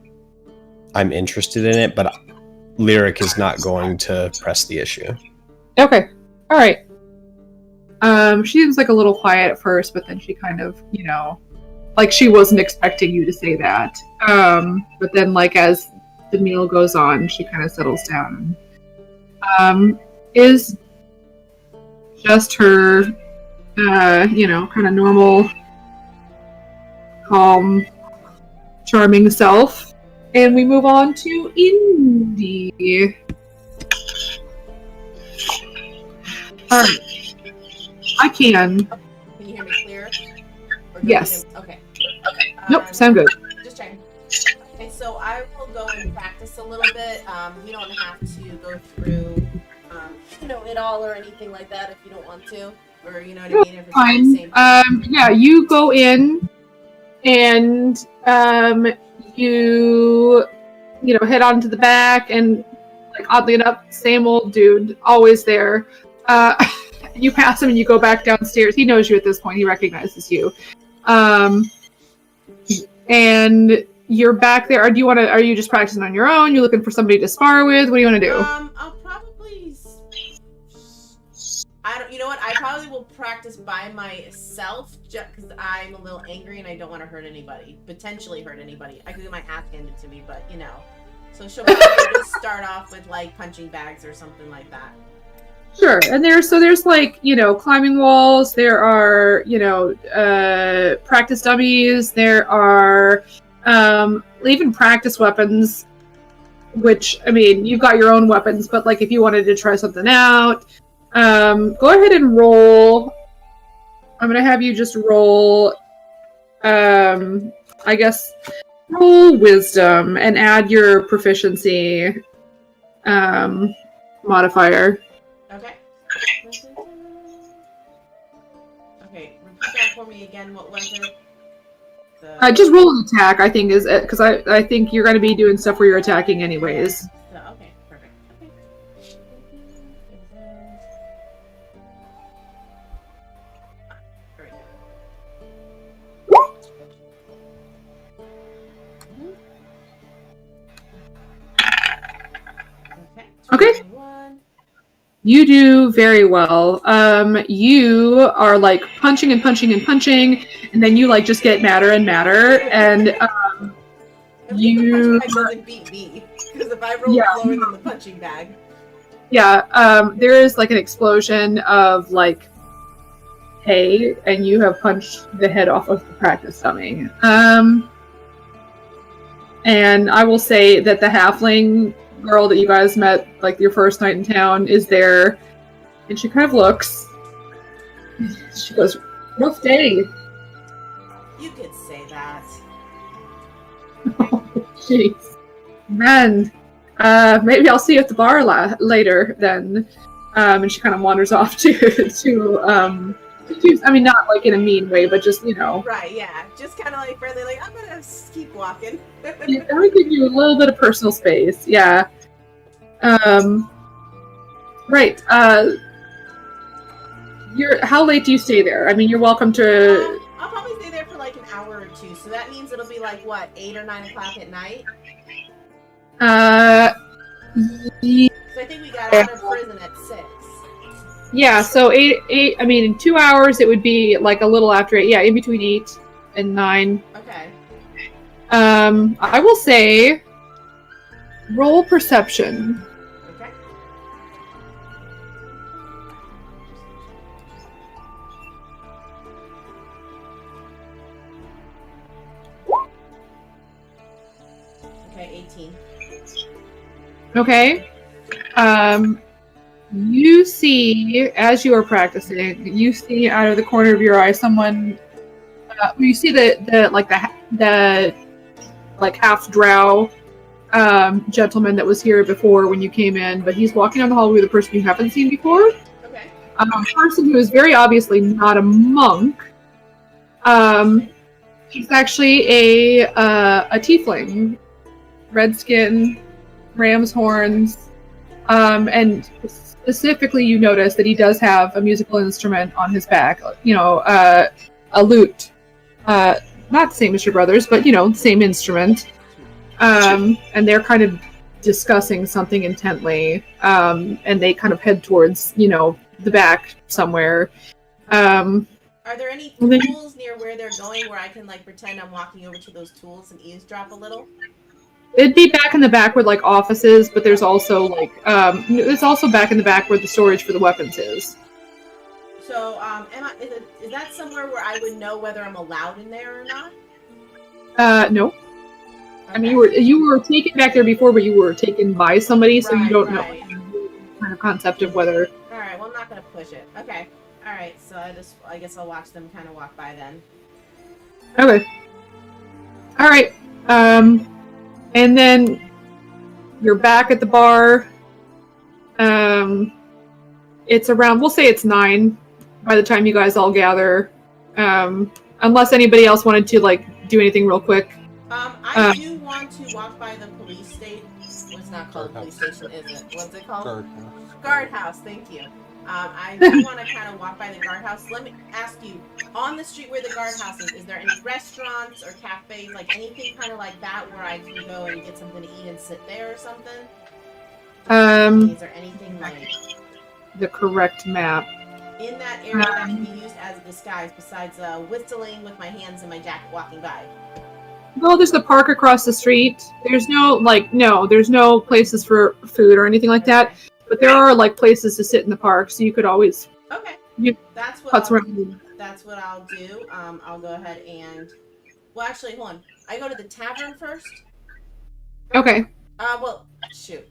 B: I'm interested in it, but Lyric is not going to press the issue.
E: Okay. All right. She seems like a little quiet at first, but then she kind of, like she wasn't expecting you to say that. But then, like, as the meal goes on, she kind of settles down. Is just her, kind of normal, calm, charming self. And we move on to Indy. Alright. I can.
F: Can you hear me clear? Or do
E: Yes.
F: you need to- Okay.
E: Nope, sound good.
F: Just checking. Okay, so I will go and practice a little bit. We don't have to go through, it all or anything like that if you don't want to. Or, you know what I mean? If it's not the same.
E: Yeah, you go in and you head on to the back and, like, oddly enough, same old dude, always there. You pass him and you go back downstairs. He knows you at this point. He recognizes you. And you're back there. Are you just practicing on your own? You looking for somebody to spar with? What do you want to do?
F: I'll probably... you know what? I probably will practice by myself just because I'm a little angry and I don't want to hurt anybody. Potentially hurt anybody. I could get my ass handed to me, but, So she'll probably just start off with, like, punching bags or something like that.
E: Sure. And there's like, climbing walls. There are, practice dummies. There are even practice weapons, which, I mean, you've got your own weapons, but, like, if you wanted to try something out, go ahead and roll. I'm going to have you just roll, I guess, roll wisdom and add your proficiency modifier.
F: Okay. Okay, repeat that for me again. What was it?
E: Just roll an attack, I think, is it, because I think you're going to be doing stuff where you're attacking anyways.
F: Oh, okay, perfect. Okay. Very good. Okay.
E: Okay. You do very well. You are, like, punching and punching and punching, and then you, like, just get madder and madder, and
F: The punching bag doesn't beat me, because if I roll lower than the punching bag.
E: Yeah, there is, like, an explosion of, like, hey, and you have punched the head off of the practice dummy. And I will say that the halfling girl that you guys met, like your first night in town, is there, and she kind of looks. She goes, "Rough day."
F: You could say that.
E: Oh, jeez, man. Maybe I'll see you at the bar later then. And she kind of wanders off to I mean, not like in a mean way, but just, you know.
F: Right, yeah. Just kind of like friendly, like, I'm gonna keep walking.
E: Yeah, I would give you a little bit of personal space, yeah. Right, how late do you stay there? I mean, you're welcome to...
F: I'll probably stay there for like an hour or two, so that means it'll be like, what, 8 or 9 o'clock at night? So I think we got out of prison at 6.
E: Yeah, so eight. I mean, in 2 hours, it would be like a little after 8. Yeah, in between 8 and 9.
F: Okay.
E: I will say, roll perception.
F: Okay. Okay, 18.
E: Okay. You see, as you are practicing, you see out of the corner of your eye someone. You see the half drow gentleman that was here before when you came in, but he's walking down the hallway with a person you haven't seen before.
F: Okay.
E: A person who is very obviously not a monk. He's actually a tiefling, red skin, ram's horns, and specifically you notice that he does have a musical instrument on his back, you know, a lute. Not the same as your brother's, but, you know, same instrument. And they're kind of discussing something intently, and they kind of head towards, you know, the back somewhere.
F: Are there any tools near where they're going where I can, like, pretend I'm walking over to those tools and eavesdrop a little?
E: It'd be back in the back where, like, offices, but there's also, like, it's also back in the back where the storage for the weapons is.
F: So, is that somewhere where I would know whether I'm allowed in there or not?
E: No.
F: Okay.
E: I mean, you were taken back there before, but you were taken by somebody, so you don't know kind of concept of whether...
F: Alright, well, I'm not gonna push it. Okay. Alright, so I guess I'll watch them kind of walk by then.
E: Okay. Alright, and then you're back at the bar. It's around, we'll say it's 9 by the time you guys all gather. Unless anybody else wanted to, like, do anything real quick.
F: I do want to walk by the police station. Well, it's not called a police station, is it? What's it called? Guardhouse, thank you. I do want to kind of walk by the guardhouse. Let me ask you, on the street where the guardhouse is there any restaurants or cafes, like anything kind of like that where I can go and get something to eat and sit there or something? Is there anything like...
E: The correct map.
F: In that area that can be used as a disguise besides whistling with my hands in my jacket walking by?
E: Well, there's the park across the street. There's there's no places for food or anything like that. But there are, like, places to sit in the park, so you could always...
F: Okay. That's what I'll do. I'll go ahead and... Well, actually, hold on. I go to the tavern first?
E: Okay.
F: Well, shoot.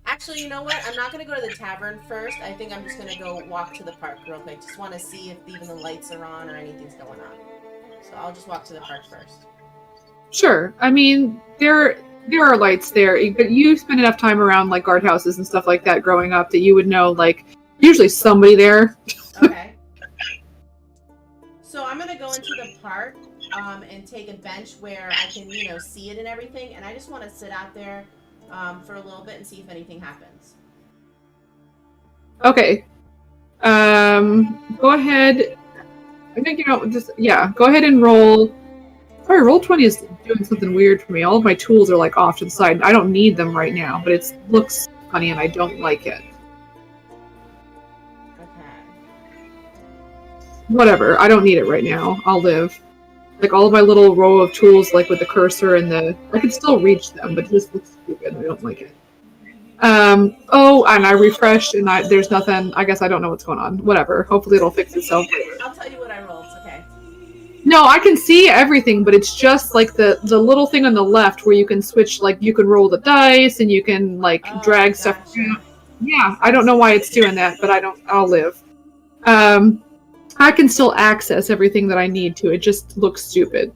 F: Actually, you know what? I'm not going to go to the tavern first. I think I'm just going to go walk to the park real quick. Just want to see if even the lights are on or anything's going on. So I'll just walk to the park first.
E: Sure. I mean, there are lights there, but you spend enough time around, like, guardhouses and stuff like that growing up that you would know, like, usually somebody there.
F: Okay. So I'm going to go into the park and take a bench where I can, you know, see it and everything. And I just want to sit out there for a little bit and see if anything happens.
E: Okay. Go ahead. I think, you know, go ahead and roll. Sorry, Roll20 is doing something weird for me. All of my tools are, like, off to the side. I don't need them right now, but it looks funny and I don't like it.
F: Okay.
E: Whatever. I don't need it right now. I'll live. Like, all of my little row of tools, like, with the cursor and I can still reach them, but it just looks stupid. I don't like it. Oh, and I refreshed and there's nothing. I guess I don't know what's going on. Whatever. Hopefully it'll fix itself later.
F: I rolled. Okay.
E: No, I can see everything, but it's just like the little thing on the left where you can switch, like you can roll the dice and you can like drag stuff.
F: Gotcha.
E: Yeah, I don't know why it's doing that, but I'll live. I can still access everything that I need to. It just looks stupid.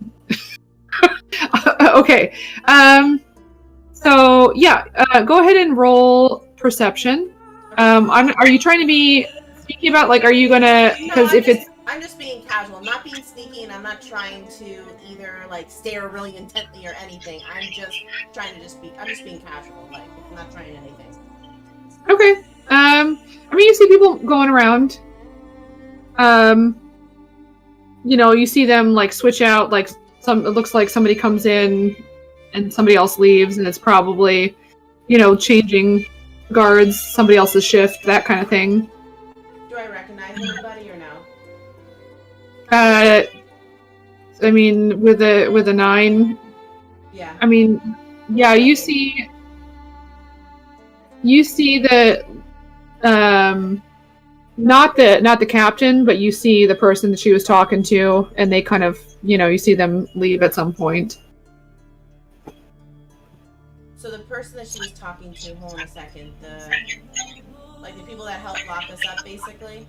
E: Okay. So yeah, go ahead and roll perception. Are you trying to be sneaky about, like, are you gonna, because
F: I'm just being casual. I'm not being sneaky, and I'm not trying to either like stare really intently or anything. I'm just being casual. Like, I'm not trying anything.
E: Okay. I mean, you see people going around. You see them like switch out. Like it looks like somebody comes in and somebody else leaves, and it's probably, changing guards, somebody else's shift, that kind of thing.
F: Do I recognize anybody or no?
E: I mean, with a 9.
F: Yeah.
E: I mean, yeah, you see the not the captain, but you see the person that she was talking to, and they kind of, you see them leave at some point.
F: So the person that she was talking to, hold on a second, the people that helped lock us up, basically.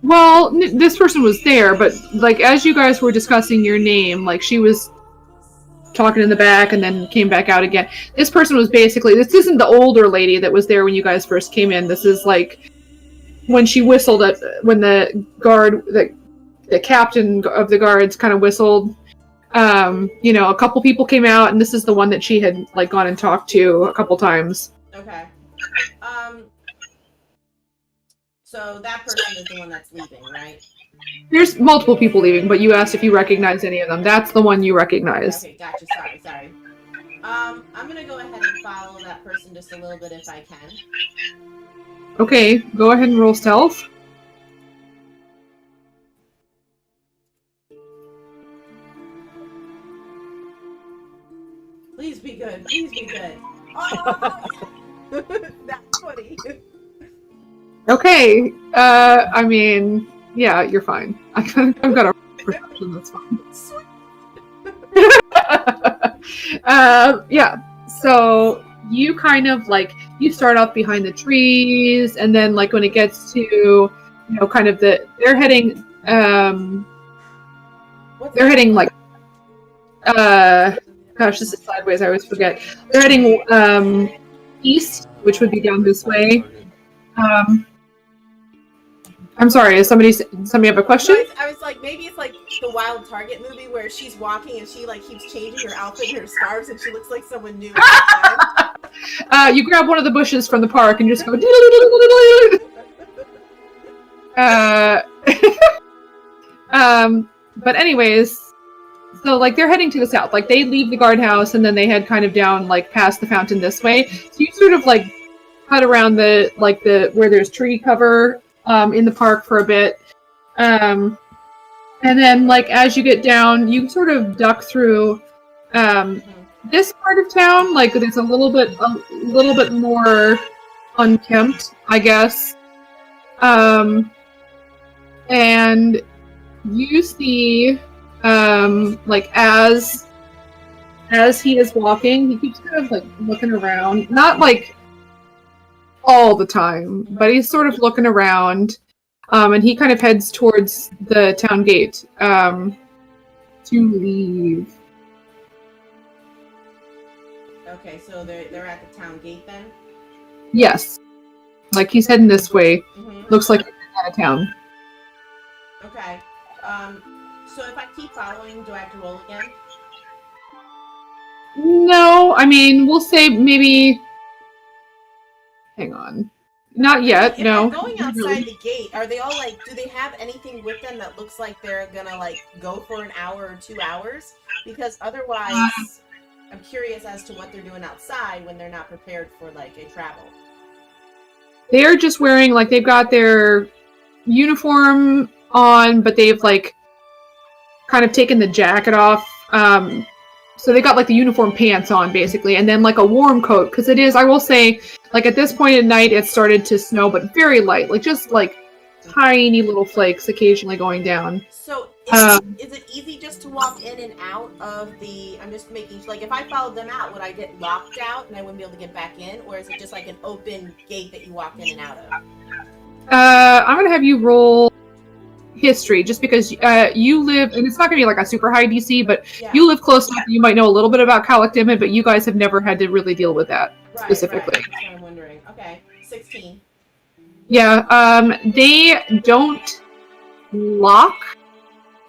E: Well, this person was there, but like as you guys were discussing your name, like she was talking in the back and then came back out again. This person was basically, this isn't the older lady that was there when you guys first came in. This is like when she whistled when the guard, the captain of the guards kind of whistled. A couple people came out, and this is the one that she had like gone and talked to a couple times.
F: Okay. So that person is the one that's leaving, right?
E: There's multiple people leaving, but you asked if you recognize any of them. That's the one you recognize.
F: Okay, gotcha. Sorry. I'm gonna go ahead and follow that person just a little bit if I can.
E: Okay, go ahead and roll stealth.
F: Please be good. Please be good. Oh, that's 20.
E: Okay, I mean, yeah, you're fine. I've got a perception, that's fine. Yeah, so you kind of like, you start off behind the trees, and then like when it gets to, kind of they're heading, like, gosh, this is sideways, I always forget. They're heading, east, which would be down this way. I'm sorry, does somebody have a question?
F: I was like, maybe it's like the Wild Target movie where she's walking and she like keeps changing her outfit and her scarves and she looks like someone new.
E: You grab one of the bushes from the park and just go. But anyways, so like they're heading to the south. Like they leave the guardhouse and then they head kind of down like past the fountain this way. So you sort of like cut around the where there's tree cover in the park for a bit. And then like as you get down, you sort of duck through this part of town. Like it's a little bit more unkempt, I guess. And you see like as he is walking, he keeps kind of like looking around, not like all the time, but he's sort of looking around, and he kind of heads towards the town gate to leave.
F: Okay, so they're at the town gate then?
E: Yes, like he's heading this way.
F: Mm-hmm.
E: Looks like he's out of town.
F: Okay. So if I keep following, do I have to roll again?
E: No, I mean we'll say maybe. Hang on. Not yet,
F: If
E: no.
F: they're going outside the gate, are they all like, do they have anything with them that looks like they're gonna like go for an hour or 2 hours? Because otherwise, I'm curious as to what they're doing outside when they're not prepared for like a travel.
E: They're just wearing, like, they've got their uniform on, but they've like kind of taken the jacket off. So they got like the uniform pants on basically, and then like a warm coat, because it is, I will say, like at this point at night it started to snow, but very light, like just like tiny little flakes occasionally going down.
F: So is it easy just to walk in and out of the? I'm just making like if I followed them out, would I get locked out and I wouldn't be able to get back in, or is it just like an open gate that you walk in and out of?
E: I'm gonna have you roll history, just because you live, and it's not gonna be like a super high DC, but
F: Yeah.
E: you live close enough that you might know a little bit about Calicdimit, but you guys have never had to really deal with that specifically.
F: Right. That's what I'm wondering. Okay, 16.
E: Yeah, they don't lock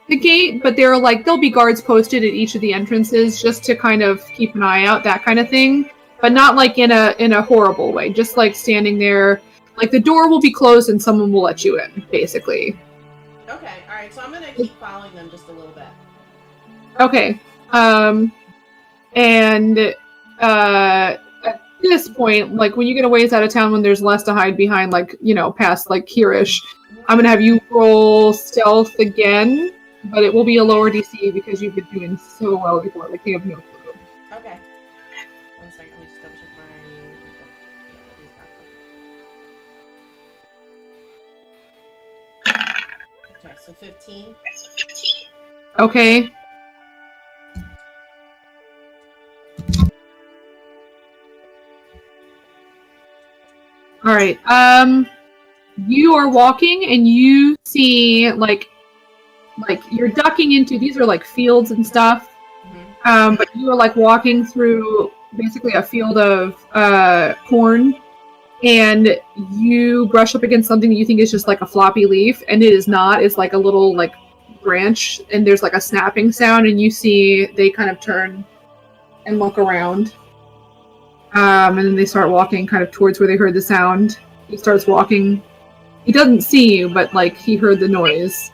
E: the gate, but there'll be guards posted at each of the entrances just to kind of keep an eye out, that kind of thing. But not like in a horrible way, just like standing there. Like the door will be closed and someone will let you in, basically.
F: Okay, all right. So I'm gonna keep following them just a little bit.
E: Okay. At this point, like when you get a ways out of town when there's less to hide behind, like, past like Kirish, I'm gonna have you roll stealth again, but it will be a lower DC because you've been doing so well before. Like, you have no clue.
F: Okay. 1 second. Let me just double check my. Okay, so 15.
E: Okay. All right. You are walking and you see like you're ducking into, these are like fields and stuff.
F: Mm-hmm.
E: But you are like walking through basically a field of corn, and you brush up against something that you think is just like a floppy leaf, and it is not. It's like a little like branch, and there's like a snapping sound, and you see they kind of turn and look around. And then they start walking kind of towards where they heard the sound. He starts walking. He doesn't see you, but like he heard the noise.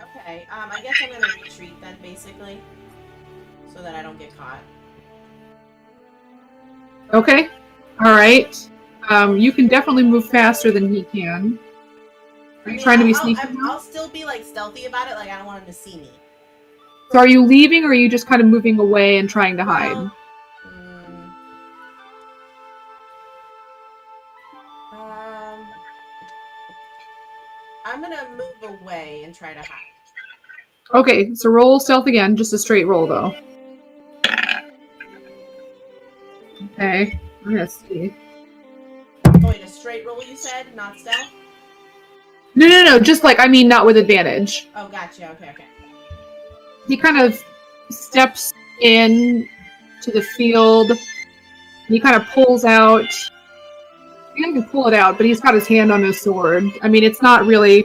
F: Okay, I guess I'm gonna retreat then, basically, so that I don't get caught.
E: Okay. All right. You can definitely move faster than he can. Are you trying to be sneaky now?
F: I'll still be like stealthy about it, like I don't want him to see me.
E: So are you leaving, or are you just kind of moving away and trying to hide?
F: Well, I'm gonna move away and try to hide.
E: Okay, so roll stealth again, just a straight roll though. Okay, I'm gonna see.
F: Oh wait, a straight roll you said, not stealth?
E: No, just like, I mean, not with advantage.
F: Oh, gotcha, okay.
E: He kind of steps in to the field. He kind of pulls out. He can pull it out, but he's got his hand on his sword. I mean, it's not really.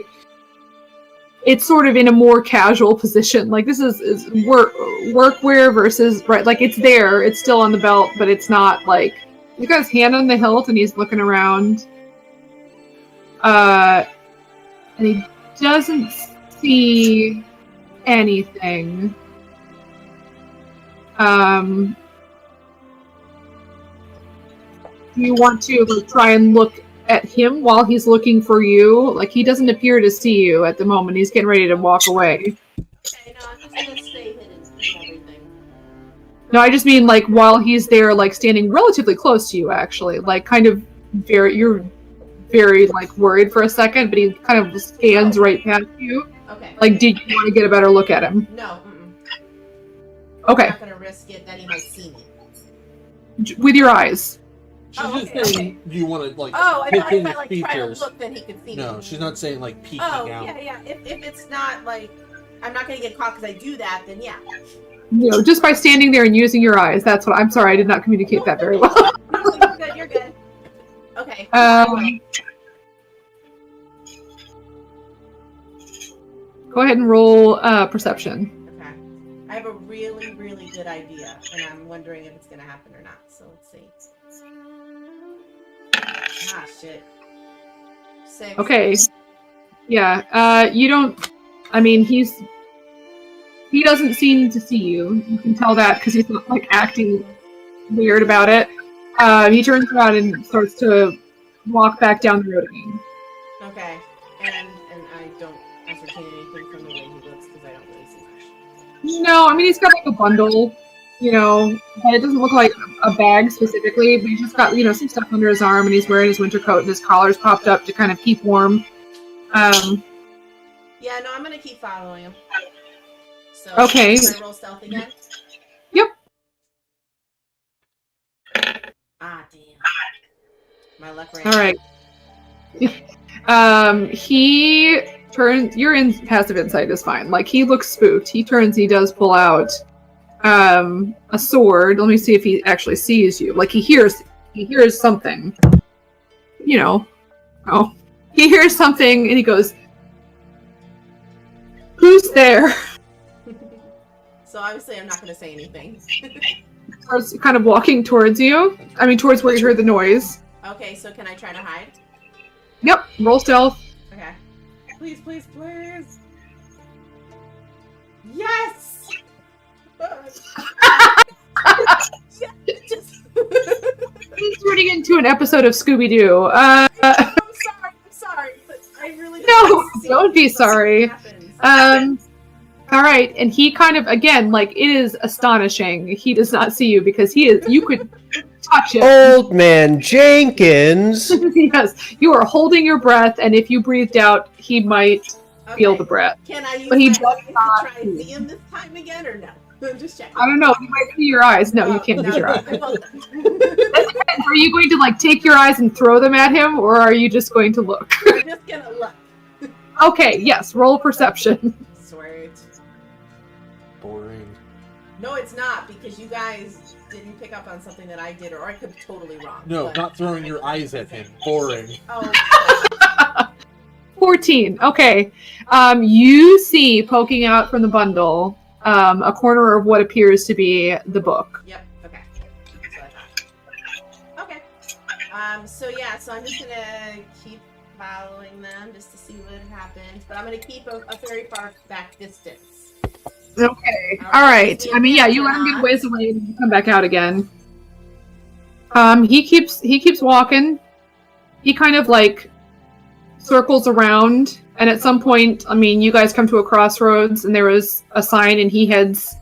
E: It's sort of in a more casual position. Like, this is workwear versus, right? Like, it's there. It's still on the belt, but it's not like. He's got his hand on the hilt and he's looking around. And he doesn't see anything. Do you want to like try and look at him while he's looking for you? Like, he doesn't appear to see you at the moment. He's getting ready to walk away.
F: Okay, no, I'm just gonna stay hidden and everything.
E: No, I just mean like while he's there, like standing relatively close to you, actually. Like, kind of you're very like worried for a second, but he kind of scans right past you.
F: Okay.
E: Like, did you want to get a better look at him?
F: No,
E: Okay.
F: I'm not gonna risk it, then he might see me.
E: With your eyes.
G: She's
F: Oh,
G: just
F: okay,
G: saying, do you want to like
F: Oh, I
G: pick
F: thought
G: in
F: if I
G: the
F: like try to
G: features?
F: look, then he could see me.
G: No, she's not saying like peeking
F: Oh,
G: out.
F: yeah. If it's not like I'm not gonna get caught because I do that, then yeah.
E: You know, just by standing there and using your eyes. That's what I'm sorry, I did not communicate that very well.
F: You're good. Okay.
E: Go ahead and roll perception.
F: Okay. I have a really, really good idea, and I'm wondering if it's gonna happen or not. So let's see. Ah, shit. 6.
E: Okay. Yeah. You don't. I mean, he doesn't seem to see you. You can tell that because he's not like acting weird about it. He turns around and starts to walk back down the road again.
F: Okay. And I don't ascertain anything from the way he looks because I don't really see much.
E: No, I mean, he's got like a bundle, you know, but it doesn't look like a bag specifically, but he's just got, you know, some stuff under his arm, and he's wearing his winter coat and his collar's popped up to kind of keep warm.
F: Yeah, no, I'm gonna keep following him. So,
E: Okay.
F: Can I roll stealth again?
E: Yep.
F: Ah, damn. My luck ran.
E: All right. He turns. You're in passive insight is fine. Like he looks spooked. He turns. He does pull out a sword. Let me see if he actually sees you. Like he hears something. You know. Oh, he hears something and he goes, "Who's there?"
F: So obviously, I'm not gonna say anything.
E: Starts kind of walking towards you. I mean, towards where you heard the noise.
F: Okay, so can I try to hide?
E: Yep. Roll stealth.
F: Okay. Please, please, please. Yes. Just...
E: He's turning into an episode of Scooby Doo.
F: I'm sorry, but I really
E: No, don't be sorry.
F: Happens.
E: All right, and he kind of again, like it is astonishing. He does not see you because he is. You could touch him.
B: Old man Jenkins.
E: Yes, you are holding your breath, and if you breathed out, he might feel the breath.
F: Can I use
E: But he
F: my
E: does
F: eyes to
E: not
F: try and see him this time again, or no? I'm just checking.
E: I don't know. You might see your eyes. No, you can't use your eyes.
F: I won't.
E: Are you going to like take your eyes and throw them at him, or are you just going to look?
F: I'm just gonna look.
E: Okay, yes. Roll perception.
F: Swear it.
G: Boring.
F: No, it's not, because you guys didn't pick up on something that I did, or I could be totally wrong.
G: No,
F: but-
G: not throwing your eyes at him. Boring.
F: Oh,
E: 14. Okay. You see poking out from the bundle a corner of what appears to be the book.
F: yep, okay. That's what I thought. Okay. So yeah, so I'm just gonna keep following them just to see what happens, but I'm gonna keep a very far back distance.
E: Okay. All right. I mean, yeah, you let him get ways away and you come back out again. He keeps walking. He kind of like circles around, and at some point, I mean, you guys come to a crossroads, and there is a sign, and he heads.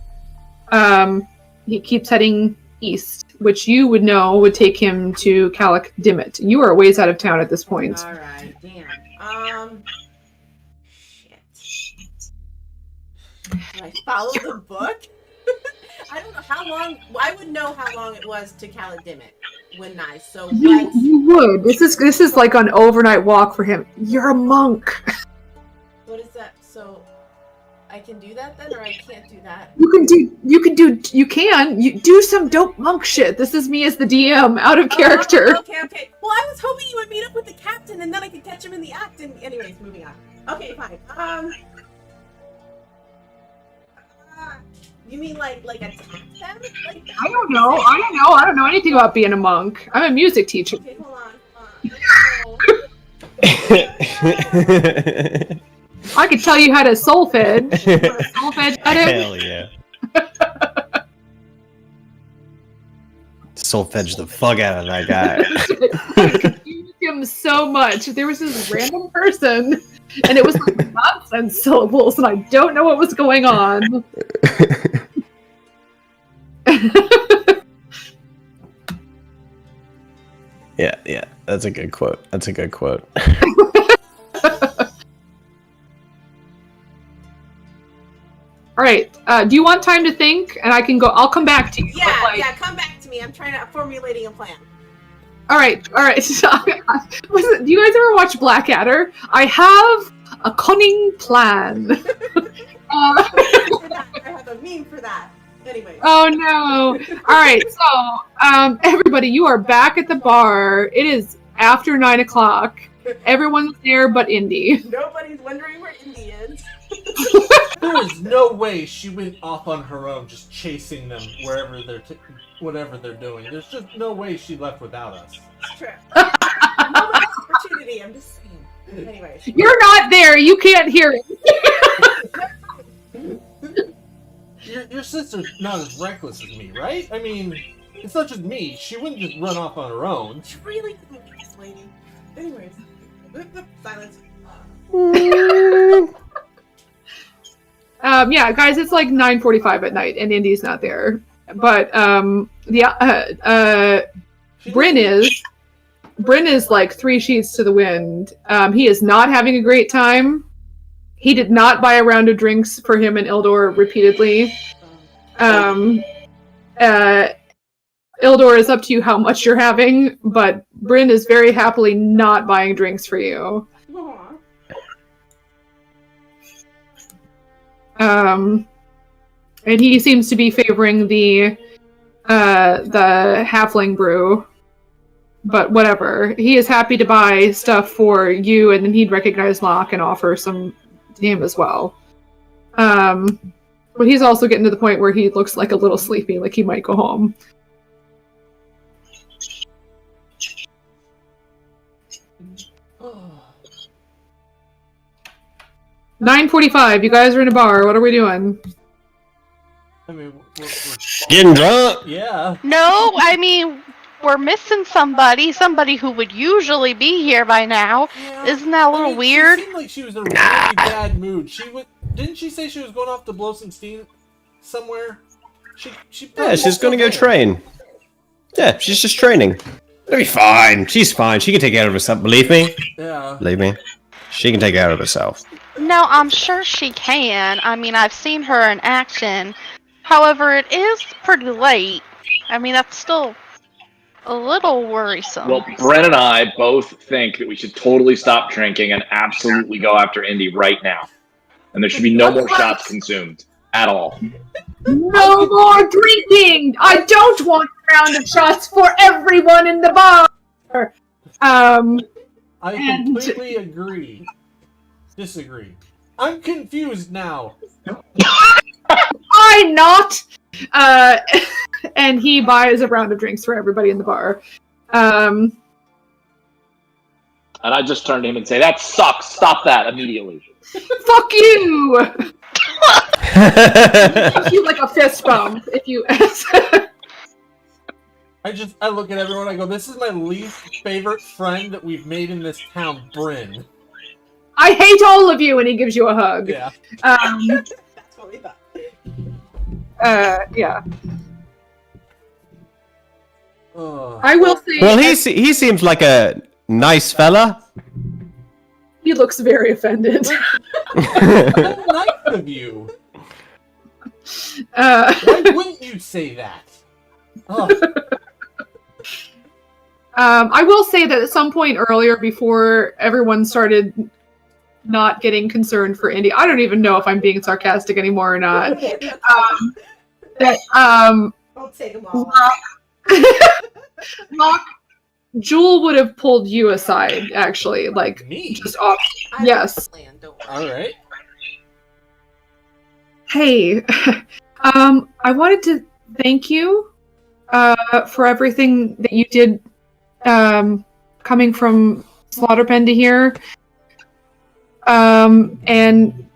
E: He keeps heading east, which you would know would take him to Calic Dimmet. You are a ways out of town at this point.
F: All right, damn. Shit. Do I follow the book? I don't know how long. I would know how long it was to Caladimit when nice. So what?
E: You would. This is like an overnight walk for him. You're a monk.
F: What is that? So I can do that then, or I can't do that?
E: You can do some dope monk shit. This is me as the DM out of character.
F: Okay. Well, I was hoping you would meet up with the captain, and then I could catch him in the act. And anyways, moving on. Okay, fine. You mean like attack them? Like that?
E: I don't know. I don't know anything about being a monk. I'm a music teacher.
F: Okay, hold on.
E: I could tell you how to solfege. Solfege at him.
B: Hell yeah. Solfege the fuck out of that guy.
E: I confused him so much. There was this random person, and it was like nonsense syllables, and I don't know what was going on.
B: Yeah, that's a good quote.
E: All right. Do you want time to think? And I can go. I'll come back to you.
F: Yeah,
E: but, like,
F: yeah. Come back to me. I'm formulating a plan.
E: All right. Do you guys ever watch Blackadder? I have a cunning plan.
F: I have a meme for that. Anyway.
E: Oh no! All right, so everybody, you are back at the bar. It is after 9 o'clock. Everyone's there but Indy.
F: Nobody's wondering where Indy is.
G: There is no way she went off on her own, just chasing them wherever whatever they're doing. There's just no way she left without us.
F: It's true. No opportunity. I'm just saying. Anyways.
E: You're not there. You can't hear it.
G: Your sister's not as reckless as me, right? I mean, it's not just me. She wouldn't just run off on her own.
F: It's really this lady. Anyways. Silence.
E: Yeah, guys, it's like 9:45 at night, and Indy's not there. But Bryn is. Bryn is like 3 sheets to the wind. He is not having a great time. He did not buy a round of drinks for him and Ildor repeatedly. Ildor, is up to you how much you're having, but Bryn is very happily not buying drinks for you. And he seems to be favoring the halfling brew. But whatever. He is happy to buy stuff for you, and then he'd recognize Locke and offer some to him as well. But he's also getting to the point where he looks like a little sleepy, like he might go home.
G: Oh.
E: 9:45. You guys are in a bar. What are we doing?
G: I mean, we're
B: Getting drunk.
G: yeah.
C: No, I mean, we're missing somebody who would usually be here by now.
G: Yeah.
C: Isn't that a little weird?
G: She seemed like she was in a really bad mood. Didn't she say she was going off to blow some steam somewhere? She
B: Yeah, she's gonna go train. Yeah, she's just training. It'll be fine. She's fine. She can take care of herself. Believe me.
G: Yeah.
B: Believe me. She can take care of herself.
C: No, I'm sure she can. I mean, I've seen her in action. However, it is pretty late. I mean, that's still a little worrisome.
A: Well, Brent and I both think that we should totally stop drinking and absolutely go after Indy right now. And there should be no more shots consumed at all.
E: No more drinking! I don't want a round of shots for everyone in the bar!
G: I completely disagree. I'm confused now.
E: I'm not! And he buys a round of drinks for everybody in the bar.
A: And I just turn to him and say, "That sucks. Stop that immediately."
E: Fuck you! Gives you like a fist bump if you.
G: I look at everyone. I go, "This is my least favorite friend that we've made in this town, Bryn."
E: I hate all of you, and he gives you a hug.
G: Yeah.
F: That's what we thought.
E: Yeah.
G: Ugh.
E: I will say.
B: Well, he seems like a nice fella.
E: He looks very offended.
G: That's nice of you. Why wouldn't you say that? Ugh.
E: I will say that at some point earlier, before everyone started not getting concerned for Indy, I don't even know if I'm being sarcastic anymore or not.
F: I'll take them all.
E: Locke, Jewel would have pulled you aside, actually, like
G: Me?
E: just off.
F: I
E: Yes.
F: Plan, don't worry.
G: All right.
E: Hey, I wanted to thank you for everything that you did coming from Slaughterpen to here. And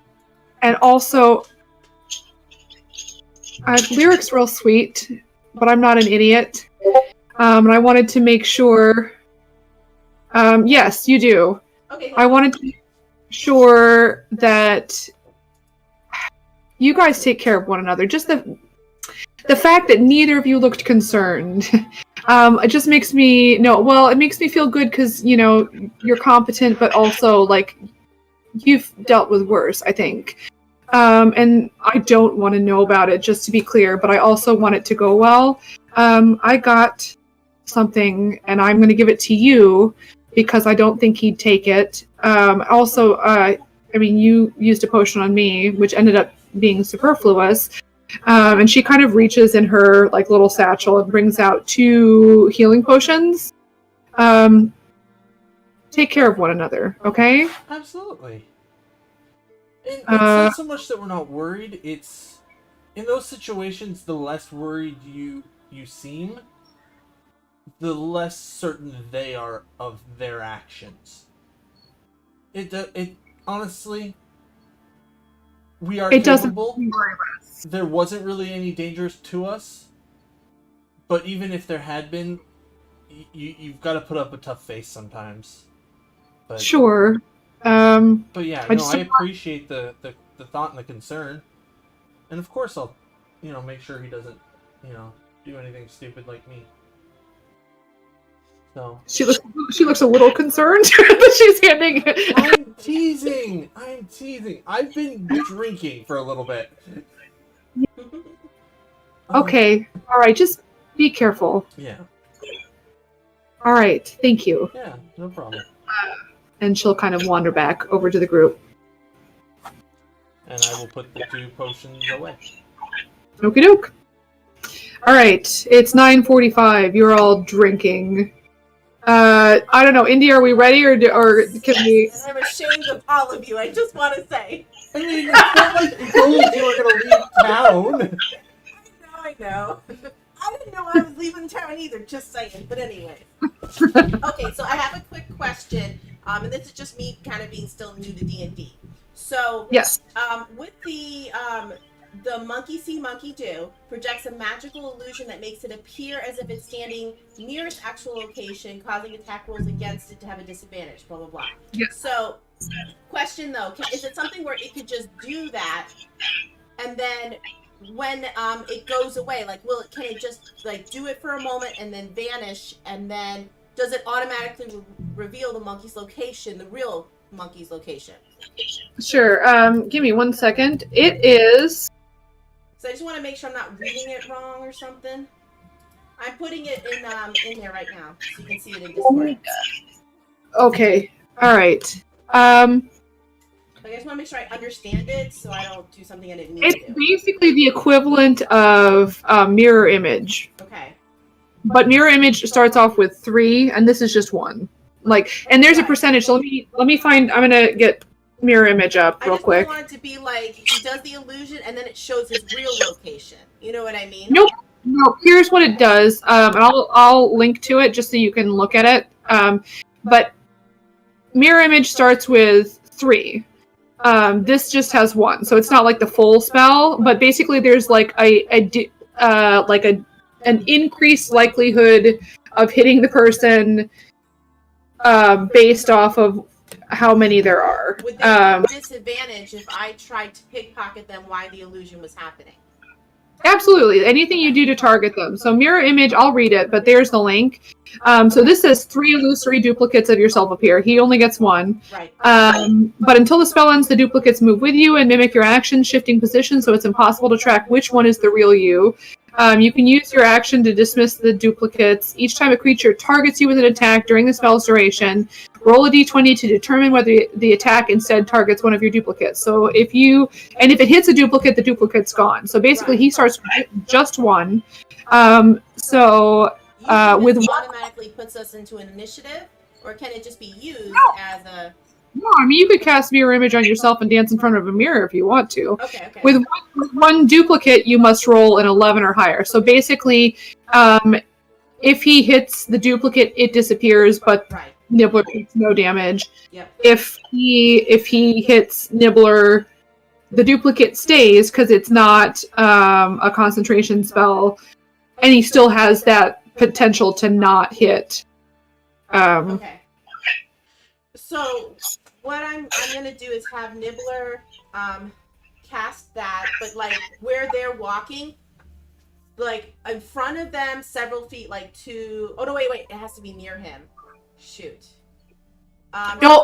E: also, Lyric's real sweet, but I'm not an idiot. And I wanted to make sure. Yes, you do.
F: Okay.
E: I wanted to make sure that you guys take care of one another. Just the fact that neither of you looked concerned. It just makes me it makes me feel good because you're competent, but also like you've dealt with worse, I think. And I don't want to know about it, just to be clear, but I also want it to go well. I got something, and I'm going to give it to you because I don't think he'd take it. Also, you used a potion on me, which ended up being superfluous. And she kind of reaches in her like little satchel and brings out 2 healing potions. Take care of one another, okay?
G: Absolutely. And it's not so much that we're not worried. It's in those situations, the less worried you seem, the less certain they are of their actions. It honestly, we are
E: It doesn't
G: capable.
E: worry less.
G: There wasn't really any dangers to us, but even if there had been, you've got to put up a tough face sometimes. But,
E: Sure.
G: But yeah, I appreciate the thought and the concern, and of course I'll, make sure he doesn't, do anything stupid like me. So
E: She looks a little concerned that she's handing.
G: I'm teasing. I've been drinking for a little bit.
E: Okay, all right, just be careful.
G: Yeah.
E: All right, thank you.
G: Yeah. No problem.
E: And she'll kind of wander back over to the group.
G: And I will put the 2 potions away.
E: Okie doke. All right, it's 9:45. You're all drinking. I don't know, Indy. Are we ready, or can we?
F: And I'm ashamed of all of you. I just want to say.
G: I mean, it's not like you told me you were gonna leave town.
F: I know. I didn't know I was leaving town either. Just saying. But anyway. Okay, so I have a quick question, and this is just me kind of being still new to D&D. So,
E: Yes.
F: with the monkey see, monkey do projects a magical illusion that makes it appear as if it's standing near its actual location, causing attack rolls against it to have a disadvantage. Blah blah blah.
E: Yes.
F: So, question though, is it something where it could just do that, and then when it goes away, like can it just like do it for a moment and then vanish, and then does it automatically reveal the monkey's location, the real monkey's location?
E: Sure. Give me 1 second. It is.
F: So I just want to make sure I'm not reading it wrong or something. I'm putting it in there right now, so you can see it in Discord.
E: Okay. All right.
F: Like, I just want to make sure I understand it, so I don't do something I didn't mean to
E: It's
F: do.
E: basically the equivalent of mirror image,
F: Okay.
E: but mirror image starts off with 3, and this is just 1. Like, and there's a percentage. So let me find. I'm gonna get mirror image up
F: I
E: real
F: just
E: quick.
F: don't want it to be like he does the illusion and then it shows his real location. You know what I mean?
E: Nope. No. Here's what it does. And I'll link to it just so you can look at it. But mirror image starts with 3. This just has 1, so it's not like the full spell. But basically, there's like an increased likelihood of hitting the person based off of how many there are.
F: Would there be a disadvantage if I tried to pickpocket them while the illusion was happening?
E: Absolutely. Anything you do to target them. So mirror image, I'll read it, but there's the link. So this says 3 illusory duplicates of yourself appear. He only gets 1.
F: Right.
E: But until the spell ends, the duplicates move with you and mimic your actions, shifting position, so it's impossible to track which one is the real you. You can use your action to dismiss the duplicates. Each time a creature targets you with an attack during the spell's duration, roll a d20 to determine whether the attack instead targets one of your duplicates. So if it hits a duplicate, the duplicate's gone. So basically, he starts with just 1. With
F: It automatically puts us into an initiative, or can it just be used as a?
E: No, I mean, you could cast mirror image on yourself and dance in front of a mirror if you want to.
F: Okay.
E: With one duplicate, you must roll an 11 or higher. So basically, if he hits the duplicate, it disappears, but
F: Right.
E: Nibbler takes no damage.
F: Yep.
E: If he hits Nibbler, the duplicate stays because it's not a concentration spell, and he still has that potential to not hit.
F: Okay. So what I'm gonna do is have Nibbler cast that, but like where they're walking, like in front of them, several feet, like 2. Oh no, wait, it has to be near him. Shoot.
E: No.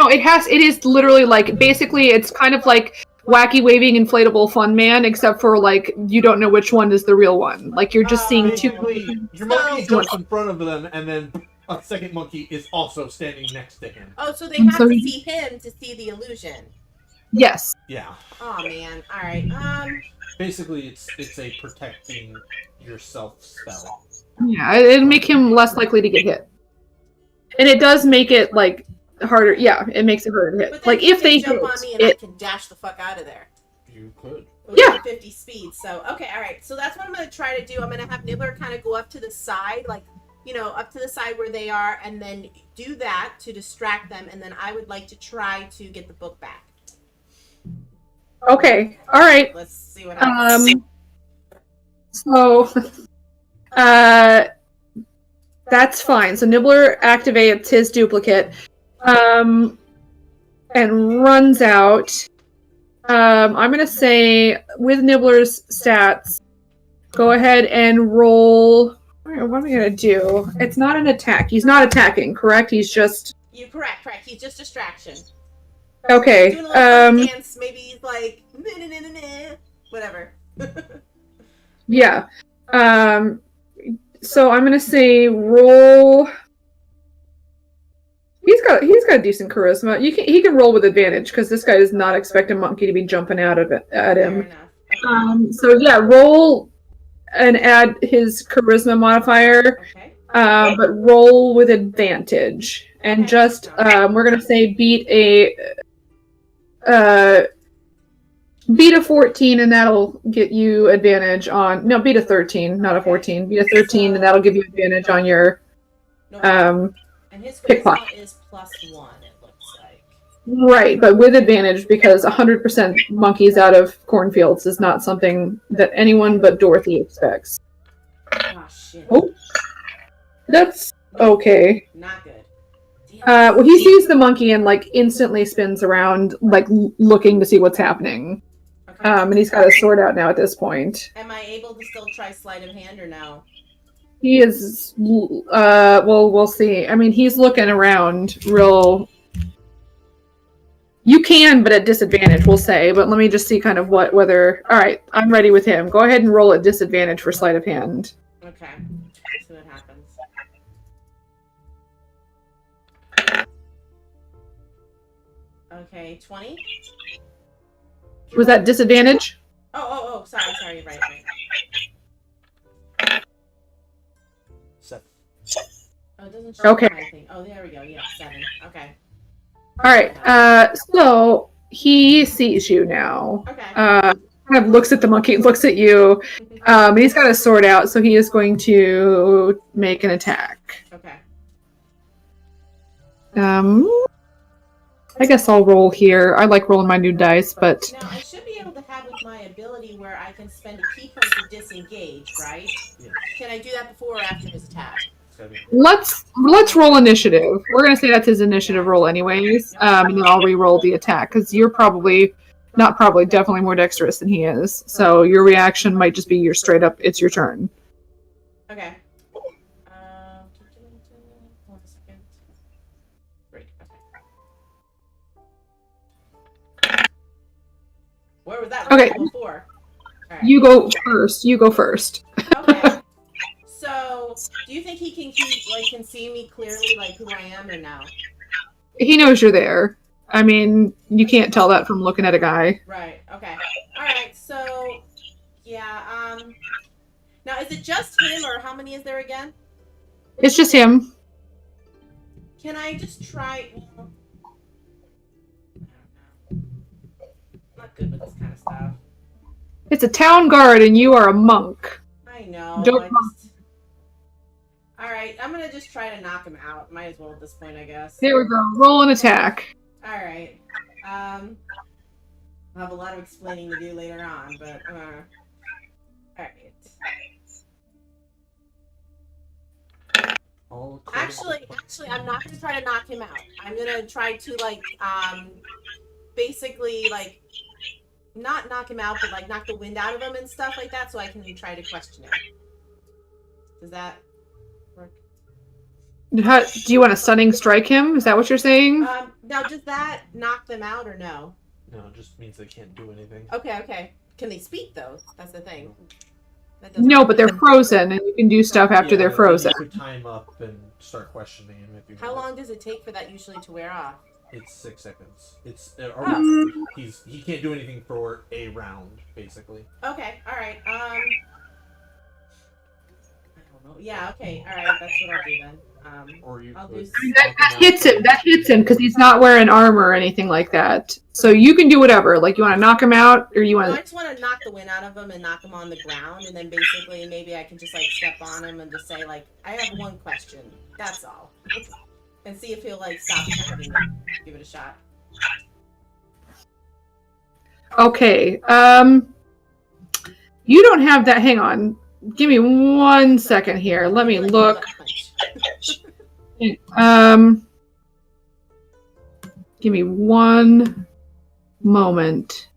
E: It is literally like, basically it's kind of like wacky waving inflatable fun man, except for like you don't know which one is the real one. Like you're just seeing 2.
G: Basically, your monkey jumps in front of them, and then a second monkey is also standing next to him.
F: Oh, so they have
E: So
F: to
E: he-
F: see him to see the illusion.
E: Yes.
G: Yeah.
F: Oh man. All right.
G: Basically, it's a protecting yourself spell.
E: Yeah, it'd make him less likely to get hit. And it does make it like harder. Yeah, it makes it harder to
F: But
E: hit.
F: then
E: Like
F: he
E: if
F: can
E: they
F: jump
E: hit
F: on me and I
E: it,
F: can dash the fuck out of there.
G: You could.
F: With
E: Yeah.
F: 50 speed. So okay, all right. So that's what I'm gonna try to do. I'm gonna have Nibbler kind of go up to the side, like up to the side where they are, and then do that to distract them. And then I would like to try to get the book back.
E: okay, all right.
F: Let's see what happens.
E: So, that's fine. So Nibbler activates his duplicate, and runs out. I'm gonna say with Nibbler's stats, go ahead and roll Alright, what am I gonna do? It's not an attack. He's not attacking, correct? He's just
F: You correct. He's just distraction.
E: okay.
F: Doing a little funny dance. Maybe he's like whatever.
E: Yeah. So I'm gonna say roll. He's got a decent charisma. He can roll with advantage because this guy does not expect a monkey to be jumping out of it at him.
F: Fair enough.
E: So yeah, roll and add his charisma modifier.
F: Okay.
E: But roll with advantage. And
F: Okay.
E: just we're gonna say beat a 14 and that'll get you advantage on beat a 13, not a 14. Beat a 13 and that'll give you advantage on your
F: No, and his
E: pickpocket.
F: charisma is +1. It looks like.
E: right, but with advantage because 100% monkeys out of cornfields is not something that anyone but Dorothy expects.
F: Oh shit.
E: Oh. That's okay.
F: Not good. Damn.
E: Well, he sees the monkey and like instantly spins around, like looking to see what's happening.
F: Okay.
E: And he's got his sword out now at this point.
F: Am I able to still try sleight of hand or no?
E: He is. Well, we'll see. I mean, he's looking around real. You can, but at disadvantage, we'll say. But let me just see kind of whether. All right, I'm ready with him. Go ahead and roll at disadvantage for sleight of hand.
F: Okay. Let's see what happens. Okay, 20.
E: Was that disadvantage?
F: Oh, sorry, right.
G: 7.
F: Oh, it doesn't show
E: Okay.
F: anything. Oh, there we go. Yeah, 7. Okay.
E: All right. So he sees you now.
F: Okay.
E: Kind of looks at the monkey, looks at you. He's got his sword out, so he is going to make an attack.
F: Okay.
E: I guess I'll roll here. I like rolling my new dice, but
F: Now, I should be able to have with my ability where I can spend a key point to disengage, right?
G: Yeah.
F: Can I do that before or after his attack?
G: It's gotta be.
E: let's roll initiative. We're gonna say that's his initiative roll, anyways. And then I'll re-roll the attack because you're definitely more dexterous than he is. So your reaction might just be your straight up. It's your turn.
F: Okay. 1 second. Great. Okay. Where was that?
E: Okay.
F: Before. All right.
E: You go first.
F: Okay. So, do you think he can see me clearly, like who I am, or no?
E: He knows you're there. I mean, you can't tell that from looking at a guy.
F: Right. Okay. All right. So, yeah. Now, is it just him, or how many is there again?
E: It's just him.
F: Can I just try? I don't know. Not good with this kind of stuff.
E: It's a town guard, and you are a monk.
F: I know.
E: Don't
F: All right. I'm gonna just try to knock him out. Might as well at this point, I guess.
E: There we go. Roll an attack.
F: All right. I'll have a lot of explaining to do later on, but all right. Actually, I'm not gonna try to knock him out. I'm gonna try to basically not knock him out, but like knock the wind out of him and stuff like that, so I can try to question him. Does that work?
E: Do you want to stunning strike him? Is that what you're saying?
F: Now does that knock them out or no?
G: No, it just means they can't do anything.
F: Okay. Can they speak though? That's the thing.
E: No, but they're frozen, and you can do stuff after they're frozen.
G: You could time up and start questioning him if you
F: How
G: want.
F: long does it take for that usually to wear off?
G: It's 6 seconds.
F: Oh.
G: He can't do anything for a round, basically.
F: Okay, alright, I don't know. Yeah, okay, alright, that's what I'll do then.
G: Or you
F: I'll
G: could
F: do-
E: That hits him. That hits him because he's not wearing armor or anything like that. So you can do whatever. Like, you want to knock him out, or you
F: No, I
E: want to...
F: just want to knock the wind out of him and knock him on the ground, and then basically maybe I can just step on him and just say I have one question. That's all. And see if he'll stop attacking me. Give it a shot.
E: Okay. You don't have that. Hang on. Give me 1 second here. Let me look. Give me 1 moment.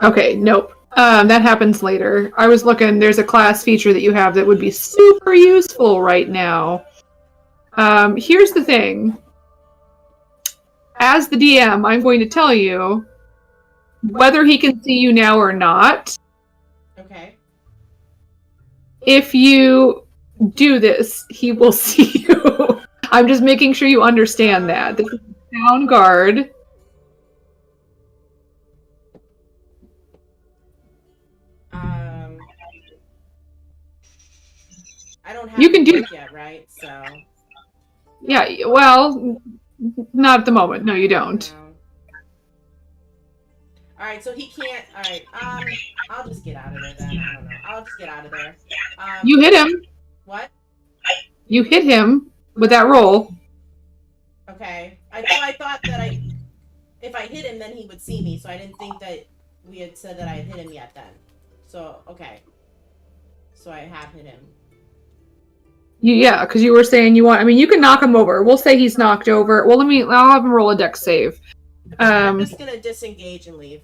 E: Okay, nope. That happens later. I was looking, there's a class feature that you have that would be super useful right now. Here's the thing. As the DM, I'm going to tell you whether he can see you now or not.
F: Okay.
E: If you do this, he will see you. I'm just making sure you understand that. This is town guard.
F: I don't have
E: You can
F: the
E: do
F: book yet, right? So.
E: Yeah, well, not at the moment. No, you don't.
F: No. All right, so he can't. All right, I'll just get out of there then. I don't know. I'll just get out of there.
E: You hit him.
F: What?
E: You hit him with that roll.
F: Okay. I thought that if I hit him, then he would see me. So I didn't think that we had said that I had hit him yet. Then. So okay. So I have hit him.
E: Yeah, because you were saying you want. I mean, you can knock him over. We'll say he's knocked over. Well, I'll have him roll a dex save.
F: I'm just gonna disengage and leave.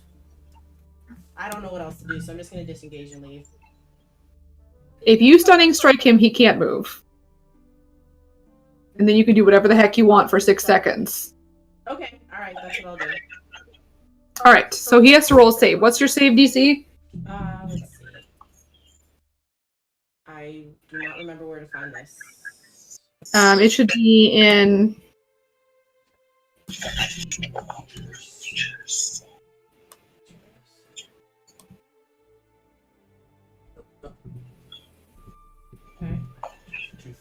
F: I don't know what else to do, so I'm just gonna disengage and leave.
E: If you stunning strike him, he can't move. And then you can do whatever the heck you want for 6 seconds.
F: Okay, alright, that's what I'll do.
E: Alright, so he has to roll a save. What's your save DC?
F: Let's see. I do not remember where to find this.
E: It should be in...
F: Okay.
G: 2-4.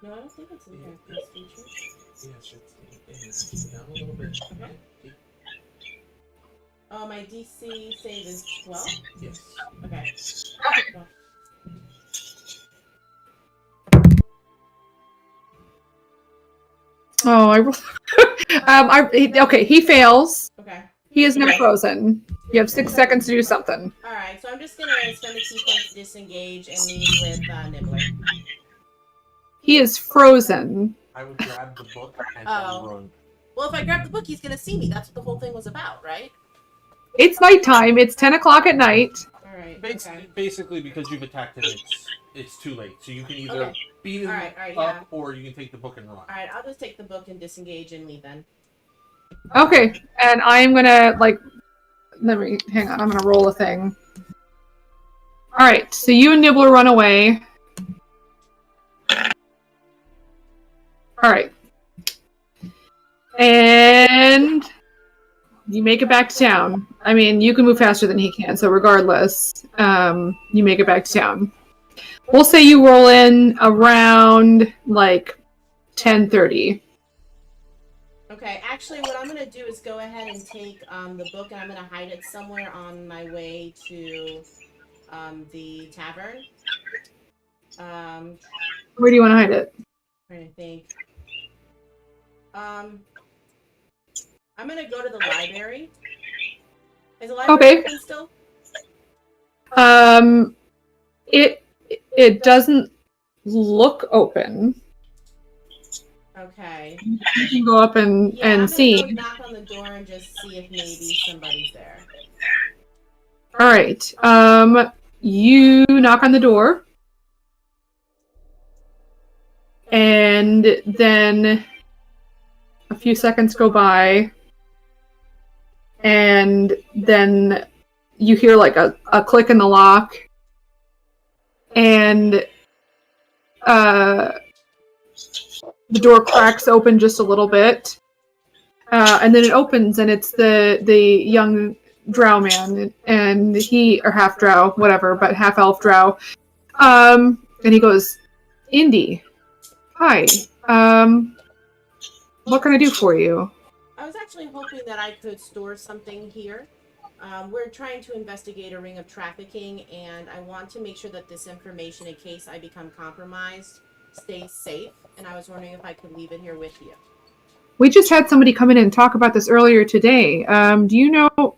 F: No, I don't think it's in characters feature.
G: Yes, it's down a little bit.
F: Okay. Oh, my DC save is 12?
G: Yes.
F: Okay.
E: Oh, okay, he fails.
F: Okay.
E: He is now frozen. You have 6 seconds to do something.
F: Alright, so I'm just gonna spend a key point to disengage and leave with Nibbler.
E: He is frozen.
G: I would grab the book and
F: Oh.
G: then run.
F: Well, if I grab the book, he's gonna see me. That's what the whole thing was about, right?
E: It's nighttime. It's 10 o'clock at night.
F: Alright,
G: Basically,
F: okay.
G: basically, because you've attacked him, it's too late. So you can either
F: Okay.
G: beat him
F: Alright,
G: up,
F: yeah.
G: or you can take the book and run.
F: Alright, I'll just take the book and disengage and leave then.
E: Okay, and I'm gonna, hang on, I'm gonna roll a thing. Alright, so you and Nibbler run away. Alright. And you make it back to town. I mean, you can move faster than he can, so regardless, you make it back to town. We'll say you roll in around, 10:30.
F: Okay, actually, what I'm gonna do is go ahead and take the book and I'm gonna hide it somewhere on my way to the tavern.
E: Where do you want to hide it?
F: Trying to think. I'm gonna go to the library. Is the library open still?
E: It doesn't look open.
F: Okay.
E: You can go up and
F: I'm
E: see.
F: gonna go knock on the door and just see if maybe somebody's there.
E: All right. You knock on the door, and then a few seconds go by, and then you hear a click in the lock, and the door cracks open just a little bit, and then it opens, and it's the young drow man, and or half drow, whatever, but half elf drow. And he goes, "Indy, hi. What can I do for you?"
F: I was actually hoping that I could store something here. We're trying to investigate a ring of trafficking, and I want to make sure that this information, in case I become compromised, stays safe. And I was wondering if I could leave it here with you.
E: We just had somebody come in and talk about this earlier today. Do you know?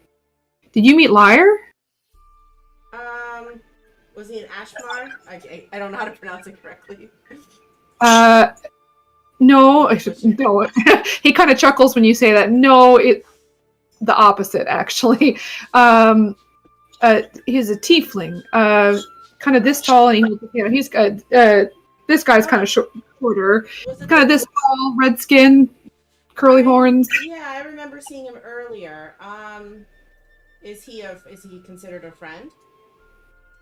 E: Did you meet Lyre?
F: Was he an Ashmar? I don't know how to pronounce it correctly.
E: No, no. He kind of chuckles when you say that. No, the opposite actually. He's a tiefling, kind of this tall, and he's this guy's kind of shorter,
F: Was it
E: kind of
F: the-
E: this tall, red skin, curly horns.
F: Yeah, I remember seeing him earlier. Is he considered a friend?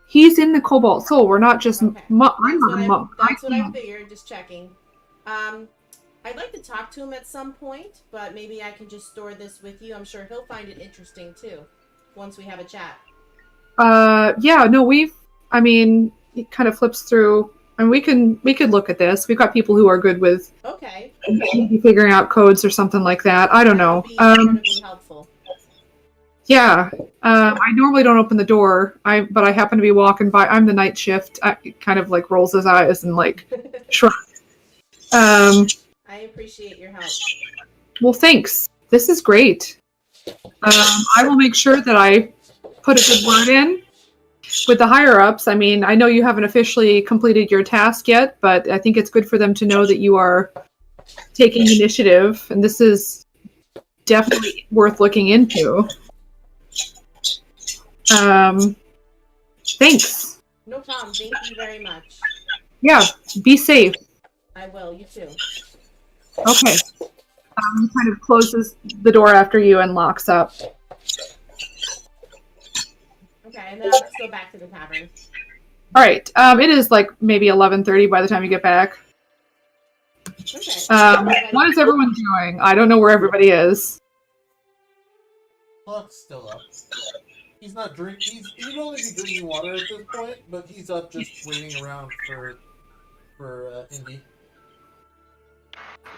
E: He's in the Cobalt Soul. We're not just.
F: Okay.
E: I'm not a monk.
F: That's what I
E: can't.
F: figured. Just checking. I'd like to talk to him at some point, but maybe I can just store this with you. I'm sure he'll find it interesting too, once we have a chat.
E: Yeah, no, I mean, it kind of flips through, and we could look at this. We've got people who are good with
F: Okay.
E: maybe figuring out codes or something like that. I don't know.
F: That would be incredibly helpful.
E: Yeah. I normally don't open the door. But I happen to be walking by. I'm the night shift. It kind of like rolls his eyes and like shrugs.
F: I appreciate your help.
E: Well, thanks. This is great. I will make sure that I put a good word in with the higher ups. I mean, I know you haven't officially completed your task yet, but I think it's good for them to know that you are taking initiative, and this is definitely worth looking into. Thanks.
F: No problem. Thank you very much.
E: Yeah, be safe.
F: I will. You too.
E: Okay. He kind of closes the door after you and locks up.
F: Okay, and then I'll just go back to the tavern.
E: All right. It is like maybe 11:30 by the time you get back.
F: Okay.
E: What is everyone doing? I don't know where everybody is.
G: Clock's still up. He's not drinking. He'd only be drinking water at this point, but he's up just waiting around for Indy.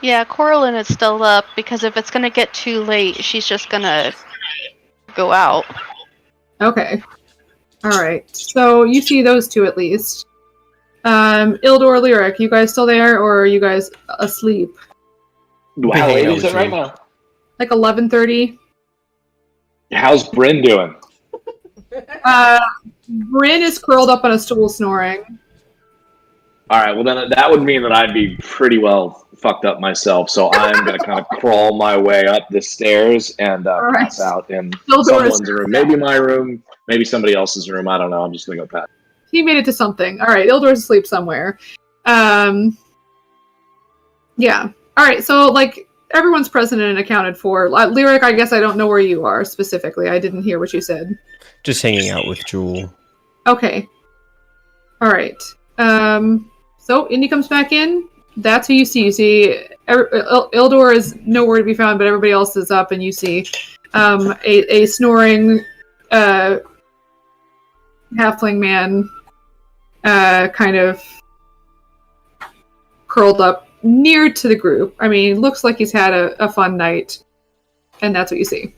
C: Yeah, Coraline is still up because if it's gonna get too late, she's just gonna go out.
E: Okay. All right. So you see those two at least. Ildor, Lyric, you guys still there, or are you guys asleep?
A: How late
B: hanging out
A: is
B: with
A: it right
B: you.
A: now?
E: Like 11:30.
A: How's Bryn doing?
E: Bryn is curled up on a stool snoring.
A: All right, well then that would mean that I'd be pretty well fucked up myself. So I'm gonna kind of crawl my way up the stairs and
E: right.
A: pass out in
E: Ildor is
A: someone's room, maybe my room, maybe somebody else's room. I don't know. I'm just gonna go pass.
E: He made it to something. All right, Ildor's asleep somewhere. Yeah. All right, so like everyone's present and accounted for. Lyric, I guess I don't know where you are specifically. I didn't hear what you said.
B: Just hanging out with Jewel.
E: Okay. All right. So Indy comes back in. That's who you see. You see Ildor is nowhere to be found, but everybody else is up, and you see a snoring halfling man kind of curled up near to the group. I mean, looks like he's had a fun night, and that's what you see.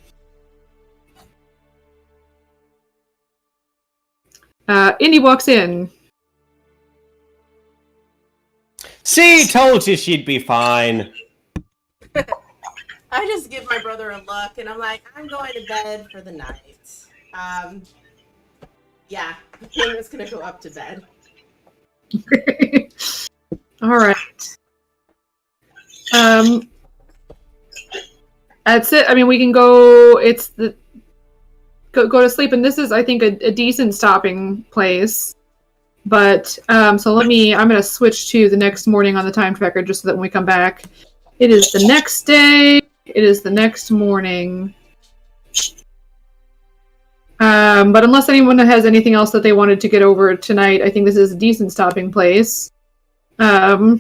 E: Indy walks in.
B: See, told you she'd be fine.
F: I just give my brother a look, and I'm like, I'm going to bed for the night. Yeah, I'm just gonna go up to bed.
E: All right. That's it. I mean, we can go. It's the go to sleep, and this is, I think, a decent stopping place. But so I'm gonna switch to the next morning on the time tracker, just so that when we come back, it is the next day. It is the next morning. But unless anyone has anything else that they wanted to get over tonight, I think this is a decent stopping place.
A: No,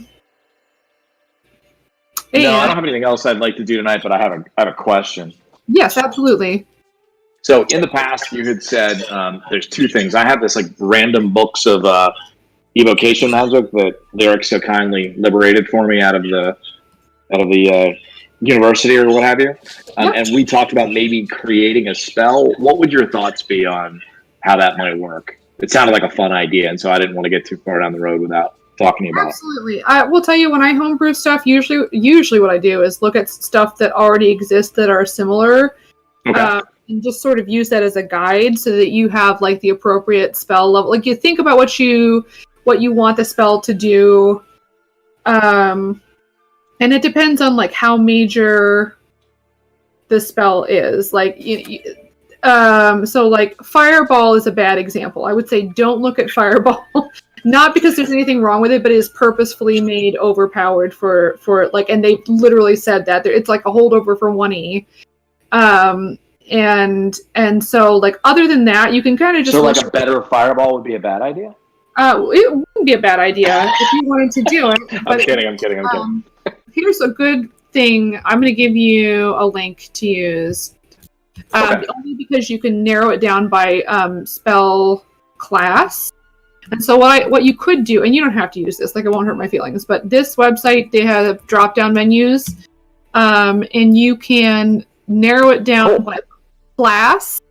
A: I don't have anything else I'd like to do tonight, but I have a question.
E: Yes, absolutely.
A: So in the past, you had said there's two things. I have this like random books of evocation magic that Lyric so kindly liberated for me out of the university or what have you. And we talked about maybe creating a spell. What would your thoughts be on how that might work? It sounded like a fun idea, and so I didn't want to get too far down the road without talking about it.
E: Absolutely. I will tell you, when I homebrew stuff, usually what I do is look at stuff that already exists that are similar.
A: Okay.
E: And just sort of use that as a guide so that you have like the appropriate spell level. Like you think about what you want the spell to do, and And it depends on like how major the spell is. Like, so like Fireball is a bad example. I would say don't look at Fireball. Not because there's anything wrong with it, but it is purposefully made overpowered for like, and they literally said that it's like a holdover for 1E. And so like other than that, you can kind of just
A: so like a better Fireball would be a bad idea.
E: It wouldn't be a bad idea if you wanted to do it.
A: I'm kidding.
E: Here's a good thing. I'm going to give you a link to use.
A: Okay.
E: Only because you can narrow it down by spell class. And so what you could do, and you don't have to use this, like it won't hurt my feelings, but this website, they have drop-down menus, and you can narrow it down by class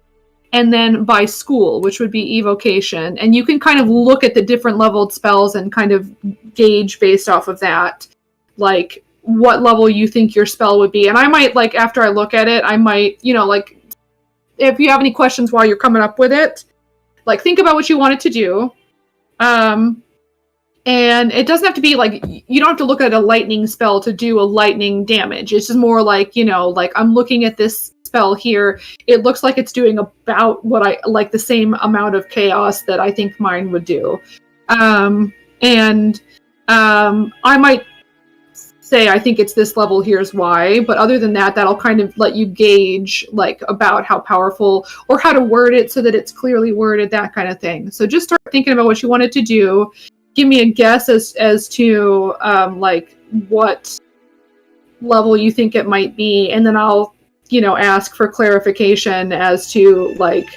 E: and then by school, which would be evocation. And you can kind of look at the different leveled spells and kind of gauge based off of that, like what level you think your spell would be. And I might, like, after I look at it, I might, like, if you have any questions while you're coming up with it, like, think about what you want it to do. And it doesn't have to be like, you don't have to look at a lightning spell to do a lightning damage. It's just more like, like I'm looking at this spell here. It looks like it's doing about what I like, the same amount of chaos that I think mine would do. I might say, I think it's this level, here's why. But other than that, that'll kind of let you gauge like about how powerful or how to word it so that it's clearly worded, that kind of thing. So just start thinking about what you want it to do. Give me a guess as to like what level you think it might be, and then I'll ask for clarification as to like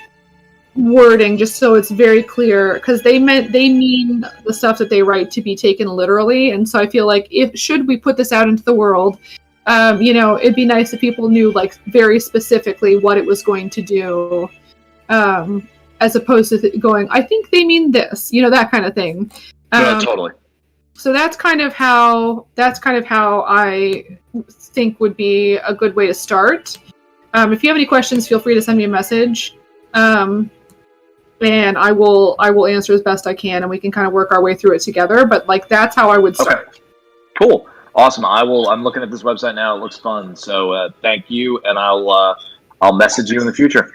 E: wording, just so it's very clear, because they mean the stuff that they write to be taken literally. And so I feel like should we put this out into the world, it'd be nice if people knew like very specifically what it was going to do, as opposed to going, I think they mean this, that kind of thing.
A: Yeah, totally.
E: So that's kind of how I think would be a good way to start. If you have any questions, feel free to send me a message, and I will answer as best I can, and we can kind of work our way through it together. But like that's how I would start.
A: Okay. Cool. Awesome. I'm looking at this website now. It looks fun. So thank you, and I'll message you in the future.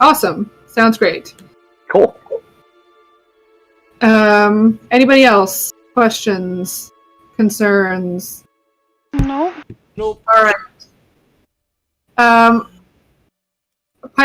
E: Awesome. Sounds great.
A: Cool.
E: Anybody else? Questions? Concerns?
C: No.
G: Nope.
E: All right.